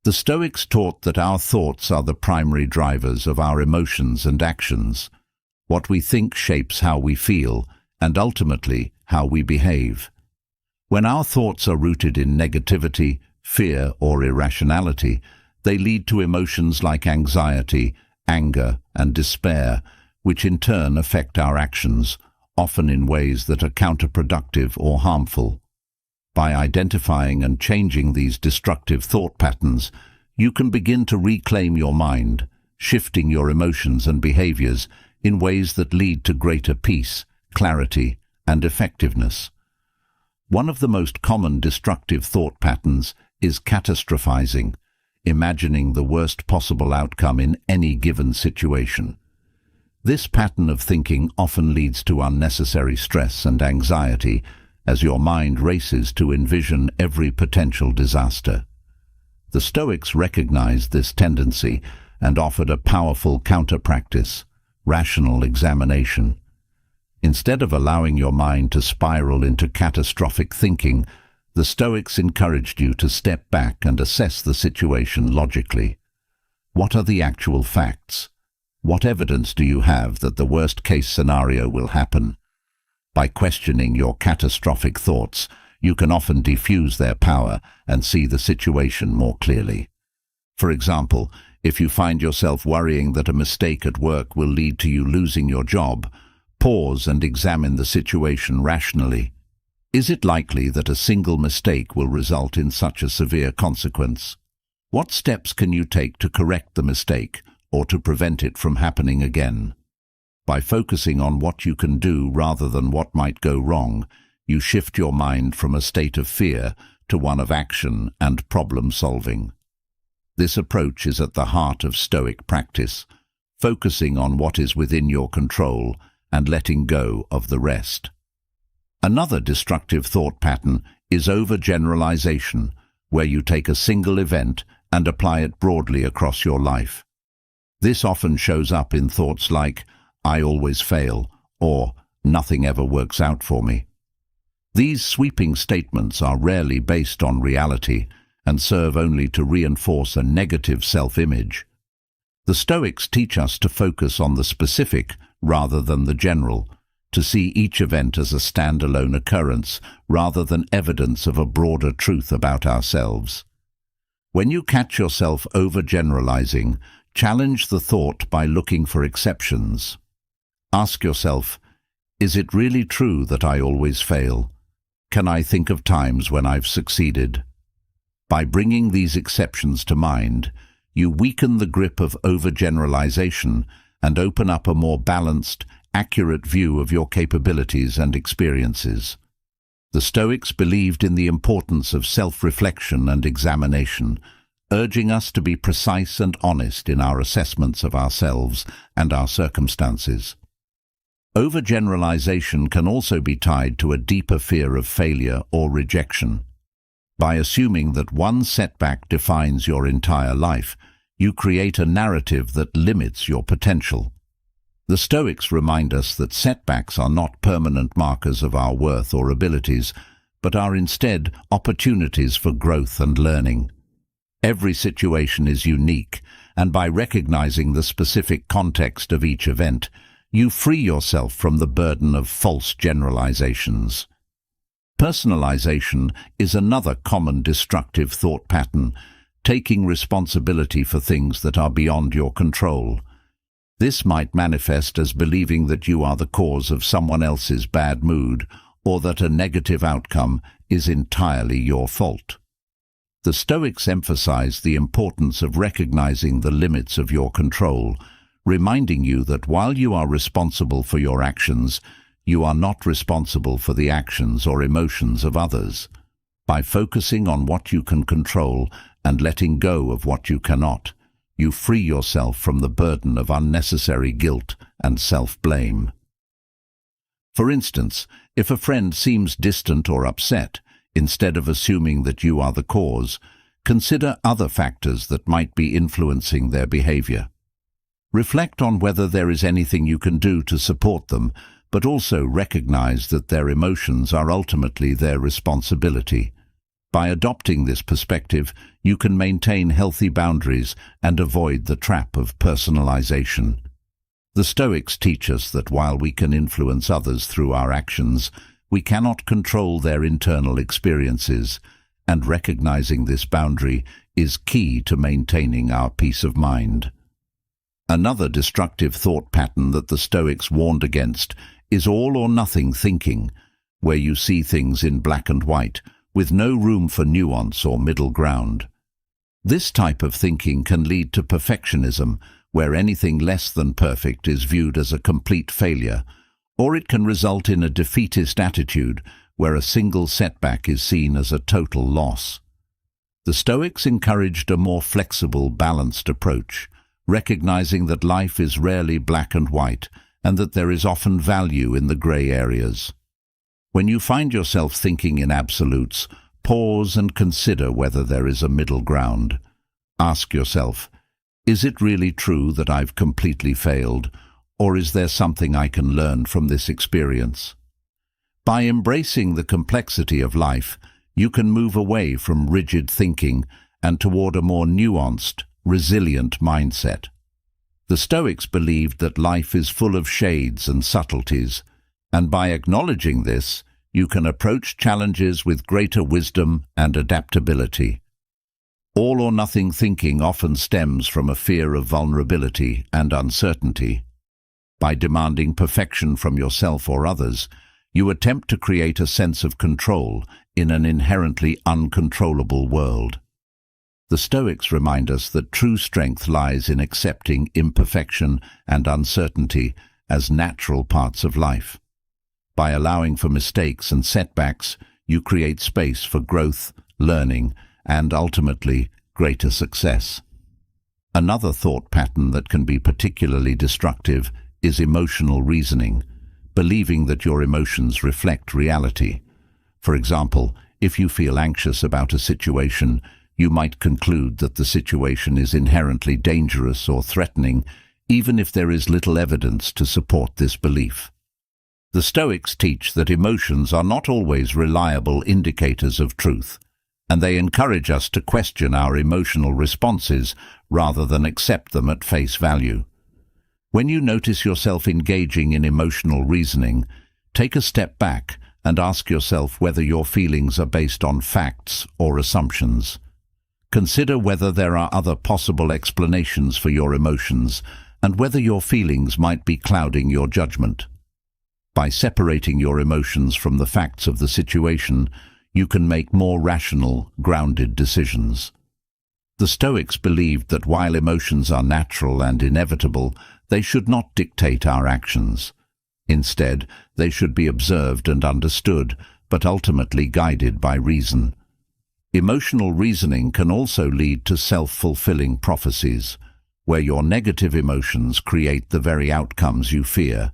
The Stoics taught that our thoughts are the primary drivers of our emotions and actions. What we think shapes how we feel, and ultimately how we behave. When our thoughts are rooted in negativity, fear, or irrationality, they lead to emotions like anxiety, anger, and despair, which in turn affect our actions, often in ways that are counterproductive or harmful. By identifying and changing these destructive thought patterns, you can begin to reclaim your mind, shifting your emotions and behaviors in ways that lead to greater peace, clarity, and effectiveness. One of the most common destructive thought patterns is catastrophizing, imagining the worst possible outcome in any given situation. This pattern of thinking often leads to unnecessary stress and anxiety as your mind races to envision every potential disaster. The Stoics recognized this tendency and offered a powerful counter-practice, rational examination. Instead of allowing your mind to spiral into catastrophic thinking, the Stoics encouraged you to step back and assess the situation logically. What are the actual facts? What evidence do you have that the worst-case scenario will happen? By questioning your catastrophic thoughts, you can often diffuse their power and see the situation more clearly. For example, if you find yourself worrying that a mistake at work will lead to you losing your job, pause and examine the situation rationally. Is it likely that a single mistake will result in such a severe consequence? What steps can you take to correct the mistake or to prevent it from happening again? By focusing on what you can do rather than what might go wrong, you shift your mind from a state of fear to one of action and problem-solving. This approach is at the heart of Stoic practice, focusing on what is within your control and letting go of the rest. Another destructive thought pattern is overgeneralization, where you take a single event and apply it broadly across your life. This often shows up in thoughts like, "I always fail," or "nothing ever works out for me." These sweeping statements are rarely based on reality and serve only to reinforce a negative self-image. The Stoics teach us to focus on the specific rather than the general, to see each event as a standalone occurrence rather than evidence of a broader truth about ourselves. When you catch yourself overgeneralizing, challenge the thought by looking for exceptions. Ask yourself, is it really true that I always fail? Can I think of times when I've succeeded? By bringing these exceptions to mind, you weaken the grip of overgeneralization and open up a more balanced, accurate view of your capabilities and experiences. The Stoics believed in the importance of self-reflection and examination, urging us to be precise and honest in our assessments of ourselves and our circumstances. Overgeneralization can also be tied to a deeper fear of failure or rejection. By assuming that one setback defines your entire life, you create a narrative that limits your potential. The Stoics remind us that setbacks are not permanent markers of our worth or abilities, but are instead opportunities for growth and learning. Every situation is unique, and by recognizing the specific context of each event, you free yourself from the burden of false generalizations. Personalization is another common destructive thought pattern, taking responsibility for things that are beyond your control. This might manifest as believing that you are the cause of someone else's bad mood, or that a negative outcome is entirely your fault. The Stoics emphasize the importance of recognizing the limits of your control, reminding you that while you are responsible for your actions, you are not responsible for the actions or emotions of others. By focusing on what you can control and letting go of what you cannot, you free yourself from the burden of unnecessary guilt and self-blame. For instance, if a friend seems distant or upset, instead of assuming that you are the cause, consider other factors that might be influencing their behavior. Reflect on whether there is anything you can do to support them, but also recognize that their emotions are ultimately their responsibility. By adopting this perspective, you can maintain healthy boundaries and avoid the trap of personalization. The Stoics teach us that while we can influence others through our actions, we cannot control their internal experiences, and recognizing this boundary is key to maintaining our peace of mind. Another destructive thought pattern that the Stoics warned against is all-or-nothing thinking, where you see things in black and white, with no room for nuance or middle ground. This type of thinking can lead to perfectionism, where anything less than perfect is viewed as a complete failure, or it can result in a defeatist attitude, where a single setback is seen as a total loss. The Stoics encouraged a more flexible, balanced approach, recognizing that life is rarely black and white, and that there is often value in the gray areas. When you find yourself thinking in absolutes, pause and consider whether there is a middle ground. Ask yourself, is it really true that I've completely failed, or is there something I can learn from this experience? By embracing the complexity of life, you can move away from rigid thinking and toward a more nuanced, resilient mindset. The Stoics believed that life is full of shades and subtleties, and by acknowledging this, you can approach challenges with greater wisdom and adaptability. All-or-nothing thinking often stems from a fear of vulnerability and uncertainty. By demanding perfection from yourself or others, you attempt to create a sense of control in an inherently uncontrollable world. The Stoics remind us that true strength lies in accepting imperfection and uncertainty as natural parts of life. By allowing for mistakes and setbacks, you create space for growth, learning, and ultimately, greater success. Another thought pattern that can be particularly destructive is emotional reasoning, believing that your emotions reflect reality. For example, if you feel anxious about a situation, you might conclude that the situation is inherently dangerous or threatening, even if there is little evidence to support this belief. The Stoics teach that emotions are not always reliable indicators of truth, and they encourage us to question our emotional responses rather than accept them at face value. When you notice yourself engaging in emotional reasoning, take a step back and ask yourself whether your feelings are based on facts or assumptions. Consider whether there are other possible explanations for your emotions and whether your feelings might be clouding your judgment. By separating your emotions from the facts of the situation, you can make more rational, grounded decisions. The Stoics believed that while emotions are natural and inevitable, they should not dictate our actions. Instead, they should be observed and understood, but ultimately guided by reason. Emotional reasoning can also lead to self-fulfilling prophecies, where your negative emotions create the very outcomes you fear.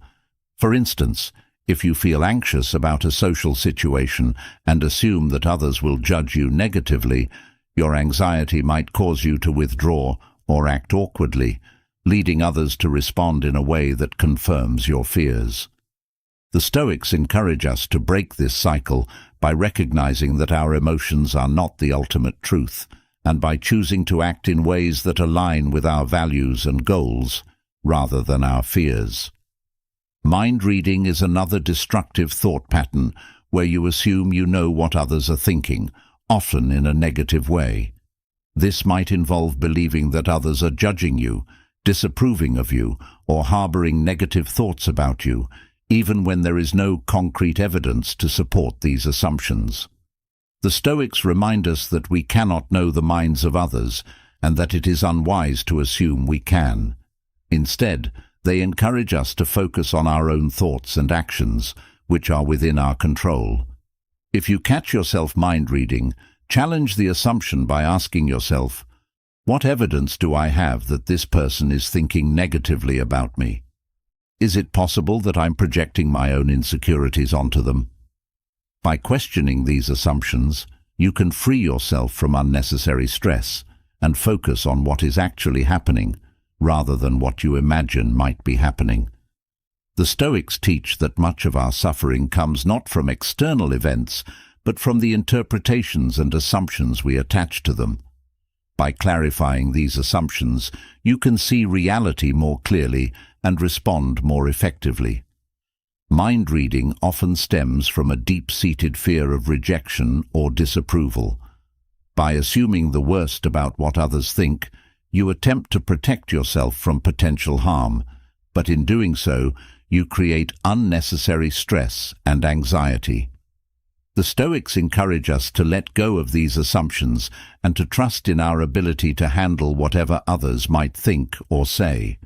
For instance, if you feel anxious about a social situation and assume that others will judge you negatively, your anxiety might cause you to withdraw or act awkwardly, leading others to respond in a way that confirms your fears. The Stoics encourage us to break this cycle by recognizing that our emotions are not the ultimate truth, and by choosing to act in ways that align with our values and goals, rather than our fears. Mind reading is another destructive thought pattern where you assume you know what others are thinking, often in a negative way. This might involve believing that others are judging you, disapproving of you, or harboring negative thoughts about you, even when there is no concrete evidence to support these assumptions. The Stoics remind us that we cannot know the minds of others, and that it is unwise to assume we can. Instead, they encourage us to focus on our own thoughts and actions, which are within our control. If you catch yourself mind-reading, challenge the assumption by asking yourself, what evidence do I have that this person is thinking negatively about me? Is it possible that I'm projecting my own insecurities onto them? By questioning these assumptions, you can free yourself from unnecessary stress and focus on what is actually happening, rather than what you imagine might be happening. The Stoics teach that much of our suffering comes not from external events, but from the interpretations and assumptions we attach to them. By clarifying these assumptions, you can see reality more clearly and respond more effectively. Mind reading often stems from a deep-seated fear of rejection or disapproval. By assuming the worst about what others think, you attempt to protect yourself from potential harm, but in doing so, you create unnecessary stress and anxiety. The Stoics encourage us to let go of these assumptions and to trust in our ability to handle whatever others might think or say.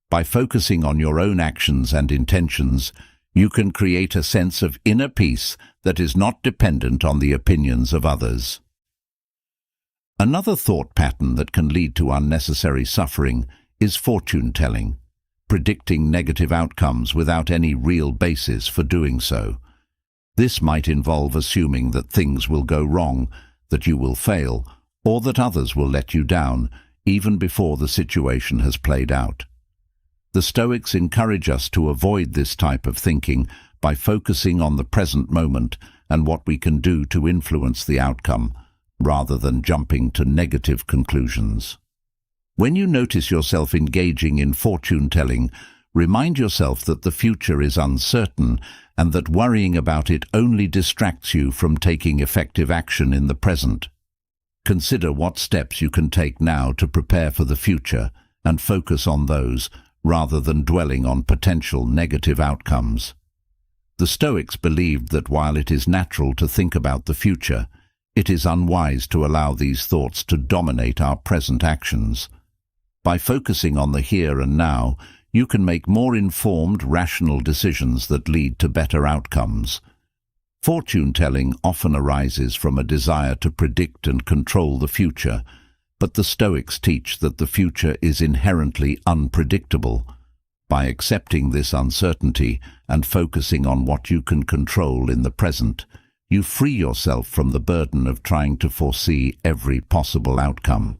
By focusing on your own actions and intentions, you can create a sense of inner peace that is not dependent on the opinions of others. Another thought pattern that can lead to unnecessary suffering is fortune-telling, predicting negative outcomes without any real basis for doing so. This might involve assuming that things will go wrong, that you will fail, or that others will let you down, even before the situation has played out. The Stoics encourage us to avoid this type of thinking by focusing on the present moment and what we can do to influence the outcome, rather than jumping to negative conclusions. When you notice yourself engaging in fortune-telling, remind yourself that the future is uncertain and that worrying about it only distracts you from taking effective action in the present. Consider what steps you can take now to prepare for the future and focus on those, rather than dwelling on potential negative outcomes. The Stoics believed that while it is natural to think about the future, it is unwise to allow these thoughts to dominate our present actions. By focusing on the here and now, you can make more informed, rational decisions that lead to better outcomes. Fortune-telling often arises from a desire to predict and control the future, but the Stoics teach that the future is inherently unpredictable. By accepting this uncertainty and focusing on what you can control in the present, you free yourself from the burden of trying to foresee every possible outcome.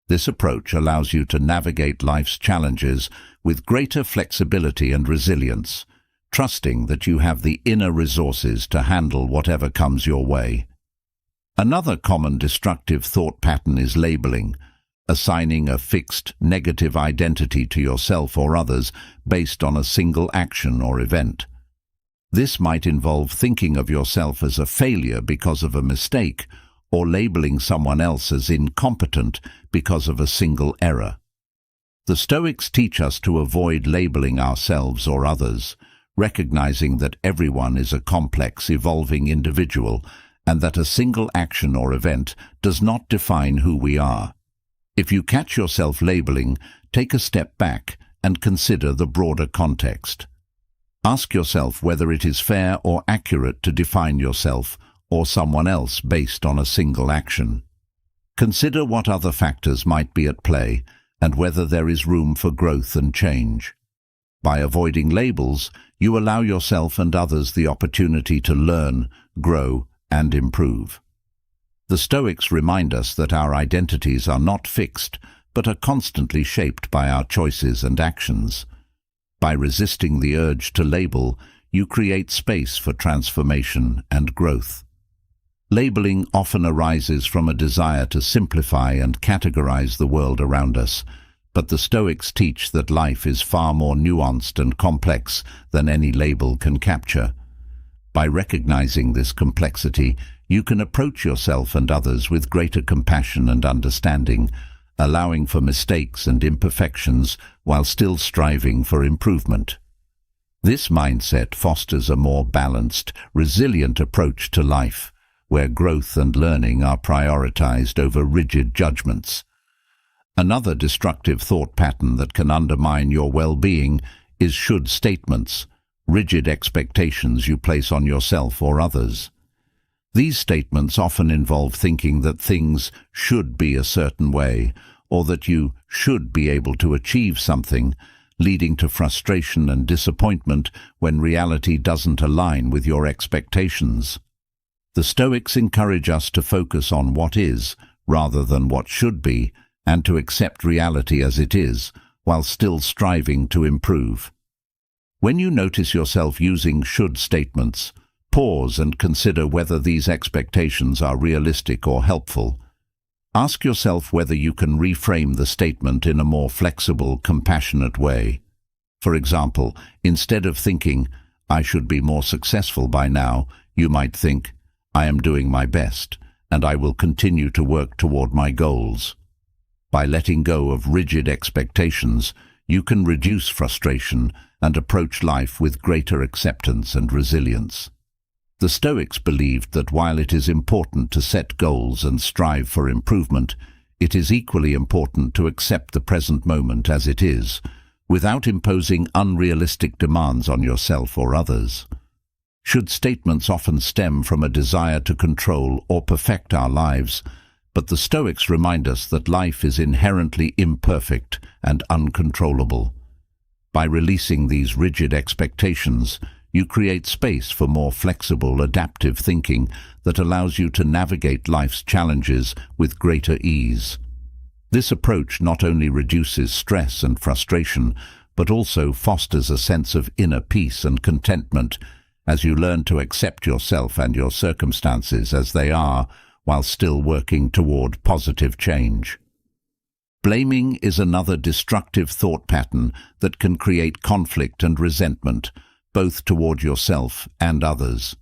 This approach allows you to navigate life's challenges with greater flexibility and resilience, trusting that you have the inner resources to handle whatever comes your way. Another common destructive thought pattern is labeling, assigning a fixed, negative identity to yourself or others based on a single action or event. This might involve thinking of yourself as a failure because of a mistake, or labeling someone else as incompetent because of a single error. The Stoics teach us to avoid labeling ourselves or others, recognizing that everyone is a complex, evolving individual, and that a single action or event does not define who we are. If you catch yourself labeling, take a step back and consider the broader context. Ask yourself whether it is fair or accurate to define yourself or someone else based on a single action. Consider what other factors might be at play and whether there is room for growth and change. By avoiding labels, you allow yourself and others the opportunity to learn, grow, and improve. The Stoics remind us that our identities are not fixed, but are constantly shaped by our choices and actions. By resisting the urge to label, you create space for transformation and growth. Labeling often arises from a desire to simplify and categorize the world around us, but the Stoics teach that life is far more nuanced and complex than any label can capture. By recognizing this complexity, you can approach yourself and others with greater compassion and understanding, allowing for mistakes and imperfections while still striving for improvement. This mindset fosters a more balanced, resilient approach to life, where growth and learning are prioritized over rigid judgments. Another destructive thought pattern that can undermine your well-being is should statements, rigid expectations you place on yourself or others. These statements often involve thinking that things should be a certain way, or that you should be able to achieve something, leading to frustration and disappointment when reality doesn't align with your expectations. The Stoics encourage us to focus on what is, rather than what should be, and to accept reality as it is, while still striving to improve. When you notice yourself using should statements, pause and consider whether these expectations are realistic or helpful. Ask yourself whether you can reframe the statement in a more flexible, compassionate way. For example, instead of thinking, "I should be more successful by now," you might think, "I am doing my best, and I will continue to work toward my goals." By letting go of rigid expectations, you can reduce frustration and approach life with greater acceptance and resilience. The Stoics believed that while it is important to set goals and strive for improvement, it is equally important to accept the present moment as it is, without imposing unrealistic demands on yourself or others. Should statements often stem from a desire to control or perfect our lives, but the Stoics remind us that life is inherently imperfect and uncontrollable. By releasing these rigid expectations, you create space for more flexible, adaptive thinking that allows you to navigate life's challenges with greater ease. This approach not only reduces stress and frustration, but also fosters a sense of inner peace and contentment as you learn to accept yourself and your circumstances as they are, while still working toward positive change. Blaming is another destructive thought pattern that can create conflict and resentment, both toward yourself and others.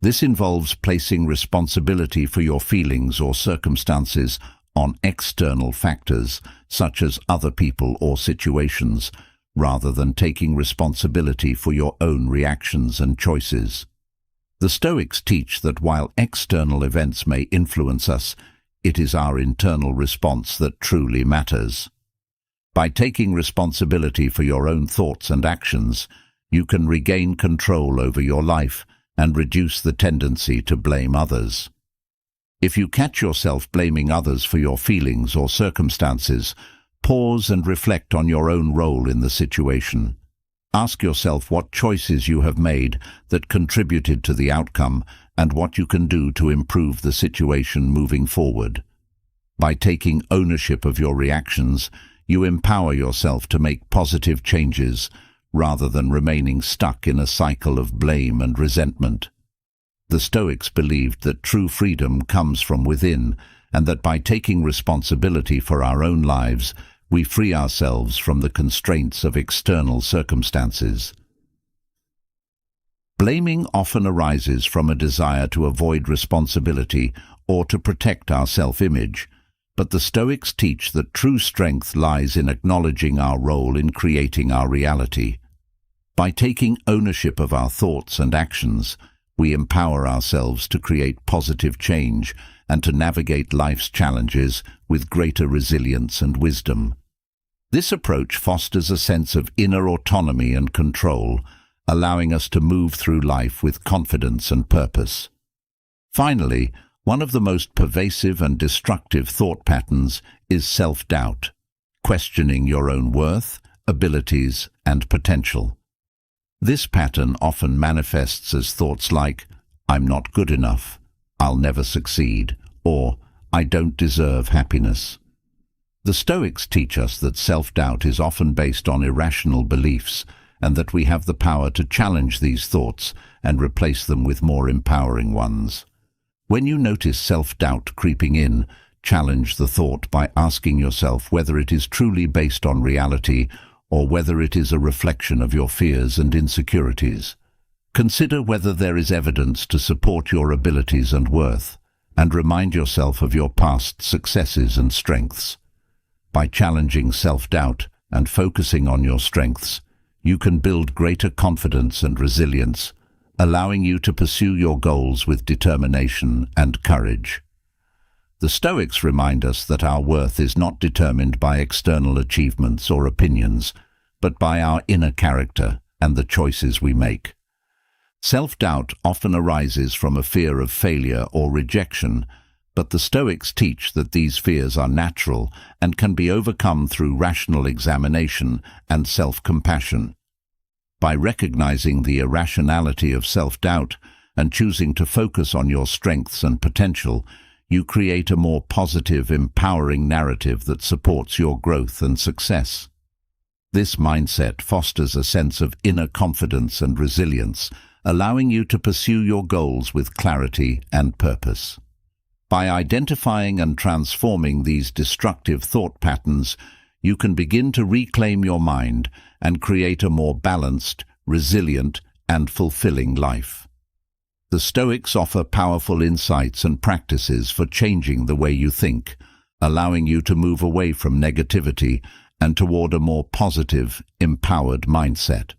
This involves placing responsibility for your feelings or circumstances on external factors, such as other people or situations, rather than taking responsibility for your own reactions and choices. The Stoics teach that while external events may influence us, it is our internal response that truly matters. By taking responsibility for your own thoughts and actions, you can regain control over your life and reduce the tendency to blame others. If you catch yourself blaming others for your feelings or circumstances, pause and reflect on your own role in the situation. Ask yourself what choices you have made that contributed to the outcome and what you can do to improve the situation moving forward. By taking ownership of your reactions, you empower yourself to make positive changes rather than remaining stuck in a cycle of blame and resentment. The Stoics believed that true freedom comes from within, and that by taking responsibility for our own lives, we free ourselves from the constraints of external circumstances. Blaming often arises from a desire to avoid responsibility or to protect our self-image, but the Stoics teach that true strength lies in acknowledging our role in creating our reality. By taking ownership of our thoughts and actions, we empower ourselves to create positive change and to navigate life's challenges with greater resilience and wisdom. This approach fosters a sense of inner autonomy and control, allowing us to move through life with confidence and purpose. Finally, one of the most pervasive and destructive thought patterns is self-doubt, questioning your own worth, abilities, and potential. This pattern often manifests as thoughts like, "I'm not good enough," "I'll never succeed," or "I don't deserve happiness." The Stoics teach us that self-doubt is often based on irrational beliefs, and that we have the power to challenge these thoughts and replace them with more empowering ones. When you notice self-doubt creeping in, challenge the thought by asking yourself whether it is truly based on reality or whether it is a reflection of your fears and insecurities. Consider whether there is evidence to support your abilities and worth, and remind yourself of your past successes and strengths. By challenging self-doubt and focusing on your strengths, you can build greater confidence and resilience, allowing you to pursue your goals with determination and courage. The Stoics remind us that our worth is not determined by external achievements or opinions, but by our inner character and the choices we make. Self-doubt often arises from a fear of failure or rejection, But the Stoics teach that these fears are natural and can be overcome through rational examination and self-compassion. By recognizing the irrationality of self-doubt and choosing to focus on your strengths and potential, you create a more positive, empowering narrative that supports your growth and success. This mindset fosters a sense of inner confidence and resilience, allowing you to pursue your goals with clarity and purpose. By identifying and transforming these destructive thought patterns, you can begin to reclaim your mind and create a more balanced, resilient, and fulfilling life. The Stoics offer powerful insights and practices for changing the way you think, allowing you to move away from negativity and toward a more positive, empowered mindset.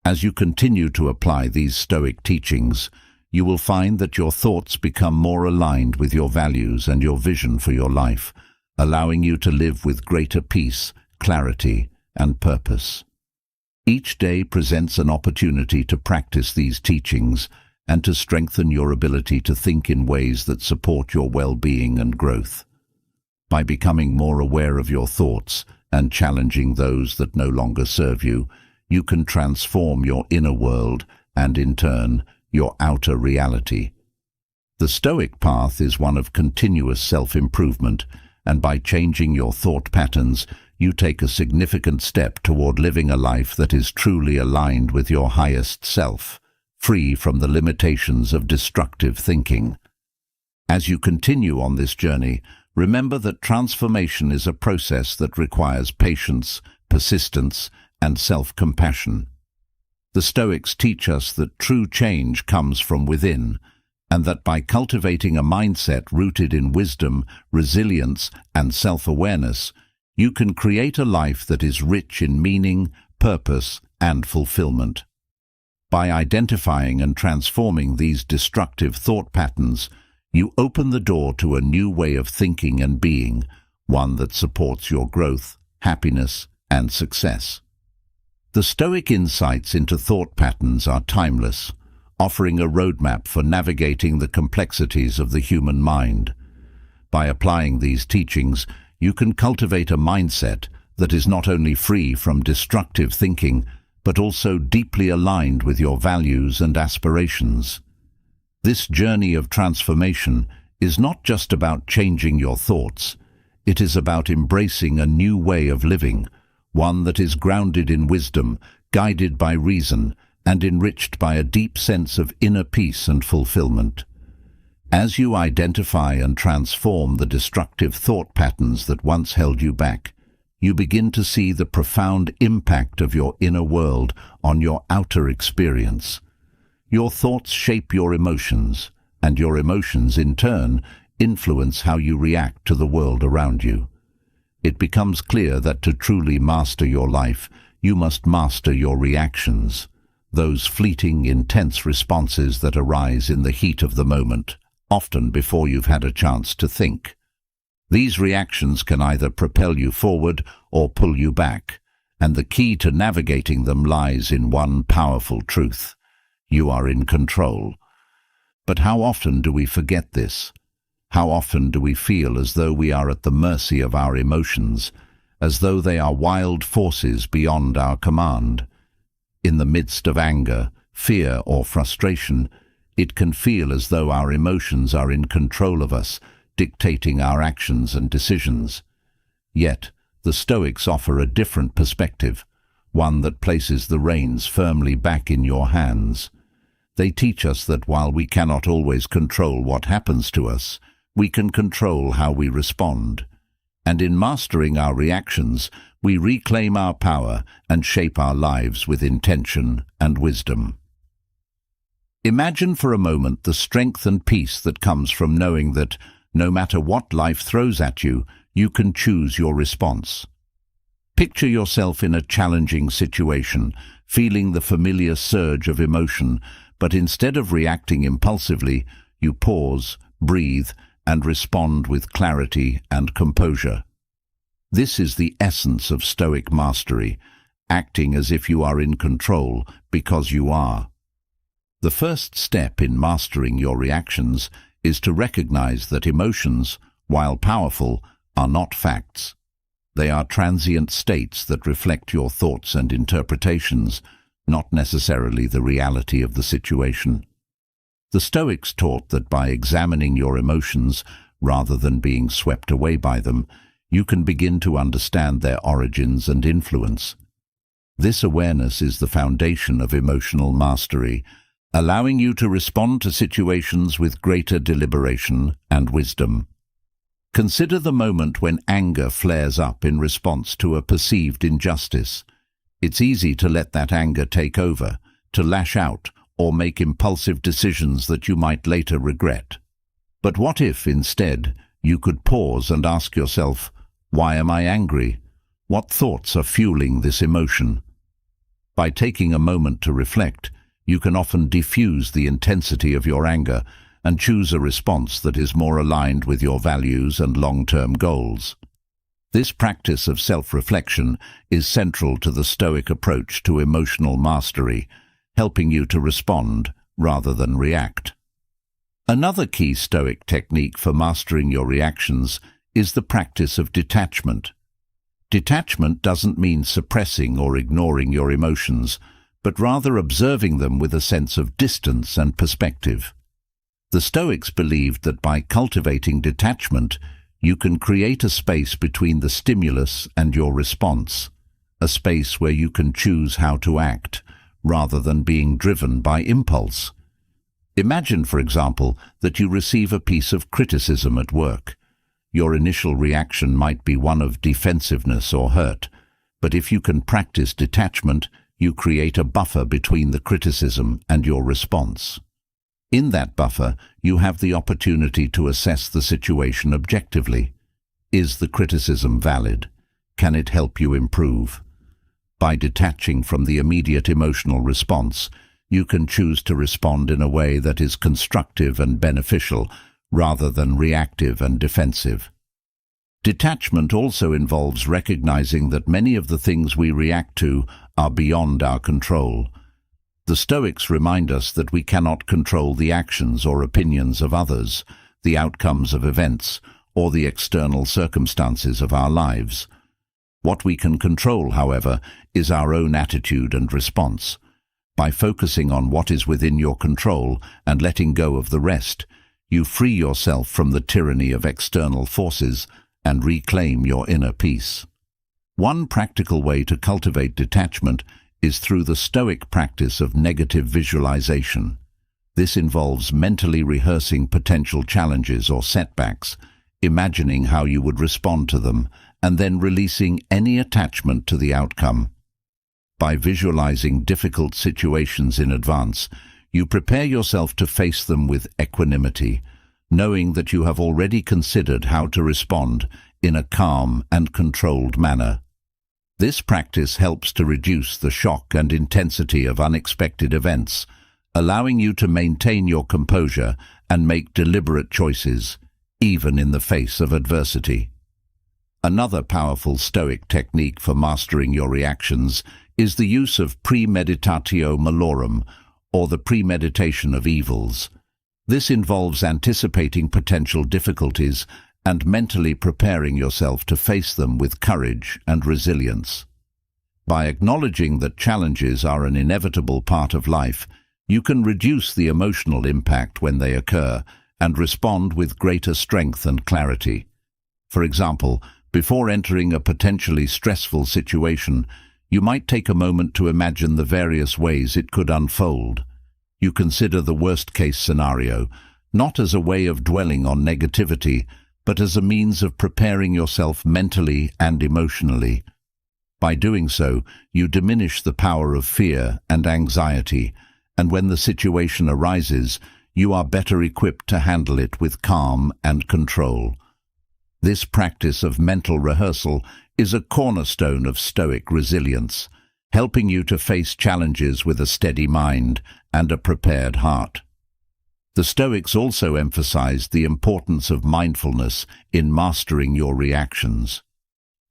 As you continue to apply these Stoic teachings, you will find that your thoughts become more aligned with your values and your vision for your life, allowing you to live with greater peace, clarity, and purpose. Each day presents an opportunity to practice these teachings and to strengthen your ability to think in ways that support your well-being and growth. By becoming more aware of your thoughts and challenging those that no longer serve you, you can transform your inner world and, in turn, your outer reality. The Stoic path is one of continuous self-improvement, and by changing your thought patterns, you take a significant step toward living a life that is truly aligned with your highest self, free from the limitations of destructive thinking. As you continue on this journey, remember that transformation is a process that requires patience, persistence, and self-compassion. The Stoics teach us that true change comes from within, and that by cultivating a mindset rooted in wisdom, resilience, and self-awareness, you can create a life that is rich in meaning, purpose, and fulfillment. By identifying and transforming these destructive thought patterns, you open the door to a new way of thinking and being, one that supports your growth, happiness, and success. The Stoic insights into thought patterns are timeless, offering a roadmap for navigating the complexities of the human mind. By applying these teachings, you can cultivate a mindset that is not only free from destructive thinking, but also deeply aligned with your values and aspirations. This journey of transformation is not just about changing your thoughts. It is about embracing a new way of living, one that is grounded in wisdom, guided by reason, and enriched by a deep sense of inner peace and fulfillment. As you identify and transform the destructive thought patterns that once held you back, you begin to see the profound impact of your inner world on your outer experience. Your thoughts shape your emotions, and your emotions, in turn, influence how you react to the world around you. It becomes clear that to truly master your life, you must master your reactions, those fleeting, intense responses that arise in the heat of the moment, often before you've had a chance to think. These reactions can either propel you forward or pull you back, and the key to navigating them lies in one powerful truth: you are in control. But how often do we forget this? How often do we feel as though we are at the mercy of our emotions, as though they are wild forces beyond our command? In the midst of anger, fear, or frustration, it can feel as though our emotions are in control of us, dictating our actions and decisions. Yet, the Stoics offer a different perspective, one that places the reins firmly back in your hands. They teach us that while we cannot always control what happens to us, we can control how we respond. And in mastering our reactions, we reclaim our power and shape our lives with intention and wisdom. Imagine for a moment the strength and peace that comes from knowing that, no matter what life throws at you, you can choose your response. Picture yourself in a challenging situation, feeling the familiar surge of emotion, but instead of reacting impulsively, you pause, breathe, and respond with clarity and composure. This is the essence of Stoic mastery, acting as if you are in control because you are. The first step in mastering your reactions is to recognize that emotions, while powerful, are not facts. They are transient states that reflect your thoughts and interpretations, not necessarily the reality of the situation. The Stoics taught that by examining your emotions, rather than being swept away by them, you can begin to understand their origins and influence. This awareness is the foundation of emotional mastery, allowing you to respond to situations with greater deliberation and wisdom. Consider the moment when anger flares up in response to a perceived injustice. It's easy to let that anger take over, to lash out or make impulsive decisions that you might later regret. But what if, instead, you could pause and ask yourself, why am I angry? What thoughts are fueling this emotion? By taking a moment to reflect, you can often diffuse the intensity of your anger and choose a response that is more aligned with your values and long-term goals. This practice of self-reflection is central to the Stoic approach to emotional mastery, helping you to respond rather than react. Another key Stoic technique for mastering your reactions is the practice of detachment. Detachment doesn't mean suppressing or ignoring your emotions, but rather observing them with a sense of distance and perspective. The Stoics believed that by cultivating detachment, you can create a space between the stimulus and your response, a space where you can choose how to act, rather than being driven by impulse. Imagine, for example, that you receive a piece of criticism at work. Your initial reaction might be one of defensiveness or hurt, but if you can practice detachment, you create a buffer between the criticism and your response. In that buffer, you have the opportunity to assess the situation objectively. Is the criticism valid? Can it help you improve? By detaching from the immediate emotional response, you can choose to respond in a way that is constructive and beneficial, rather than reactive and defensive. Detachment also involves recognizing that many of the things we react to are beyond our control. The Stoics remind us that we cannot control the actions or opinions of others, the outcomes of events, or the external circumstances of our lives. What we can control, however, is our own attitude and response. By focusing on what is within your control and letting go of the rest, you free yourself from the tyranny of external forces and reclaim your inner peace. One practical way to cultivate detachment is through the Stoic practice of negative visualization. This involves mentally rehearsing potential challenges or setbacks, imagining how you would respond to them, and then releasing any attachment to the outcome. By visualizing difficult situations in advance, you prepare yourself to face them with equanimity, knowing that you have already considered how to respond in a calm and controlled manner. This practice helps to reduce the shock and intensity of unexpected events, allowing you to maintain your composure and make deliberate choices, even in the face of adversity. Another powerful Stoic technique for mastering your reactions is the use of premeditatio malorum, or the premeditation of evils. This involves anticipating potential difficulties and mentally preparing yourself to face them with courage and resilience. By acknowledging that challenges are an inevitable part of life, you can reduce the emotional impact when they occur and respond with greater strength and clarity. For example, before entering a potentially stressful situation, you might take a moment to imagine the various ways it could unfold. You consider the worst-case scenario, not as a way of dwelling on negativity, but as a means of preparing yourself mentally and emotionally. By doing so, you diminish the power of fear and anxiety, and when the situation arises, you are better equipped to handle it with calm and control. This practice of mental rehearsal is a cornerstone of Stoic resilience, helping you to face challenges with a steady mind and a prepared heart. The Stoics also emphasized the importance of mindfulness in mastering your reactions.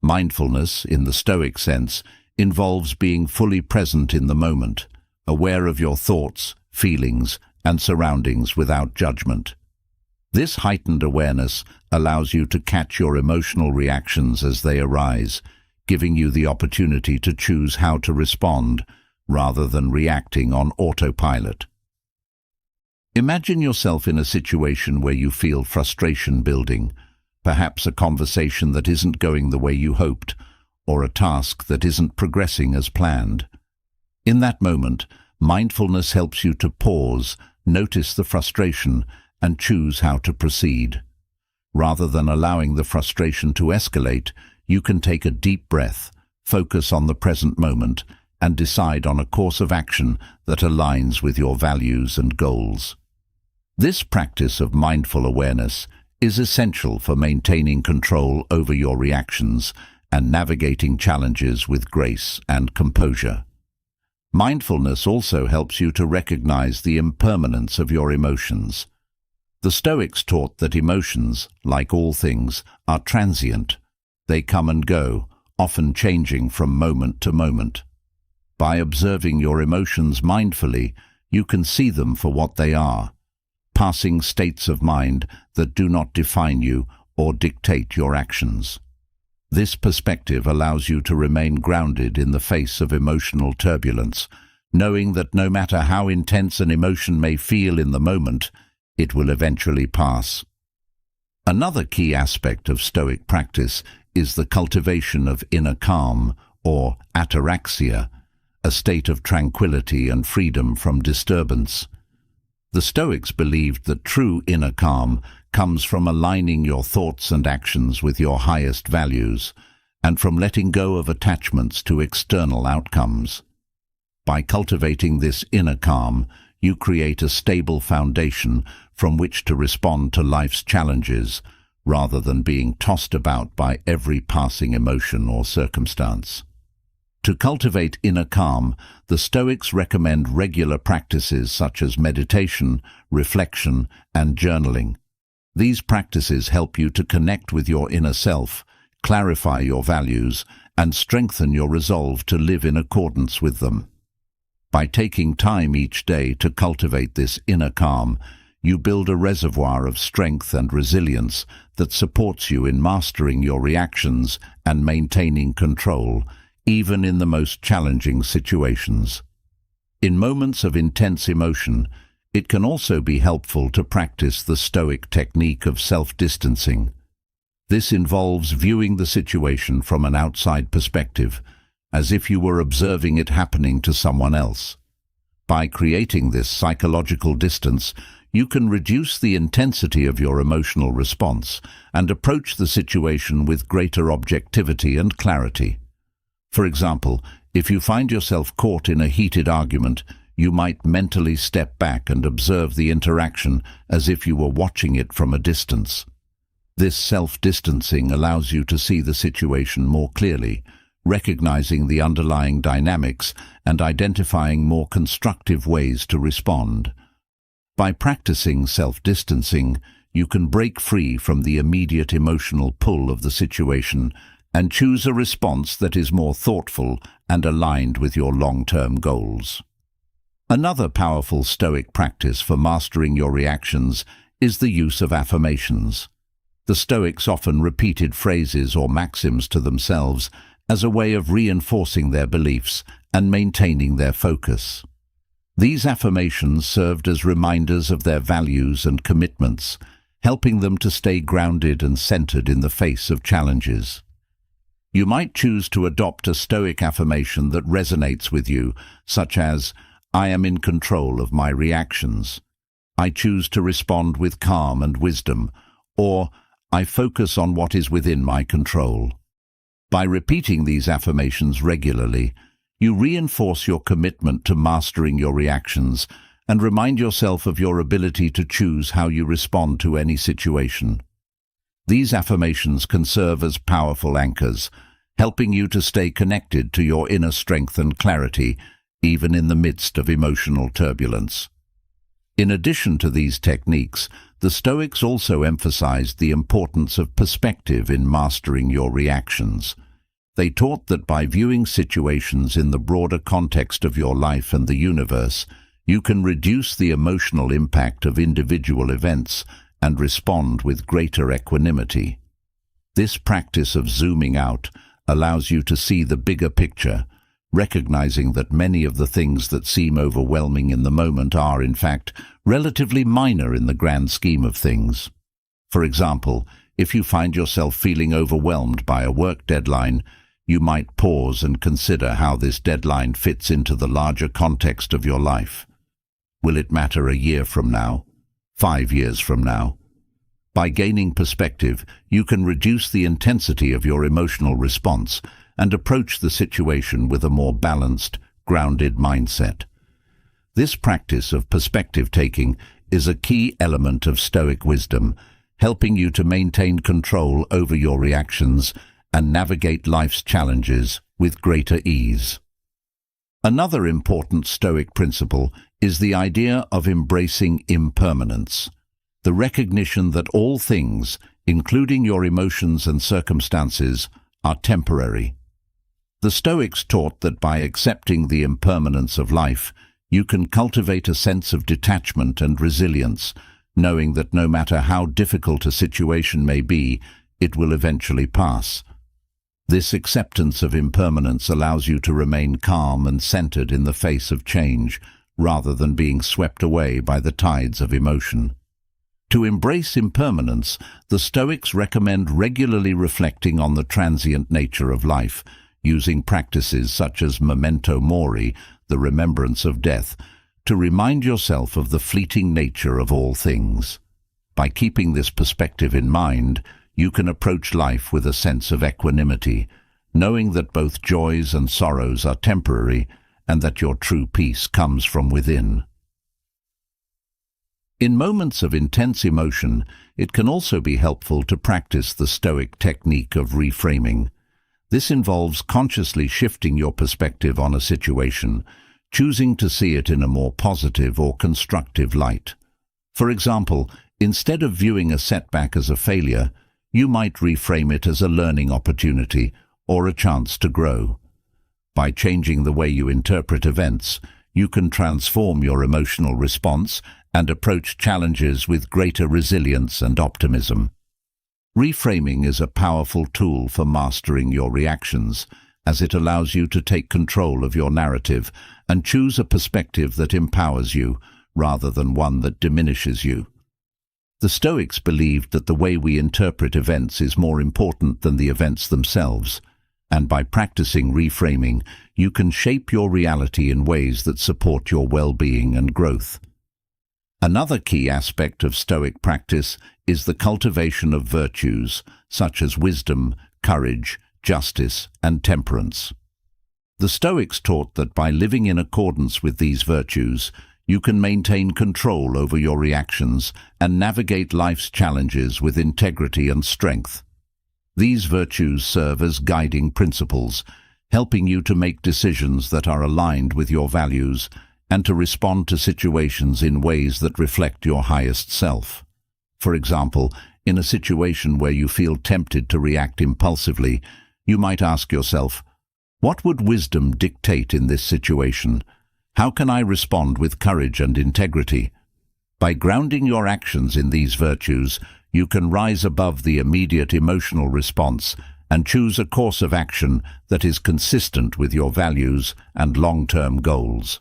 Mindfulness, in the Stoic sense, involves being fully present in the moment, aware of your thoughts, feelings, and surroundings without judgment. This heightened awareness allows you to catch your emotional reactions as they arise, giving you the opportunity to choose how to respond rather than reacting on autopilot. Imagine yourself in a situation where you feel frustration building, perhaps a conversation that isn't going the way you hoped, or a task that isn't progressing as planned. In that moment, mindfulness helps you to pause, notice the frustration, and choose how to proceed. Rather than allowing the frustration to escalate, you can take a deep breath, focus on the present moment, and decide on a course of action that aligns with your values and goals. This practice of mindful awareness is essential for maintaining control over your reactions and navigating challenges with grace and composure. Mindfulness also helps you to recognize the impermanence of your emotions. The Stoics taught that emotions, like all things, are transient. They come and go, often changing from moment to moment. By observing your emotions mindfully, you can see them for what they are, passing states of mind that do not define you or dictate your actions. This perspective allows you to remain grounded in the face of emotional turbulence, knowing that no matter how intense an emotion may feel in the moment, it will eventually pass. Another key aspect of Stoic practice is the cultivation of inner calm, or ataraxia, a state of tranquility and freedom from disturbance. The Stoics believed that true inner calm comes from aligning your thoughts and actions with your highest values, and from letting go of attachments to external outcomes. By cultivating this inner calm, you create a stable foundation from which to respond to life's challenges, rather than being tossed about by every passing emotion or circumstance. To cultivate inner calm, the Stoics recommend regular practices such as meditation, reflection, and journaling. These practices help you to connect with your inner self, clarify your values, and strengthen your resolve to live in accordance with them. By taking time each day to cultivate this inner calm, you build a reservoir of strength and resilience that supports you in mastering your reactions and maintaining control, even in the most challenging situations. In moments of intense emotion, it can also be helpful to practice the Stoic technique of self-distancing. This involves viewing the situation from an outside perspective, as if you were observing it happening to someone else. By creating this psychological distance, you can reduce the intensity of your emotional response and approach the situation with greater objectivity and clarity. For example, if you find yourself caught in a heated argument, you might mentally step back and observe the interaction as if you were watching it from a distance. This self-distancing allows you to see the situation more clearly, recognizing the underlying dynamics and identifying more constructive ways to respond. By practicing self-distancing, you can break free from the immediate emotional pull of the situation and choose a response that is more thoughtful and aligned with your long-term goals. Another powerful Stoic practice for mastering your reactions is the use of affirmations. The Stoics often repeated phrases or maxims to themselves as a way of reinforcing their beliefs and maintaining their focus. These affirmations served as reminders of their values and commitments, helping them to stay grounded and centered in the face of challenges. You might choose to adopt a Stoic affirmation that resonates with you, such as, "I am in control of my reactions," "I choose to respond with calm and wisdom," or "I focus on what is within my control." By repeating these affirmations regularly, you reinforce your commitment to mastering your reactions and remind yourself of your ability to choose how you respond to any situation. These affirmations can serve as powerful anchors, helping you to stay connected to your inner strength and clarity, even in the midst of emotional turbulence. In addition to these techniques, the Stoics also emphasized the importance of perspective in mastering your reactions. They taught that by viewing situations in the broader context of your life and the universe, you can reduce the emotional impact of individual events and respond with greater equanimity. This practice of zooming out allows you to see the bigger picture, recognizing that many of the things that seem overwhelming in the moment are, in fact, relatively minor in the grand scheme of things. For example, if you find yourself feeling overwhelmed by a work deadline, you might pause and consider how this deadline fits into the larger context of your life. Will it matter a year from now? 5 years from now? By gaining perspective, you can reduce the intensity of your emotional response and approach the situation with a more balanced, grounded mindset. This practice of perspective-taking is a key element of Stoic wisdom, helping you to maintain control over your reactions and navigate life's challenges with greater ease. Another important Stoic principle is the idea of embracing impermanence, the recognition that all things, including your emotions and circumstances, are temporary. The Stoics taught that by accepting the impermanence of life, you can cultivate a sense of detachment and resilience, knowing that no matter how difficult a situation may be, it will eventually pass. This acceptance of impermanence allows you to remain calm and centered in the face of change, rather than being swept away by the tides of emotion. To embrace impermanence, the Stoics recommend regularly reflecting on the transient nature of life, using practices such as memento mori, the remembrance of death, to remind yourself of the fleeting nature of all things. By keeping this perspective in mind, you can approach life with a sense of equanimity, knowing that both joys and sorrows are temporary and that your true peace comes from within. In moments of intense emotion, it can also be helpful to practice the Stoic technique of reframing. This involves consciously shifting your perspective on a situation, choosing to see it in a more positive or constructive light. For example, instead of viewing a setback as a failure, you might reframe it as a learning opportunity or a chance to grow. By changing the way you interpret events, you can transform your emotional response and approach challenges with greater resilience and optimism. Reframing is a powerful tool for mastering your reactions, as it allows you to take control of your narrative and choose a perspective that empowers you, rather than one that diminishes you. The Stoics believed that the way we interpret events is more important than the events themselves, and by practicing reframing, you can shape your reality in ways that support your well-being and growth. Another key aspect of Stoic practice is the cultivation of virtues, such as wisdom, courage, justice, and temperance. The Stoics taught that by living in accordance with these virtues, you can maintain control over your reactions and navigate life's challenges with integrity and strength. These virtues serve as guiding principles, helping you to make decisions that are aligned with your values and to respond to situations in ways that reflect your highest self. For example, in a situation where you feel tempted to react impulsively, you might ask yourself, what would wisdom dictate in this situation? How can I respond with courage and integrity? By grounding your actions in these virtues, you can rise above the immediate emotional response and choose a course of action that is consistent with your values and long-term goals.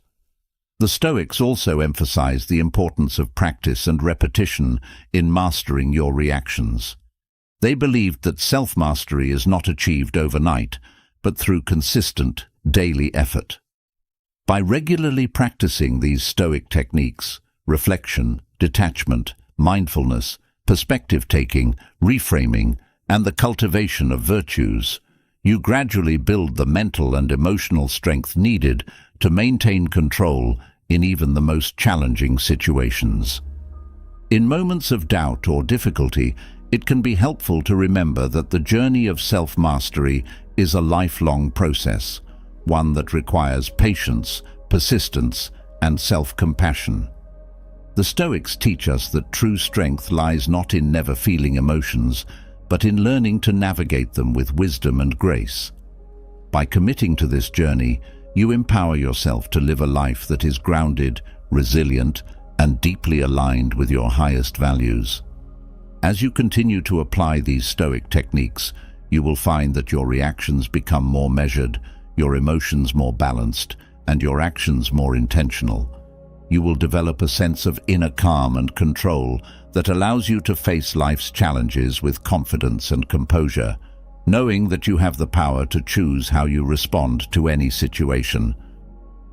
The Stoics also emphasize the importance of practice and repetition in mastering your reactions. They believed that self-mastery is not achieved overnight, but through consistent, daily effort. By regularly practicing these Stoic techniques, reflection, detachment, mindfulness, perspective-taking, reframing, and the cultivation of virtues, you gradually build the mental and emotional strength needed to maintain control in even the most challenging situations. In moments of doubt or difficulty, it can be helpful to remember that the journey of self-mastery is a lifelong process, one that requires patience, persistence, and self-compassion. The Stoics teach us that true strength lies not in never feeling emotions, but in learning to navigate them with wisdom and grace. By committing to this journey, you empower yourself to live a life that is grounded, resilient, and deeply aligned with your highest values. As you continue to apply these Stoic techniques, you will find that your reactions become more measured, your emotions more balanced, and your actions more intentional. You will develop a sense of inner calm and control that allows you to face life's challenges with confidence and composure, knowing that you have the power to choose how you respond to any situation.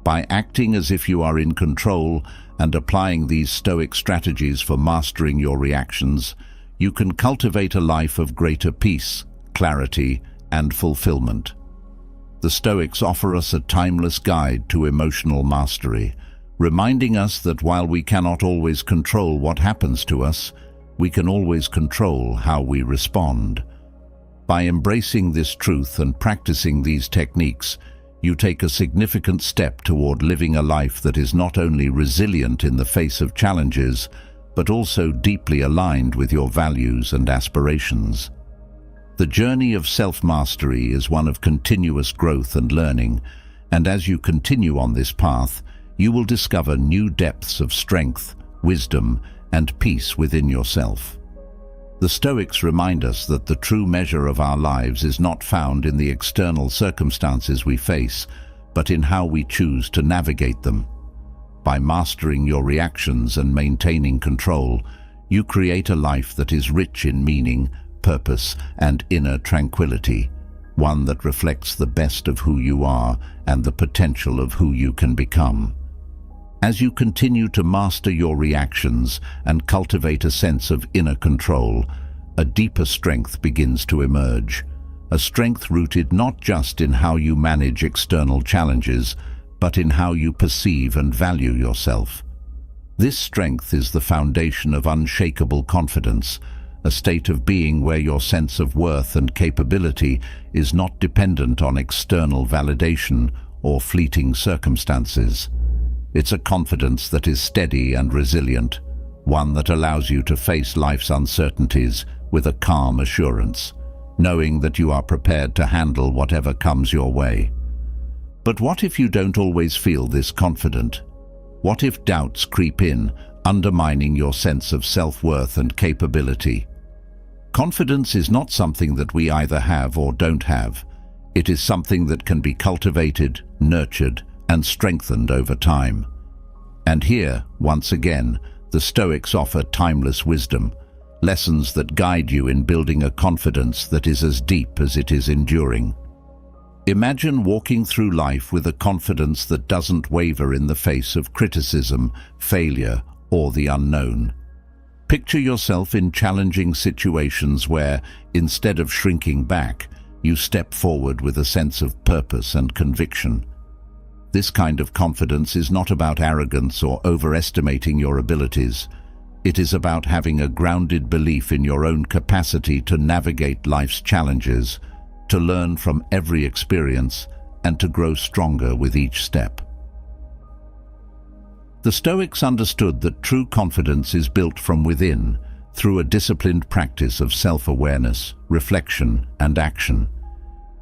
By acting as if you are in control and applying these Stoic strategies for mastering your reactions, you can cultivate a life of greater peace, clarity, and fulfillment. The Stoics offer us a timeless guide to emotional mastery, reminding us that while we cannot always control what happens to us, we can always control how we respond. By embracing this truth and practicing these techniques, you take a significant step toward living a life that is not only resilient in the face of challenges, but also deeply aligned with your values and aspirations. The journey of self-mastery is one of continuous growth and learning, and as you continue on this path, you will discover new depths of strength, wisdom, and peace within yourself. The Stoics remind us that the true measure of our lives is not found in the external circumstances we face, but in how we choose to navigate them. By mastering your reactions and maintaining control, you create a life that is rich in meaning, purpose, and inner tranquility, one that reflects the best of who you are and the potential of who you can become. As you continue to master your reactions and cultivate a sense of inner control, a deeper strength begins to emerge, a strength rooted not just in how you manage external challenges, but in how you perceive and value yourself. This strength is the foundation of unshakable confidence, a state of being where your sense of worth and capability is not dependent on external validation or fleeting circumstances. It's a confidence that is steady and resilient, one that allows you to face life's uncertainties with a calm assurance, knowing that you are prepared to handle whatever comes your way. But what if you don't always feel this confident? What if doubts creep in, undermining your sense of self-worth and capability? Confidence is not something that we either have or don't have. It is something that can be cultivated, nurtured, and strengthened over time. And here, once again, the Stoics offer timeless wisdom, lessons that guide you in building a confidence that is as deep as it is enduring. Imagine walking through life with a confidence that doesn't waver in the face of criticism, failure, or the unknown. Picture yourself in challenging situations where, instead of shrinking back, you step forward with a sense of purpose and conviction. This kind of confidence is not about arrogance or overestimating your abilities. It is about having a grounded belief in your own capacity to navigate life's challenges, to learn from every experience, and to grow stronger with each step. The Stoics understood that true confidence is built from within, through a disciplined practice of self-awareness, reflection, and action.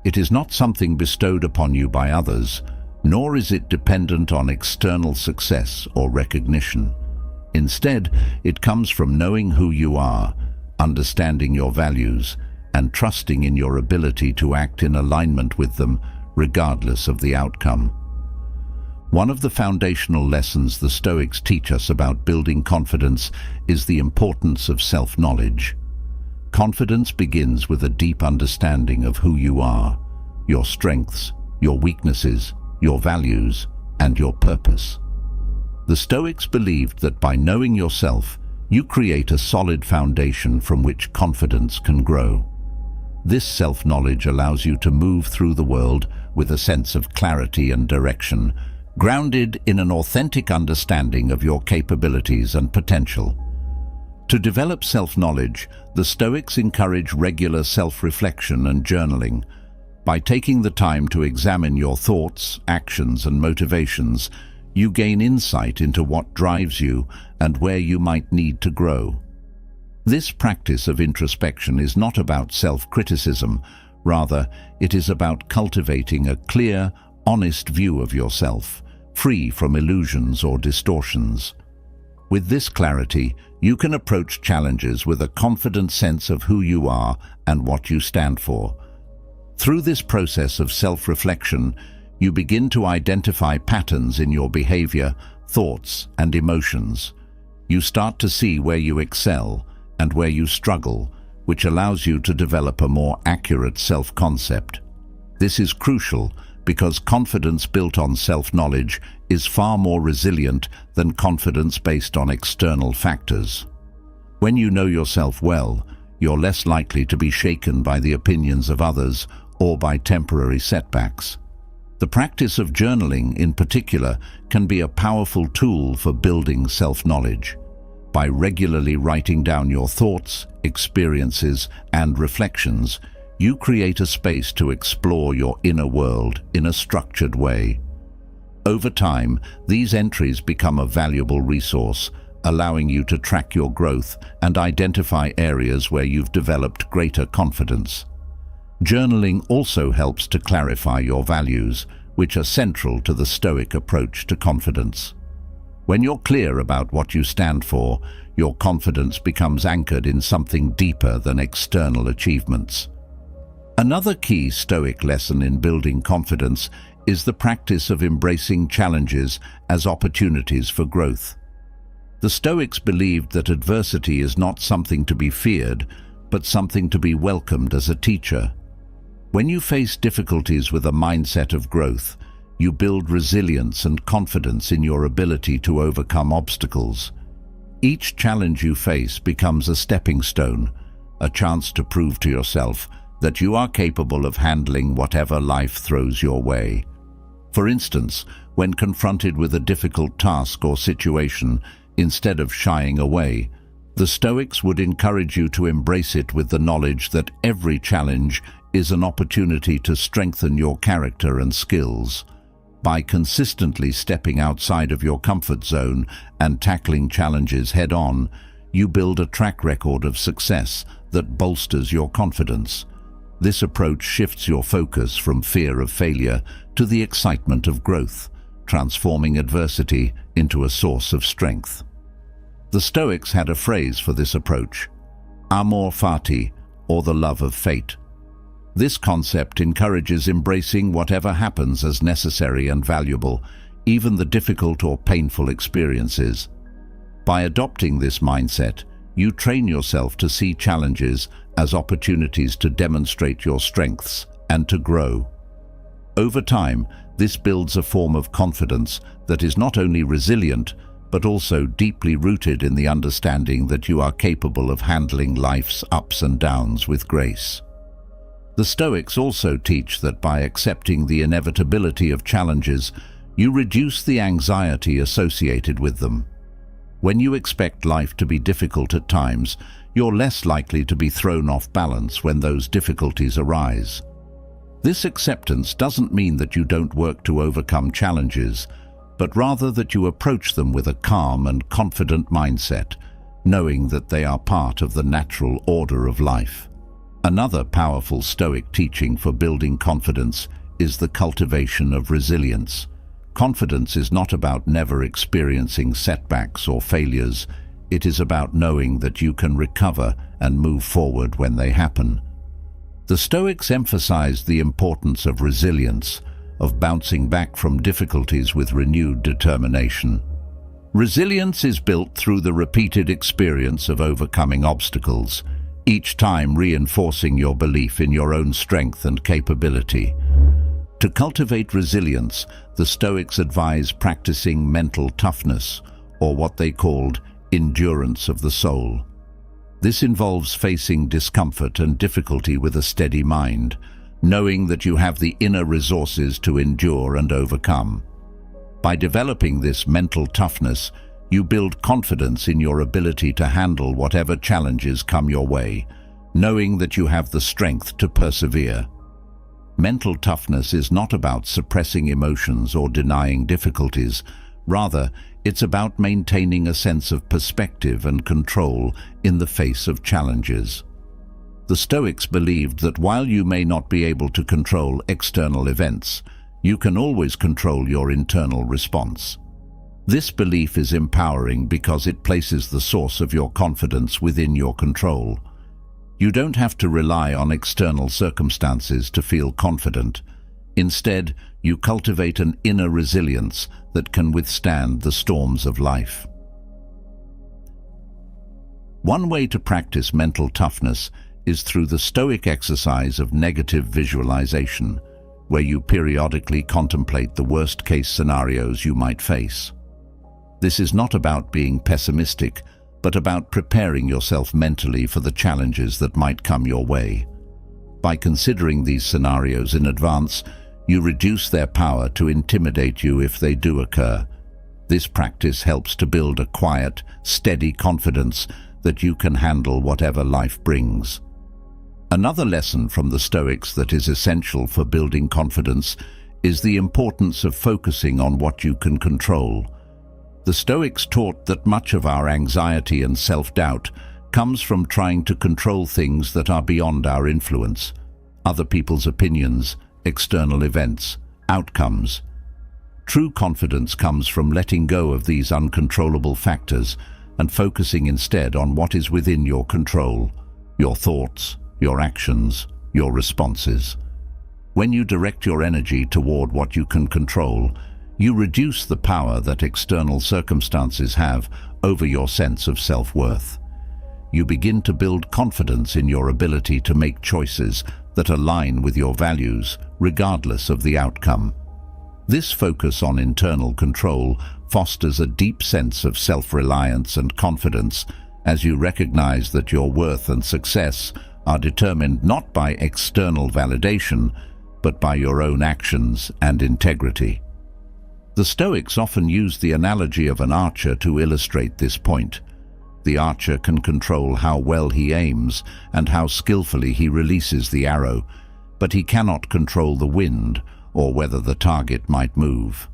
It is not something bestowed upon you by others, nor is it dependent on external success or recognition. Instead, it comes from knowing who you are, understanding your values, and trusting in your ability to act in alignment with them, regardless of the outcome. One of the foundational lessons the Stoics teach us about building confidence is the importance of self-knowledge. Confidence begins with a deep understanding of who you are, your strengths, your weaknesses, your values, and your purpose. The Stoics believed that by knowing yourself, you create a solid foundation from which confidence can grow. This self-knowledge allows you to move through the world with a sense of clarity and direction, grounded in an authentic understanding of your capabilities and potential. To develop self-knowledge, the Stoics encourage regular self-reflection and journaling. By taking the time to examine your thoughts, actions, and motivations, you gain insight into what drives you and where you might need to grow. This practice of introspection is not about self-criticism. Rather, it is about cultivating a clear, honest view of yourself, free from illusions or distortions. With this clarity, you can approach challenges with a confident sense of who you are and what you stand for. Through this process of self-reflection, you begin to identify patterns in your behavior, thoughts, and emotions. You start to see where you excel and where you struggle, which allows you to develop a more accurate self-concept. This is crucial because confidence built on self-knowledge is far more resilient than confidence based on external factors. When you know yourself well, you're less likely to be shaken by the opinions of others or by temporary setbacks. The practice of journaling, in particular, can be a powerful tool for building self-knowledge. By regularly writing down your thoughts, experiences, and reflections, you create a space to explore your inner world in a structured way. Over time, these entries become a valuable resource, allowing you to track your growth and identify areas where you've developed greater confidence. Journaling also helps to clarify your values, which are central to the Stoic approach to confidence. When you're clear about what you stand for, your confidence becomes anchored in something deeper than external achievements. Another key Stoic lesson in building confidence is the practice of embracing challenges as opportunities for growth. The Stoics believed that adversity is not something to be feared, but something to be welcomed as a teacher. When you face difficulties with a mindset of growth, you build resilience and confidence in your ability to overcome obstacles. Each challenge you face becomes a stepping stone, a chance to prove to yourself that you are capable of handling whatever life throws your way. For instance, when confronted with a difficult task or situation, instead of shying away, the Stoics would encourage you to embrace it with the knowledge that every challenge is an opportunity to strengthen your character and skills. By consistently stepping outside of your comfort zone and tackling challenges head-on, you build a track record of success that bolsters your confidence. This approach shifts your focus from fear of failure to the excitement of growth, transforming adversity into a source of strength. The Stoics had a phrase for this approach: amor fati, or the love of fate. This concept encourages embracing whatever happens as necessary and valuable, even the difficult or painful experiences. By adopting this mindset, you train yourself to see challenges as opportunities to demonstrate your strengths and to grow. Over time, this builds a form of confidence that is not only resilient, but also deeply rooted in the understanding that you are capable of handling life's ups and downs with grace. The Stoics also teach that by accepting the inevitability of challenges, you reduce the anxiety associated with them. When you expect life to be difficult at times, you're less likely to be thrown off balance when those difficulties arise. This acceptance doesn't mean that you don't work to overcome challenges, but rather that you approach them with a calm and confident mindset, knowing that they are part of the natural order of life. Another powerful Stoic teaching for building confidence is the cultivation of resilience. Confidence is not about never experiencing setbacks or failures. It is about knowing that you can recover and move forward when they happen. The Stoics emphasized the importance of resilience, of bouncing back from difficulties with renewed determination. Resilience is built through the repeated experience of overcoming obstacles, each time reinforcing your belief in your own strength and capability. To cultivate resilience, the Stoics advise practicing mental toughness, or what they called endurance of the soul. This involves facing discomfort and difficulty with a steady mind, knowing that you have the inner resources to endure and overcome. By developing this mental toughness, you build confidence in your ability to handle whatever challenges come your way, knowing that you have the strength to persevere. Mental toughness is not about suppressing emotions or denying difficulties. Rather, it's about maintaining a sense of perspective and control in the face of challenges. The Stoics believed that while you may not be able to control external events, you can always control your internal response. This belief is empowering because it places the source of your confidence within your control. You don't have to rely on external circumstances to feel confident. Instead, you cultivate an inner resilience that can withstand the storms of life. One way to practice mental toughness is through the Stoic exercise of negative visualization, where you periodically contemplate the worst-case scenarios you might face. This is not about being pessimistic, but about preparing yourself mentally for the challenges that might come your way. By considering these scenarios in advance, you reduce their power to intimidate you if they do occur. This practice helps to build a quiet, steady confidence that you can handle whatever life brings. Another lesson from the Stoics that is essential for building confidence is the importance of focusing on what you can control. The Stoics taught that much of our anxiety and self-doubt comes from trying to control things that are beyond our influence: other people's opinions, external events, outcomes. True confidence comes from letting go of these uncontrollable factors and focusing instead on what is within your control: your thoughts, your actions, your responses. When you direct your energy toward what you can control, you reduce the power that external circumstances have over your sense of self-worth. You begin to build confidence in your ability to make choices that align with your values, regardless of the outcome. This focus on internal control fosters a deep sense of self-reliance and confidence, as you recognize that your worth and success are determined not by external validation, but by your own actions and integrity. The Stoics often use the analogy of an archer to illustrate this point. The archer can control how well he aims and how skillfully he releases the arrow, but he cannot control the wind or whether the target might move.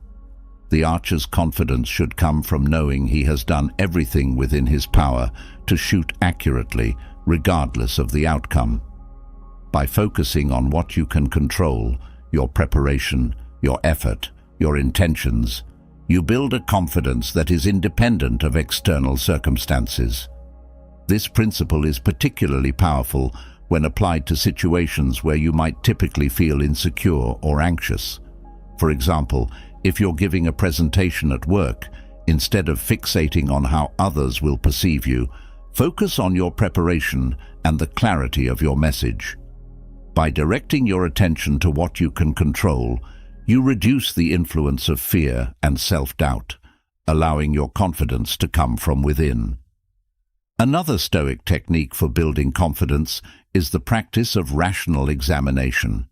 The archer's confidence should come from knowing he has done everything within his power to shoot accurately, regardless of the outcome. By focusing on what you can control, your preparation, your effort, your intentions, you build a confidence that is independent of external circumstances. This principle is particularly powerful when applied to situations where you might typically feel insecure or anxious. For example, if you're giving a presentation at work, instead of fixating on how others will perceive you, focus on your preparation and the clarity of your message. By directing your attention to what you can control, you reduce the influence of fear and self-doubt, allowing your confidence to come from within. Another Stoic technique for building confidence is the practice of rational examination.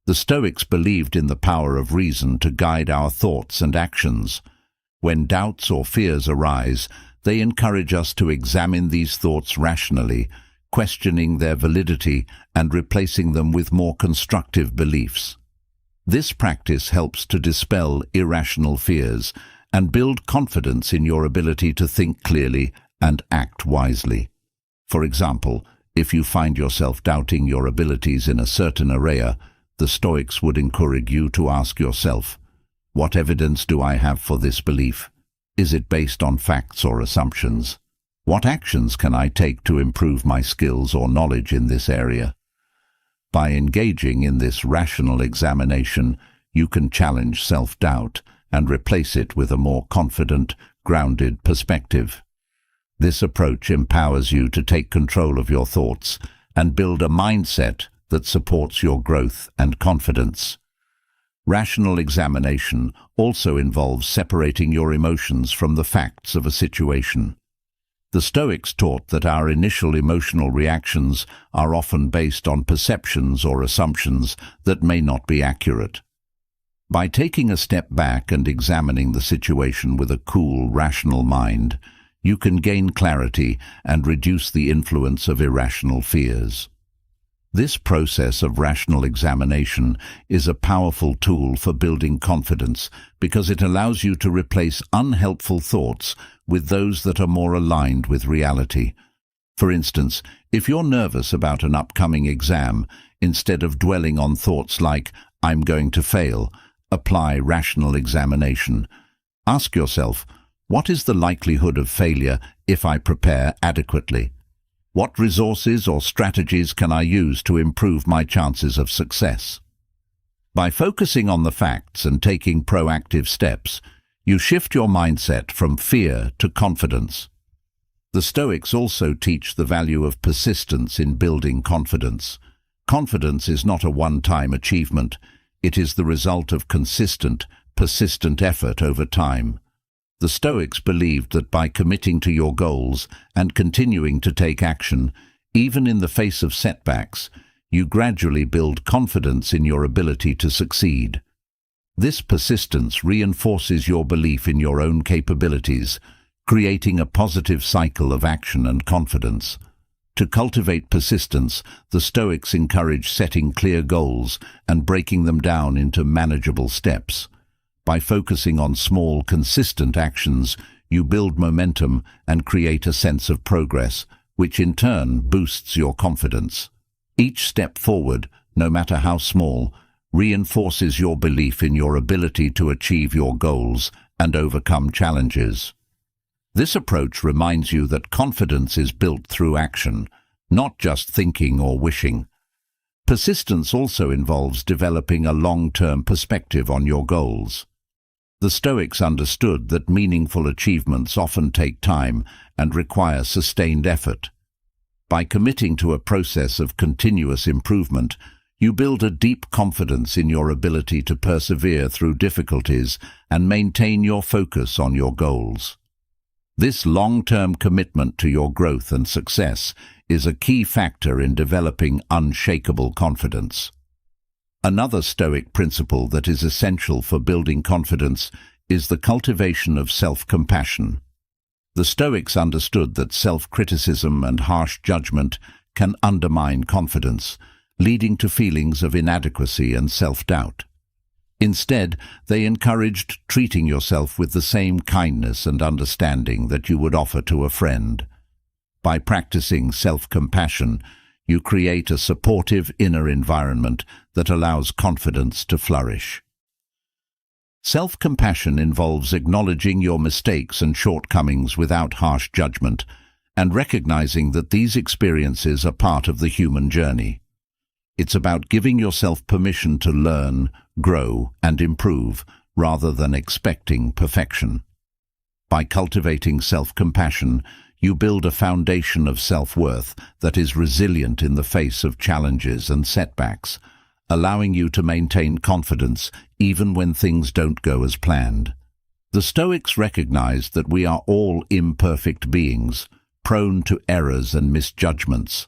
The Stoics believed in the power of reason to guide our thoughts and actions. When doubts or fears arise, they encourage us to examine these thoughts rationally, questioning their validity and replacing them with more constructive beliefs. This practice helps to dispel irrational fears and build confidence in your ability to think clearly and act wisely. For example, if you find yourself doubting your abilities in a certain area, the Stoics would encourage you to ask yourself, what evidence do I have for this belief? Is it based on facts or assumptions? What actions can I take to improve my skills or knowledge in this area? By engaging in this rational examination, you can challenge self-doubt and replace it with a more confident, grounded perspective. This approach empowers you to take control of your thoughts and build a mindset that supports your growth and confidence. Rational examination also involves separating your emotions from the facts of a situation. The Stoics taught that our initial emotional reactions are often based on perceptions or assumptions that may not be accurate. By taking a step back and examining the situation with a cool, rational mind, you can gain clarity and reduce the influence of irrational fears. This process of rational examination is a powerful tool for building confidence because it allows you to replace unhelpful thoughts with those that are more aligned with reality. For instance, if you're nervous about an upcoming exam, instead of dwelling on thoughts like, "I'm going to fail," apply rational examination. Ask yourself, what is the likelihood of failure if I prepare adequately? What resources or strategies can I use to improve my chances of success? By focusing on the facts and taking proactive steps, you shift your mindset from fear to confidence. The Stoics also teach the value of persistence in building confidence. Confidence is not a one-time achievement. It is the result of consistent, persistent effort over time. The Stoics believed that by committing to your goals and continuing to take action, even in the face of setbacks, you gradually build confidence in your ability to succeed. This persistence reinforces your belief in your own capabilities, creating a positive cycle of action and confidence. To cultivate persistence, the Stoics encourage setting clear goals and breaking them down into manageable steps. By focusing on small, consistent actions, you build momentum and create a sense of progress, which in turn boosts your confidence. Each step forward, no matter how small, reinforces your belief in your ability to achieve your goals and overcome challenges. This approach reminds you that confidence is built through action, not just thinking or wishing. Persistence also involves developing a long-term perspective on your goals. The Stoics understood that meaningful achievements often take time and require sustained effort. By committing to a process of continuous improvement, you build a deep confidence in your ability to persevere through difficulties and maintain your focus on your goals. This long-term commitment to your growth and success is a key factor in developing unshakable confidence. Another Stoic principle that is essential for building confidence is the cultivation of self-compassion. The Stoics understood that self-criticism and harsh judgment can undermine confidence, leading to feelings of inadequacy and self-doubt. Instead, they encouraged treating yourself with the same kindness and understanding that you would offer to a friend. By practicing self-compassion, you create a supportive inner environment that allows confidence to flourish. Self-compassion involves acknowledging your mistakes and shortcomings without harsh judgment and recognizing that these experiences are part of the human journey. It's about giving yourself permission to learn, grow, and improve rather than expecting perfection. By cultivating self-compassion, you build a foundation of self-worth that is resilient in the face of challenges and setbacks, allowing you to maintain confidence even when things don't go as planned. The Stoics recognized that we are all imperfect beings, prone to errors and misjudgments.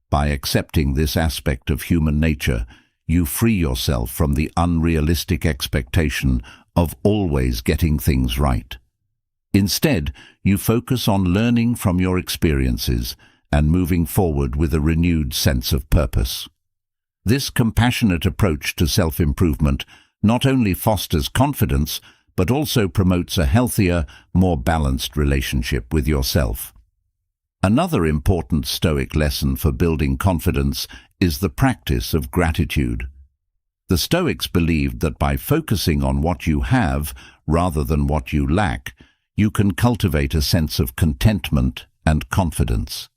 By accepting this aspect of human nature, you free yourself from the unrealistic expectation of always getting things right. Instead, you focus on learning from your experiences and moving forward with a renewed sense of purpose. This compassionate approach to self-improvement not only fosters confidence, but also promotes a healthier, more balanced relationship with yourself. Another important Stoic lesson for building confidence is the practice of gratitude. The Stoics believed that by focusing on what you have rather than what you lack, you can cultivate a sense of contentment and confidence.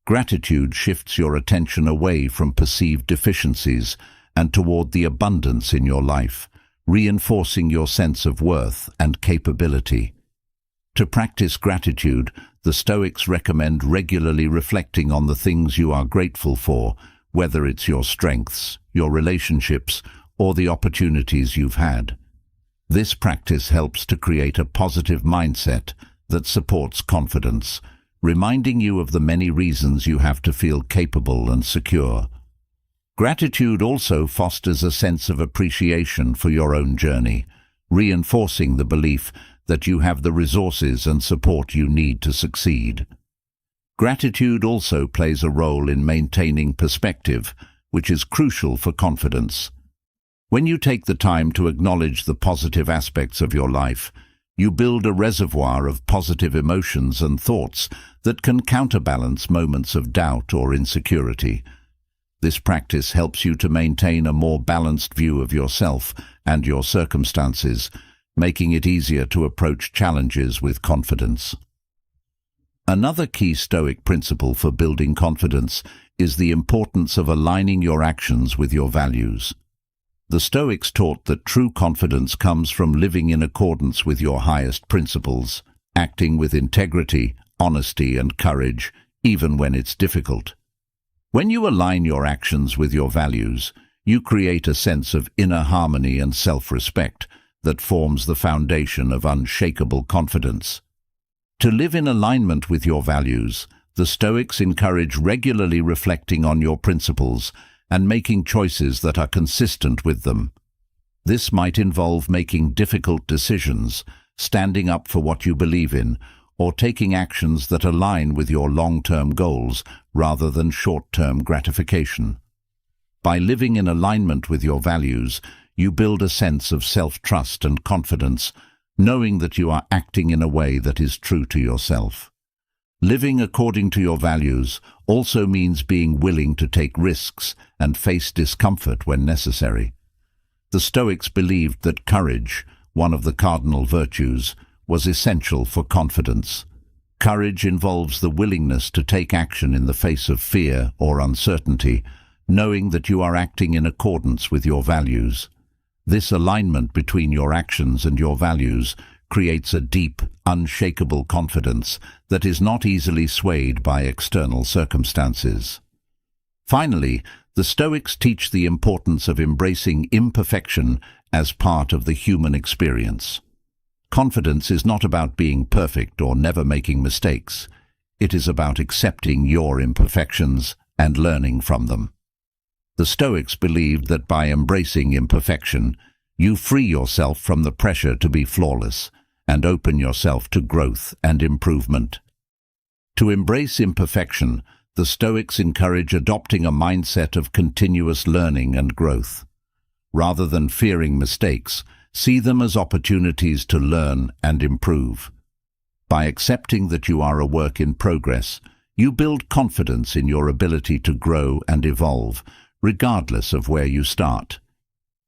Gratitude shifts your attention away from perceived deficiencies and toward the abundance in your life, reinforcing your sense of worth and capability. To practice gratitude, the Stoics recommend regularly reflecting on the things you are grateful for, whether it's your strengths, your relationships, or the opportunities you've had. This practice helps to create a positive mindset that supports confidence, reminding you of the many reasons you have to feel capable and secure. Gratitude also fosters a sense of appreciation for your own journey, reinforcing the belief that you have the resources and support you need to succeed. Gratitude also plays a role in maintaining perspective, which is crucial for confidence. When you take the time to acknowledge the positive aspects of your life, you build a reservoir of positive emotions and thoughts that can counterbalance moments of doubt or insecurity. This practice helps you to maintain a more balanced view of yourself and your circumstances, making it easier to approach challenges with confidence. Another key Stoic principle for building confidence is the importance of aligning your actions with your values. The Stoics taught that true confidence comes from living in accordance with your highest principles, acting with integrity, honesty, and courage, even when it's difficult. When you align your actions with your values, you create a sense of inner harmony and self-respect that forms the foundation of unshakable confidence. To live in alignment with your values, the Stoics encourage regularly reflecting on your principles and making choices that are consistent with them. This might involve making difficult decisions, standing up for what you believe in, or taking actions that align with your long-term goals rather than short-term gratification. By living in alignment with your values, you build a sense of self-trust and confidence, knowing that you are acting in a way that is true to yourself. Living according to your values also means being willing to take risks and face discomfort when necessary. The Stoics believed that courage, one of the cardinal virtues, was essential for confidence. Courage involves the willingness to take action in the face of fear or uncertainty, knowing that you are acting in accordance with your values. This alignment between your actions and your values creates a deep, unshakable confidence that is not easily swayed by external circumstances. Finally, the Stoics teach the importance of embracing imperfection as part of the human experience. Confidence is not about being perfect or never making mistakes. It is about accepting your imperfections and learning from them. The Stoics believed that by embracing imperfection, you free yourself from the pressure to be flawless and open yourself to growth and improvement. To embrace imperfection, the Stoics encourage adopting a mindset of continuous learning and growth. Rather than fearing mistakes, see them as opportunities to learn and improve. By accepting that you are a work in progress, you build confidence in your ability to grow and evolve, regardless of where you start.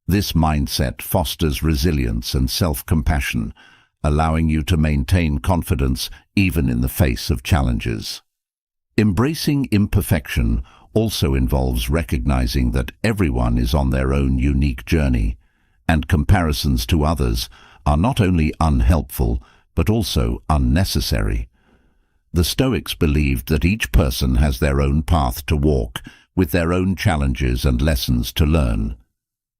This mindset fosters resilience and self-compassion, allowing you to maintain confidence even in the face of challenges. Embracing imperfection also involves recognizing that everyone is on their own unique journey, and comparisons to others are not only unhelpful but also unnecessary. The Stoics believed that each person has their own path to walk, with their own challenges and lessons to learn.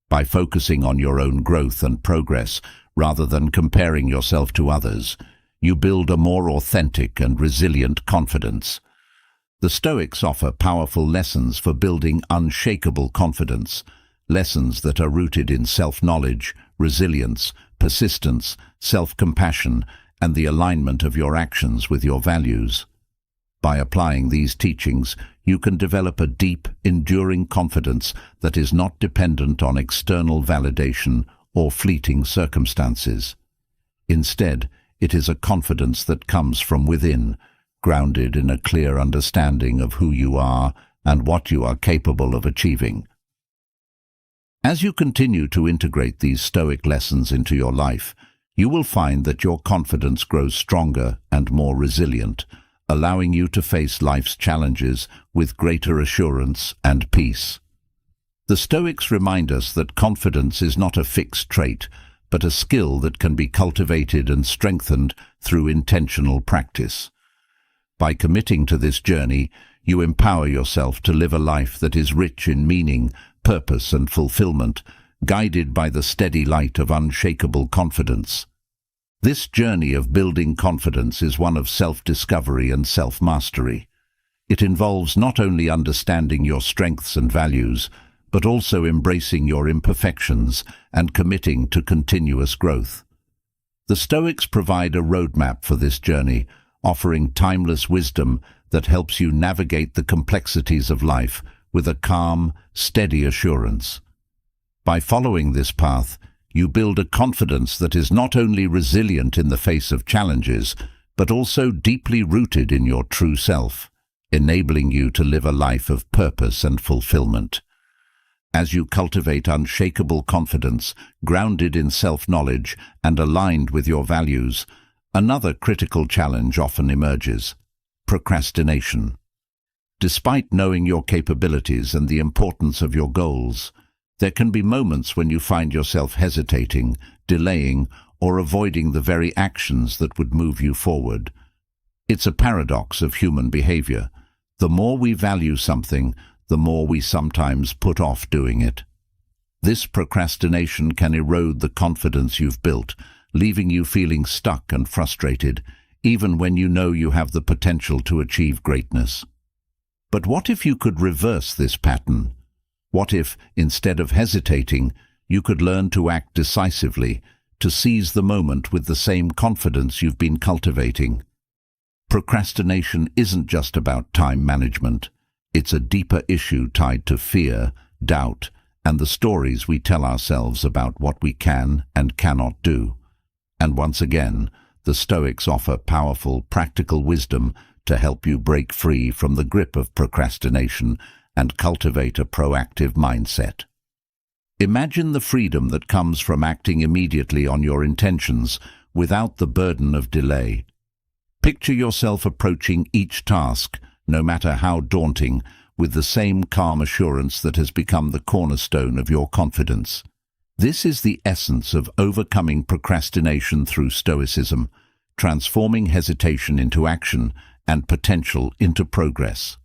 By focusing on your own growth and progress, rather than comparing yourself to others, you build a more authentic and resilient confidence. The Stoics offer powerful lessons for building unshakable confidence, lessons that are rooted in self-knowledge, resilience, persistence, self-compassion, and the alignment of your actions with your values. By applying these teachings, you can develop a deep, enduring confidence that is not dependent on external validation or fleeting circumstances. Instead, it is a confidence that comes from within, grounded in a clear understanding of who you are and what you are capable of achieving. As you continue to integrate these Stoic lessons into your life, you will find that your confidence grows stronger and more resilient, allowing you to face life's challenges with greater assurance and peace. The Stoics remind us that confidence is not a fixed trait, but a skill that can be cultivated and strengthened through intentional practice. By committing to this journey, you empower yourself to live a life that is rich in meaning, purpose, and fulfillment, guided by the steady light of unshakable confidence. This journey of building confidence is one of self-discovery and self-mastery. It involves not only understanding your strengths and values, but also embracing your imperfections and committing to continuous growth. The Stoics provide a roadmap for this journey, offering timeless wisdom that helps you navigate the complexities of life with a calm, steady assurance. By following this path, you build a confidence that is not only resilient in the face of challenges, but also deeply rooted in your true self, enabling you to live a life of purpose and fulfillment. As you cultivate unshakable confidence, grounded in self-knowledge and aligned with your values, another critical challenge often emerges: procrastination. Despite knowing your capabilities and the importance of your goals, there can be moments when you find yourself hesitating, delaying, or avoiding the very actions that would move you forward. It's a paradox of human behavior. The more we value something, the more we sometimes put off doing it. This procrastination can erode the confidence you've built, leaving you feeling stuck and frustrated, even when you know you have the potential to achieve greatness. But what if you could reverse this pattern? What if, instead of hesitating, you could learn to act decisively, to seize the moment with the same confidence you've been cultivating? Procrastination isn't just about time management. It's a deeper issue tied to fear, doubt, and the stories we tell ourselves about what we can and cannot do. And once again, the Stoics offer powerful, practical wisdom to help you break free from the grip of procrastination and cultivate a proactive mindset. Imagine the freedom that comes from acting immediately on your intentions without the burden of delay. Picture yourself approaching each task, no matter how daunting, with the same calm assurance that has become the cornerstone of your confidence. This is the essence of overcoming procrastination through Stoicism, transforming hesitation into action and potential into progress.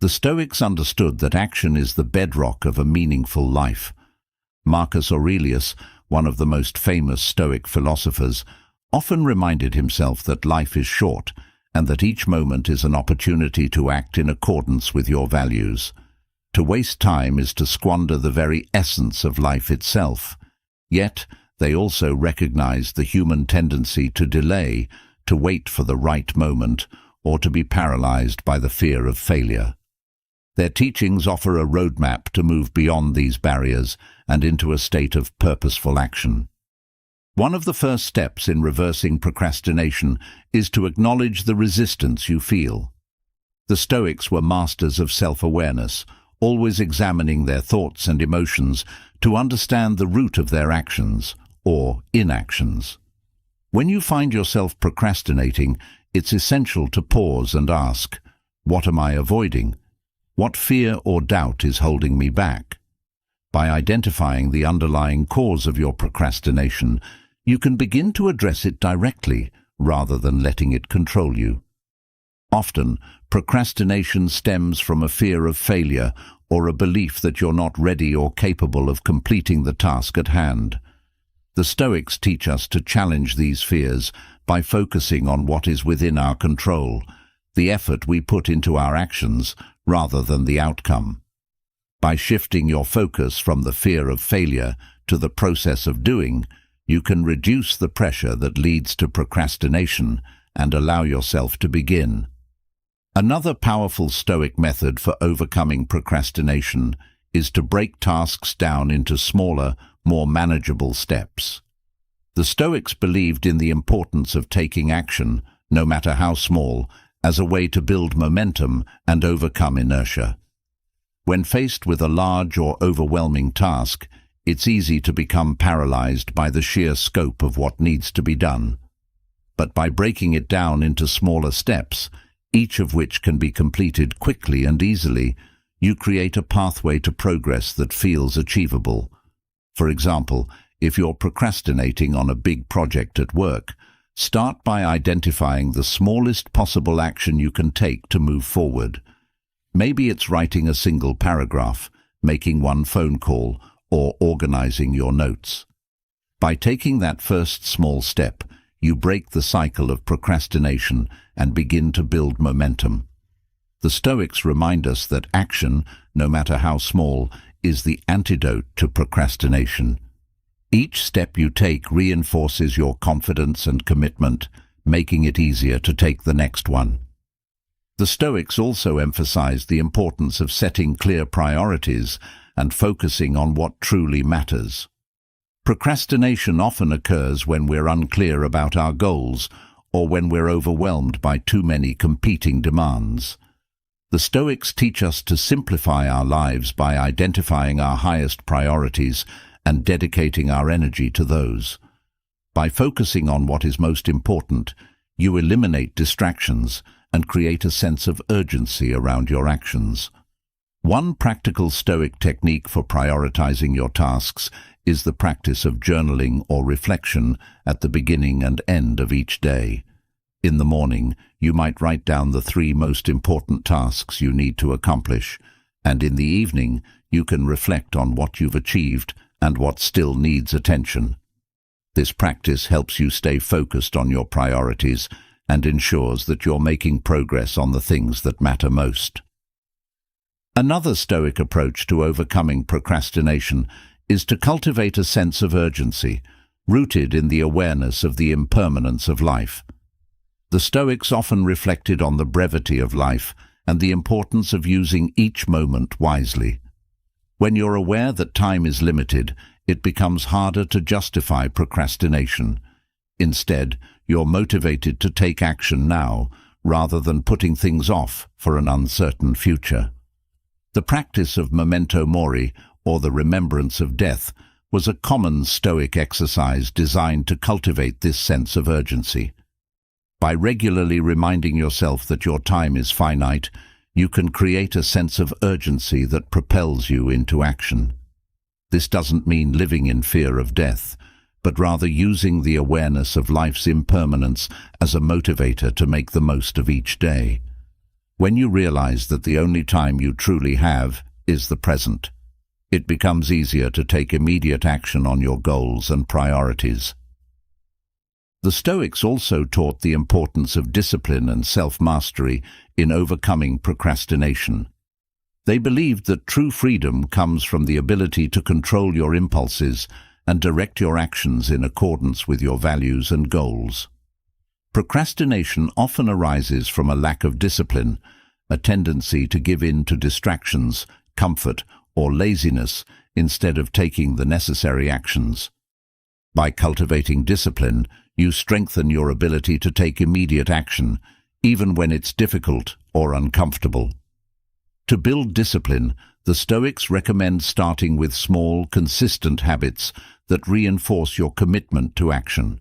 The Stoics understood that action is the bedrock of a meaningful life. Marcus Aurelius, one of the most famous Stoic philosophers, often reminded himself that life is short and that each moment is an opportunity to act in accordance with your values. To waste time is to squander the very essence of life itself. Yet, they also recognized the human tendency to delay, to wait for the right moment, or to be paralyzed by the fear of failure. Their teachings offer a roadmap to move beyond these barriers and into a state of purposeful action. One of the first steps in reversing procrastination is to acknowledge the resistance you feel. The Stoics were masters of self-awareness, always examining their thoughts and emotions to understand the root of their actions, or inactions. When you find yourself procrastinating, it's essential to pause and ask, what am I avoiding? What fear or doubt is holding me back? By identifying the underlying cause of your procrastination, you can begin to address it directly rather than letting it control you. Often, procrastination stems from a fear of failure or a belief that you're not ready or capable of completing the task at hand. The Stoics teach us to challenge these fears by focusing on what is within our control, the effort we put into our actions rather than the outcome. By shifting your focus from the fear of failure to the process of doing, you can reduce the pressure that leads to procrastination and allow yourself to begin. Another powerful Stoic method for overcoming procrastination is to break tasks down into smaller, more manageable steps. The Stoics believed in the importance of taking action, no matter how small, as a way to build momentum and overcome inertia. When faced with a large or overwhelming task, it's easy to become paralyzed by the sheer scope of what needs to be done. But by breaking it down into smaller steps, each of which can be completed quickly and easily, you create a pathway to progress that feels achievable. For example, if you're procrastinating on a big project at work, start by identifying the smallest possible action you can take to move forward. Maybe it's writing a single paragraph, making one phone call, or organizing your notes. By taking that first small step, you break the cycle of procrastination and begin to build momentum. The Stoics remind us that action, no matter how small, is the antidote to procrastination. Each step you take reinforces your confidence and commitment, making it easier to take the next one. The Stoics also emphasize the importance of setting clear priorities and focusing on what truly matters. Procrastination often occurs when we're unclear about our goals or when we're overwhelmed by too many competing demands. The Stoics teach us to simplify our lives by identifying our highest priorities and dedicating our energy to those. By focusing on what is most important, you eliminate distractions and create a sense of urgency around your actions. One practical Stoic technique for prioritizing your tasks is the practice of journaling or reflection at the beginning and end of each day. In the morning, you might write down the 3 most important tasks you need to accomplish, and in the evening, you can reflect on what you've achieved and what still needs attention. This practice helps you stay focused on your priorities and ensures that you're making progress on the things that matter most. Another Stoic approach to overcoming procrastination is to cultivate a sense of urgency, rooted in the awareness of the impermanence of life. The Stoics often reflected on the brevity of life and the importance of using each moment wisely. When you're aware that time is limited, it becomes harder to justify procrastination. Instead, you're motivated to take action now, rather than putting things off for an uncertain future. The practice of memento mori, or the remembrance of death, was a common Stoic exercise designed to cultivate this sense of urgency. By regularly reminding yourself that your time is finite, you can create a sense of urgency that propels you into action. This doesn't mean living in fear of death, but rather using the awareness of life's impermanence as a motivator to make the most of each day. When you realize that the only time you truly have is the present, it becomes easier to take immediate action on your goals and priorities. The Stoics also taught the importance of discipline and self-mastery in overcoming procrastination. They believed that true freedom comes from the ability to control your impulses and direct your actions in accordance with your values and goals. Procrastination often arises from a lack of discipline, a tendency to give in to distractions, comfort, or laziness instead of taking the necessary actions. By cultivating discipline, you strengthen your ability to take immediate action, even when it's difficult or uncomfortable. To build discipline, the Stoics recommend starting with small, consistent habits that reinforce your commitment to action.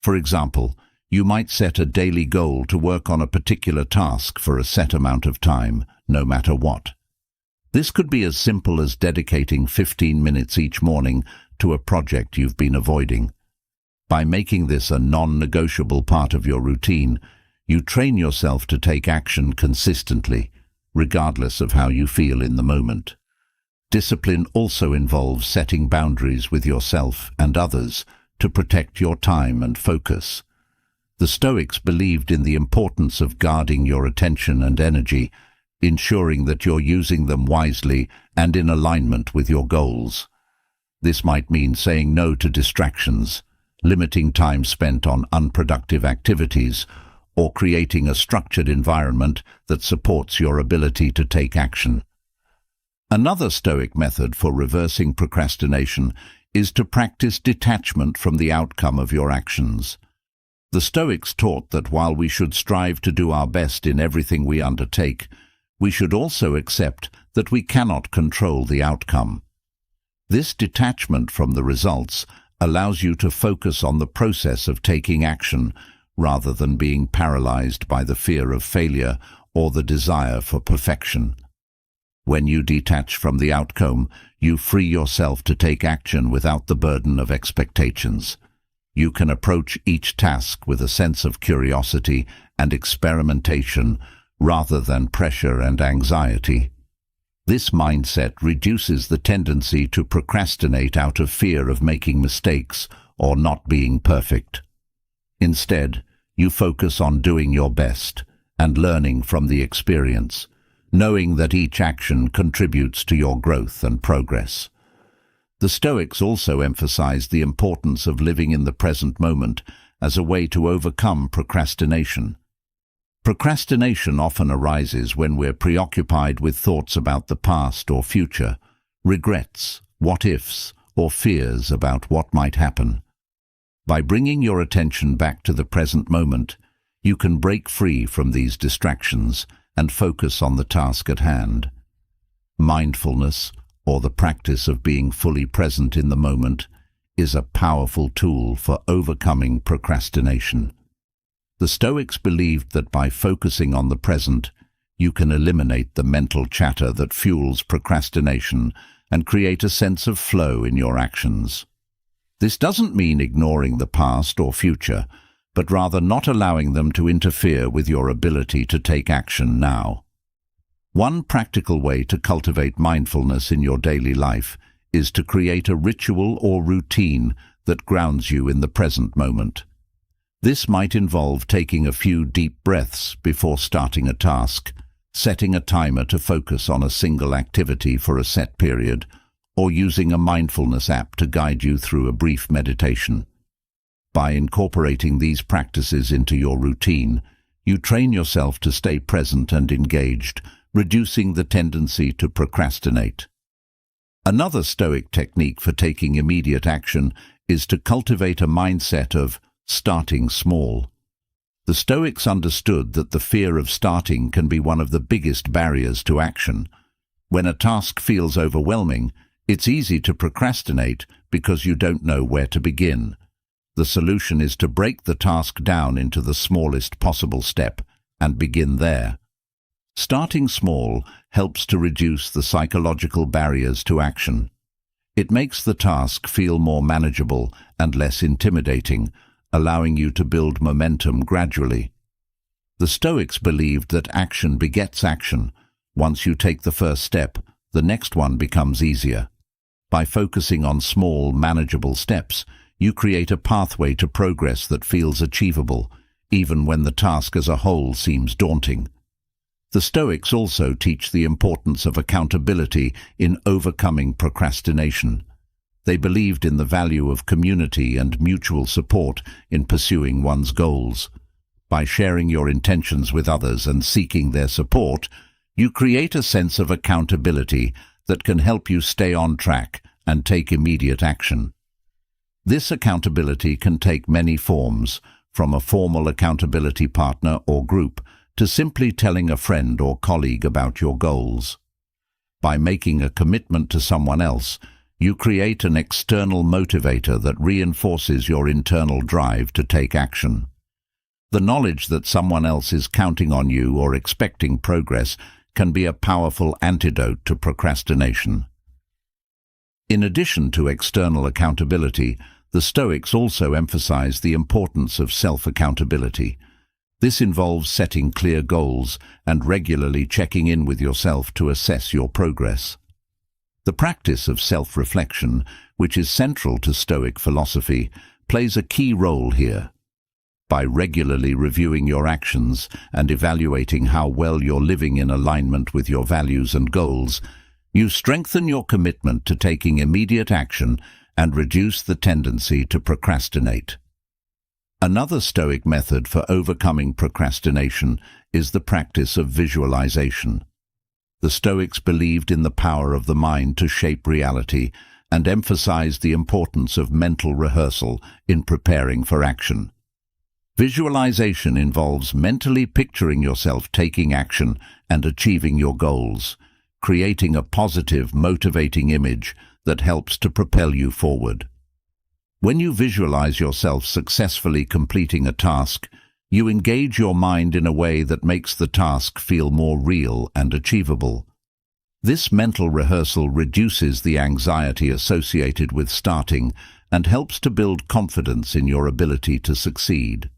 For example, you might set a daily goal to work on a particular task for a set amount of time, no matter what. This could be as simple as dedicating 15 minutes each morning to a project you've been avoiding. By making this a non-negotiable part of your routine, you train yourself to take action consistently, regardless of how you feel in the moment. Discipline also involves setting boundaries with yourself and others to protect your time and focus. The Stoics believed in the importance of guarding your attention and energy, ensuring that you're using them wisely and in alignment with your goals. This might mean saying no to distractions, limiting time spent on unproductive activities, or creating a structured environment that supports your ability to take action. Another Stoic method for reversing procrastination is to practice detachment from the outcome of your actions. The Stoics taught that while we should strive to do our best in everything we undertake, we should also accept that we cannot control the outcome. This detachment from the results allows you to focus on the process of taking action rather than being paralyzed by the fear of failure or the desire for perfection. When you detach from the outcome, you free yourself to take action without the burden of expectations. You can approach each task with a sense of curiosity and experimentation rather than pressure and anxiety. This mindset reduces the tendency to procrastinate out of fear of making mistakes or not being perfect. Instead, you focus on doing your best and learning from the experience, knowing that each action contributes to your growth and progress. The Stoics also emphasized the importance of living in the present moment as a way to overcome procrastination. Procrastination often arises when we're preoccupied with thoughts about the past or future, regrets, what-ifs, or fears about what might happen. By bringing your attention back to the present moment, you can break free from these distractions and focus on the task at hand. Mindfulness, or the practice of being fully present in the moment, is a powerful tool for overcoming procrastination. The Stoics believed that by focusing on the present, you can eliminate the mental chatter that fuels procrastination and create a sense of flow in your actions. This doesn't mean ignoring the past or future, but rather not allowing them to interfere with your ability to take action now. One practical way to cultivate mindfulness in your daily life is to create a ritual or routine that grounds you in the present moment. This might involve taking a few deep breaths before starting a task, setting a timer to focus on a single activity for a set period, or using a mindfulness app to guide you through a brief meditation. By incorporating these practices into your routine, you train yourself to stay present and engaged, reducing the tendency to procrastinate. Another Stoic technique for taking immediate action is to cultivate a mindset of starting small. The Stoics understood that the fear of starting can be one of the biggest barriers to action. When a task feels overwhelming, it's easy to procrastinate because you don't know where to begin. The solution is to break the task down into the smallest possible step and begin there. Starting small helps to reduce the psychological barriers to action. It makes the task feel more manageable and less intimidating, allowing you to build momentum gradually. The Stoics believed that action begets action. Once you take the first step, the next one becomes easier. By focusing on small, manageable steps, you create a pathway to progress that feels achievable, even when the task as a whole seems daunting. The Stoics also teach the importance of accountability in overcoming procrastination. They believed in the value of community and mutual support in pursuing one's goals. By sharing your intentions with others and seeking their support, you create a sense of accountability that can help you stay on track and take immediate action. This accountability can take many forms, from a formal accountability partner or group to simply telling a friend or colleague about your goals. By making a commitment to someone else, you create an external motivator that reinforces your internal drive to take action. The knowledge that someone else is counting on you or expecting progress can be a powerful antidote to procrastination. In addition to external accountability, the Stoics also emphasize the importance of self-accountability. This involves setting clear goals and regularly checking in with yourself to assess your progress. The practice of self-reflection, which is central to Stoic philosophy, plays a key role here. By regularly reviewing your actions and evaluating how well you're living in alignment with your values and goals, you strengthen your commitment to taking immediate action and reduce the tendency to procrastinate. Another Stoic method for overcoming procrastination is the practice of visualization. The Stoics believed in the power of the mind to shape reality and emphasized the importance of mental rehearsal in preparing for action. Visualization involves mentally picturing yourself taking action and achieving your goals, creating a positive, motivating image that helps to propel you forward. When you visualize yourself successfully completing a task, you engage your mind in a way that makes the task feel more real and achievable. This mental rehearsal reduces the anxiety associated with starting and helps to build confidence in your ability to succeed.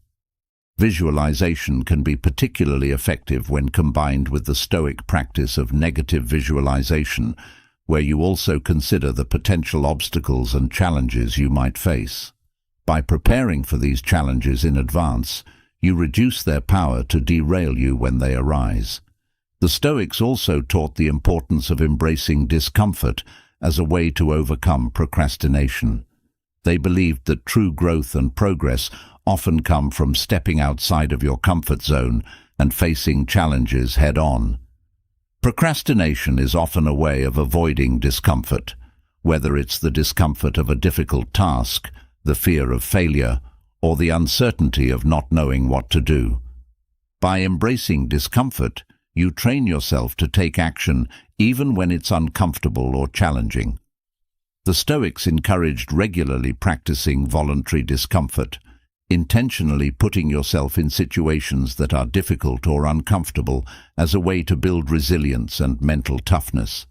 Visualization can be particularly effective when combined with the Stoic practice of negative visualization, where you also consider the potential obstacles and challenges you might face. By preparing for these challenges in advance, you reduce their power to derail you when they arise. The Stoics also taught the importance of embracing discomfort as a way to overcome procrastination. They believed that true growth and progress often come from stepping outside of your comfort zone and facing challenges head-on. Procrastination is often a way of avoiding discomfort, whether it's the discomfort of a difficult task, the fear of failure, or the uncertainty of not knowing what to do. By embracing discomfort, you train yourself to take action even when it's uncomfortable or challenging. The Stoics encouraged regularly practicing voluntary discomfort, intentionally putting yourself in situations that are difficult or uncomfortable as a way to build resilience and mental toughness.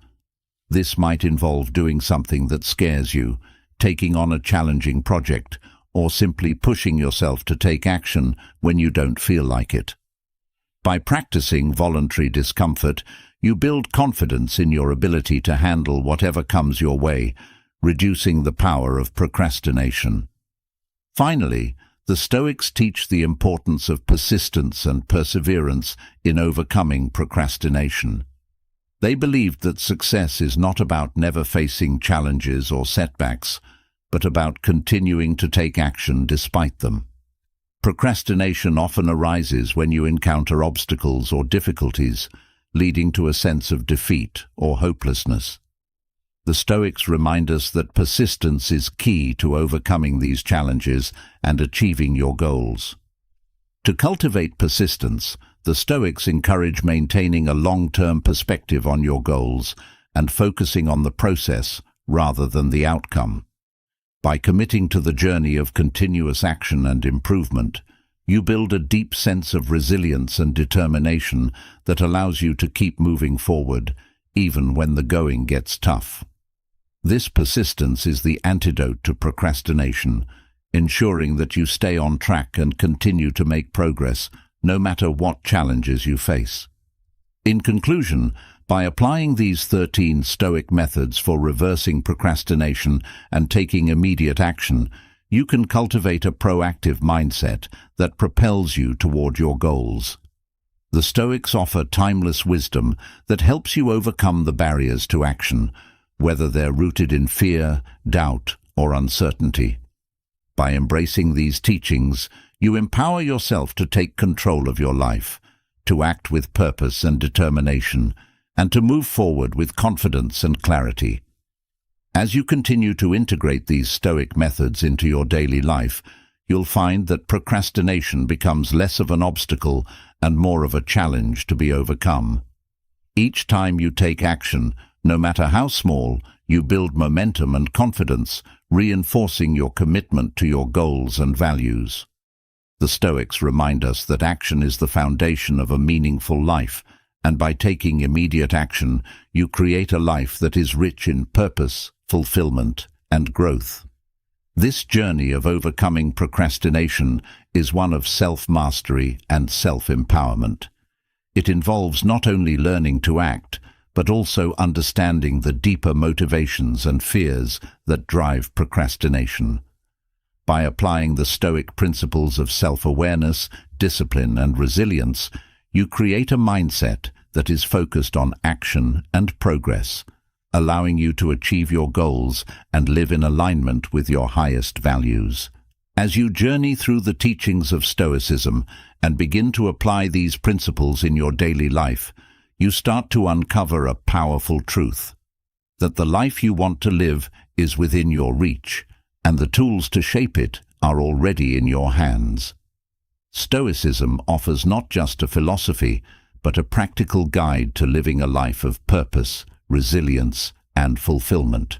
This might involve doing something that scares you, taking on a challenging project, or simply pushing yourself to take action when you don't feel like it. By practicing voluntary discomfort, you build confidence in your ability to handle whatever comes your way, reducing the power of procrastination. Finally, the Stoics teach the importance of persistence and perseverance in overcoming procrastination. They believed that success is not about never facing challenges or setbacks, but about continuing to take action despite them. Procrastination often arises when you encounter obstacles or difficulties, leading to a sense of defeat or hopelessness. The Stoics remind us that persistence is key to overcoming these challenges and achieving your goals. To cultivate persistence, the Stoics encourage maintaining a long-term perspective on your goals and focusing on the process rather than the outcome. By committing to the journey of continuous action and improvement, you build a deep sense of resilience and determination that allows you to keep moving forward, even when the going gets tough. This persistence is the antidote to procrastination, ensuring that you stay on track and continue to make progress, no matter what challenges you face. In conclusion, by applying these 13 Stoic methods for reversing procrastination and taking immediate action, you can cultivate a proactive mindset that propels you toward your goals. The Stoics offer timeless wisdom that helps you overcome the barriers to action, whether they're rooted in fear, doubt, or uncertainty. By embracing these teachings, you empower yourself to take control of your life, to act with purpose and determination, and to move forward with confidence and clarity. As you continue to integrate these Stoic methods into your daily life, you'll find that procrastination becomes less of an obstacle and more of a challenge to be overcome. Each time you take action, no matter how small, you build momentum and confidence, reinforcing your commitment to your goals and values. The Stoics remind us that action is the foundation of a meaningful life, and by taking immediate action, you create a life that is rich in purpose, fulfillment, and growth. This journey of overcoming procrastination is one of self-mastery and self-empowerment. It involves not only learning to act, but also understanding the deeper motivations and fears that drive procrastination. By applying the Stoic principles of self-awareness, discipline, and resilience, you create a mindset that is focused on action and progress, allowing you to achieve your goals and live in alignment with your highest values. As you journey through the teachings of Stoicism and begin to apply these principles in your daily life, you start to uncover a powerful truth, that the life you want to live is within your reach, and the tools to shape it are already in your hands. Stoicism offers not just a philosophy, but a practical guide to living a life of purpose, resilience, and fulfillment.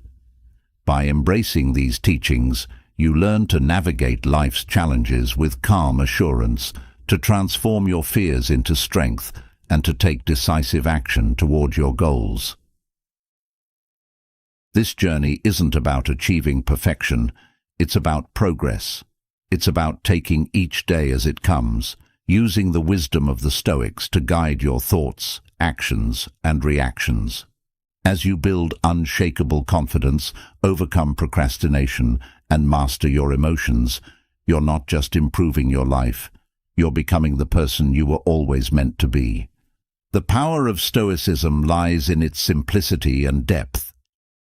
By embracing these teachings, you learn to navigate life's challenges with calm assurance, to transform your fears into strength, and to take decisive action toward your goals. This journey isn't about achieving perfection, it's about progress. It's about taking each day as it comes, using the wisdom of the Stoics to guide your thoughts, actions, and reactions. As you build unshakable confidence, overcome procrastination, and master your emotions, you're not just improving your life, you're becoming the person you were always meant to be. The power of Stoicism lies in its simplicity and depth.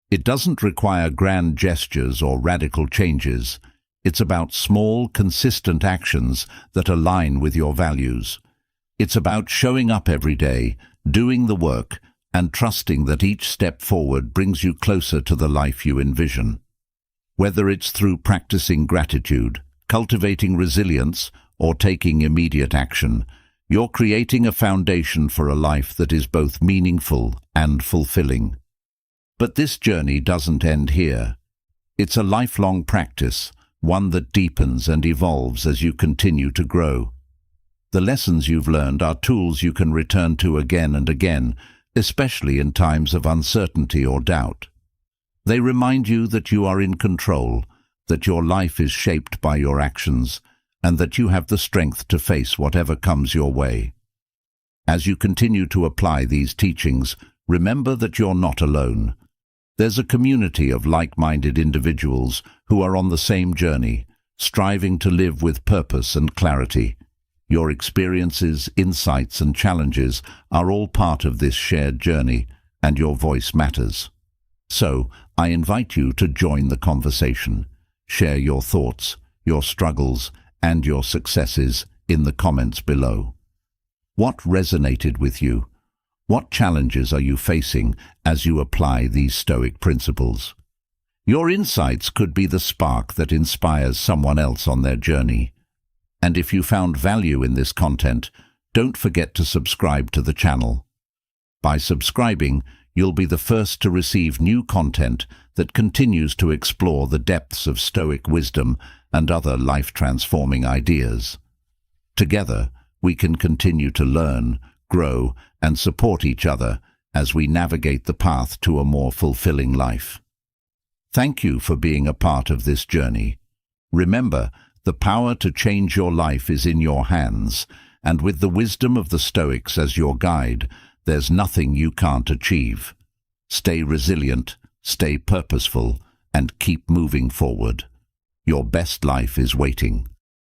It doesn't require grand gestures or radical changes. It's about small, consistent actions that align with your values. It's about showing up every day, doing the work, and trusting that each step forward brings you closer to the life you envision. Whether it's through practicing gratitude, cultivating resilience, or taking immediate action, You're creating a foundation for a life that is both meaningful and fulfilling. But this journey doesn't end here. It's a lifelong practice, one that deepens and evolves as you continue to grow. The lessons you've learned are tools you can return to again and again, especially in times of uncertainty or doubt. They remind you that you are in control, that your life is shaped by your actions, and that you have the strength to face whatever comes your way. As you continue to apply these teachings, remember that you're not alone. There's a community of like-minded individuals who are on the same journey, striving to live with purpose and clarity. Your experiences, insights, and challenges are all part of this shared journey, and your voice matters. So, I invite you to join the conversation. Share your thoughts, your struggles, and your successes in the comments below. What resonated with you? What challenges are you facing as you apply these Stoic principles? Your insights could be the spark that inspires someone else on their journey. And if you found value in this content, don't forget to subscribe to the channel. By subscribing, you'll be the first to receive new content that continues to explore the depths of Stoic wisdom and other life-transforming ideas. Together, we can continue to learn, grow, and support each other as we navigate the path to a more fulfilling life. Thank you for being a part of this journey. Remember, the power to change your life is in your hands, and with the wisdom of the Stoics as your guide, there's nothing you can't achieve. Stay resilient, stay purposeful, and keep moving forward. Your best life is waiting.